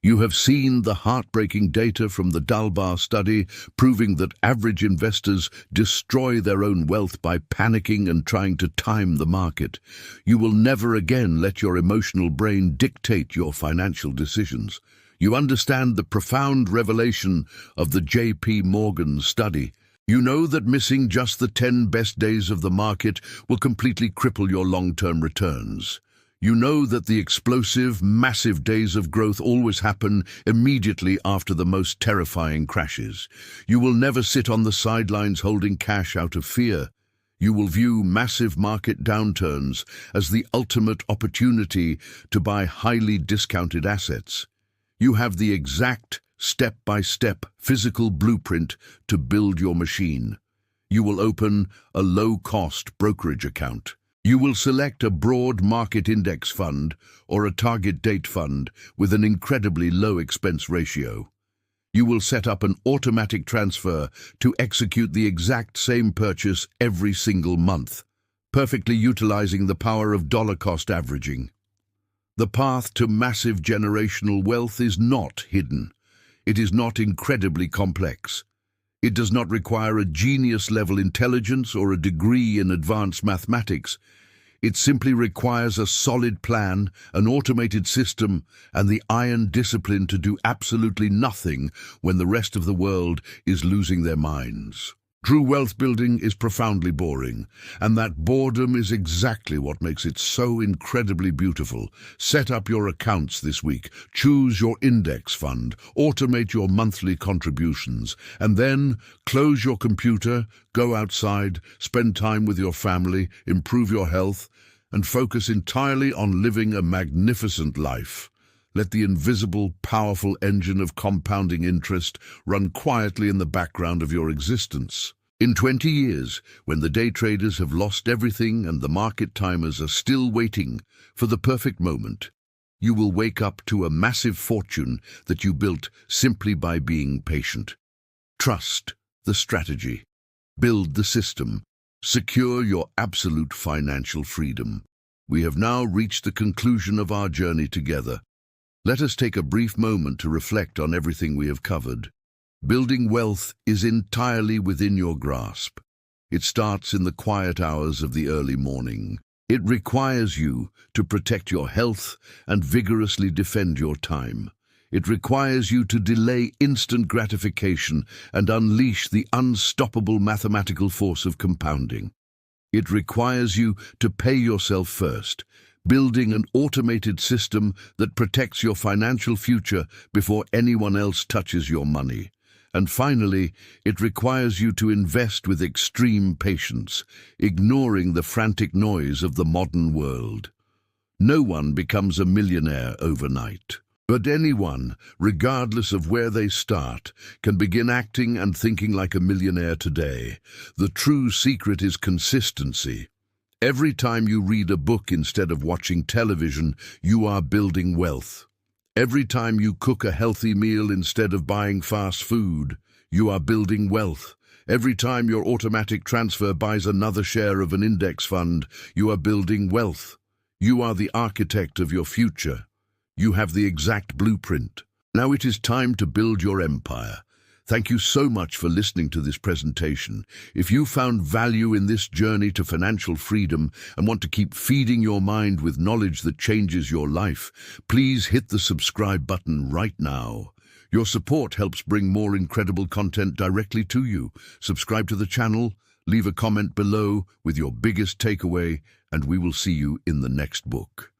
You have seen the heartbreaking data from the Dalbar study proving that average investors destroy their own wealth by panicking and trying to time the market. You will never again let your emotional brain dictate your financial decisions. You understand the profound revelation of the J.P. Morgan study. You know that missing just the 10 best days of the market will completely cripple your long-term returns. You know that the explosive, massive days of growth always happen immediately after the most terrifying crashes. You will never sit on the sidelines holding cash out of fear. You will view massive market downturns as the ultimate opportunity to buy highly discounted assets. You have the exact step-by-step physical blueprint to build your machine. You will open a low-cost brokerage account. You will select a broad market index fund or a target date fund with an incredibly low expense ratio. You will set up an automatic transfer to execute the exact same purchase every single month, perfectly utilizing the power of dollar cost averaging. The path to massive generational wealth is not hidden. It is not incredibly complex. It does not require a genius-level intelligence or a degree in advanced mathematics. It simply requires a solid plan, an automated system, and the iron discipline to do absolutely nothing when the rest of the world is losing their minds. True wealth building is profoundly boring, and that boredom is exactly what makes it so incredibly beautiful. Set up your accounts this week, choose your index fund, automate your monthly contributions, and then close your computer, go outside, spend time with your family, improve your health, and focus entirely on living a magnificent life. Let the invisible, powerful engine of compounding interest run quietly in the background of your existence. In 20 years, when the day traders have lost everything and the market timers are still waiting for the perfect moment, you will wake up to a massive fortune that you built simply by being patient. Trust the strategy. Build the system. Secure your absolute financial freedom. We have now reached the conclusion of our journey together. Let us take a brief moment to reflect on everything we have covered. Building wealth is entirely within your grasp. It starts in the quiet hours of the early morning. It requires you to protect your health and vigorously defend your time. It requires you to delay instant gratification and unleash the unstoppable mathematical force of compounding. It requires you to pay yourself first, building an automated system that protects your financial future before anyone else touches your money. And finally, it requires you to invest with extreme patience, ignoring the frantic noise of the modern world. No one becomes a millionaire overnight, but anyone, regardless of where they start, can begin acting and thinking like a millionaire today. The true secret is consistency. Every time you read a book instead of watching television, you are building wealth. Every time you cook a healthy meal instead of buying fast food, you are building wealth. Every time your automatic transfer buys another share of an index fund, you are building wealth. You are the architect of your future. You have the exact blueprint. Now it is time to build your empire. Thank you so much for listening to this presentation. If you found value in this journey to financial freedom and want to keep feeding your mind with knowledge that changes your life, please hit the subscribe button right now. Your support helps bring more incredible content directly to you. Subscribe to the channel, leave a comment below with your biggest takeaway, and we will see you in the next book.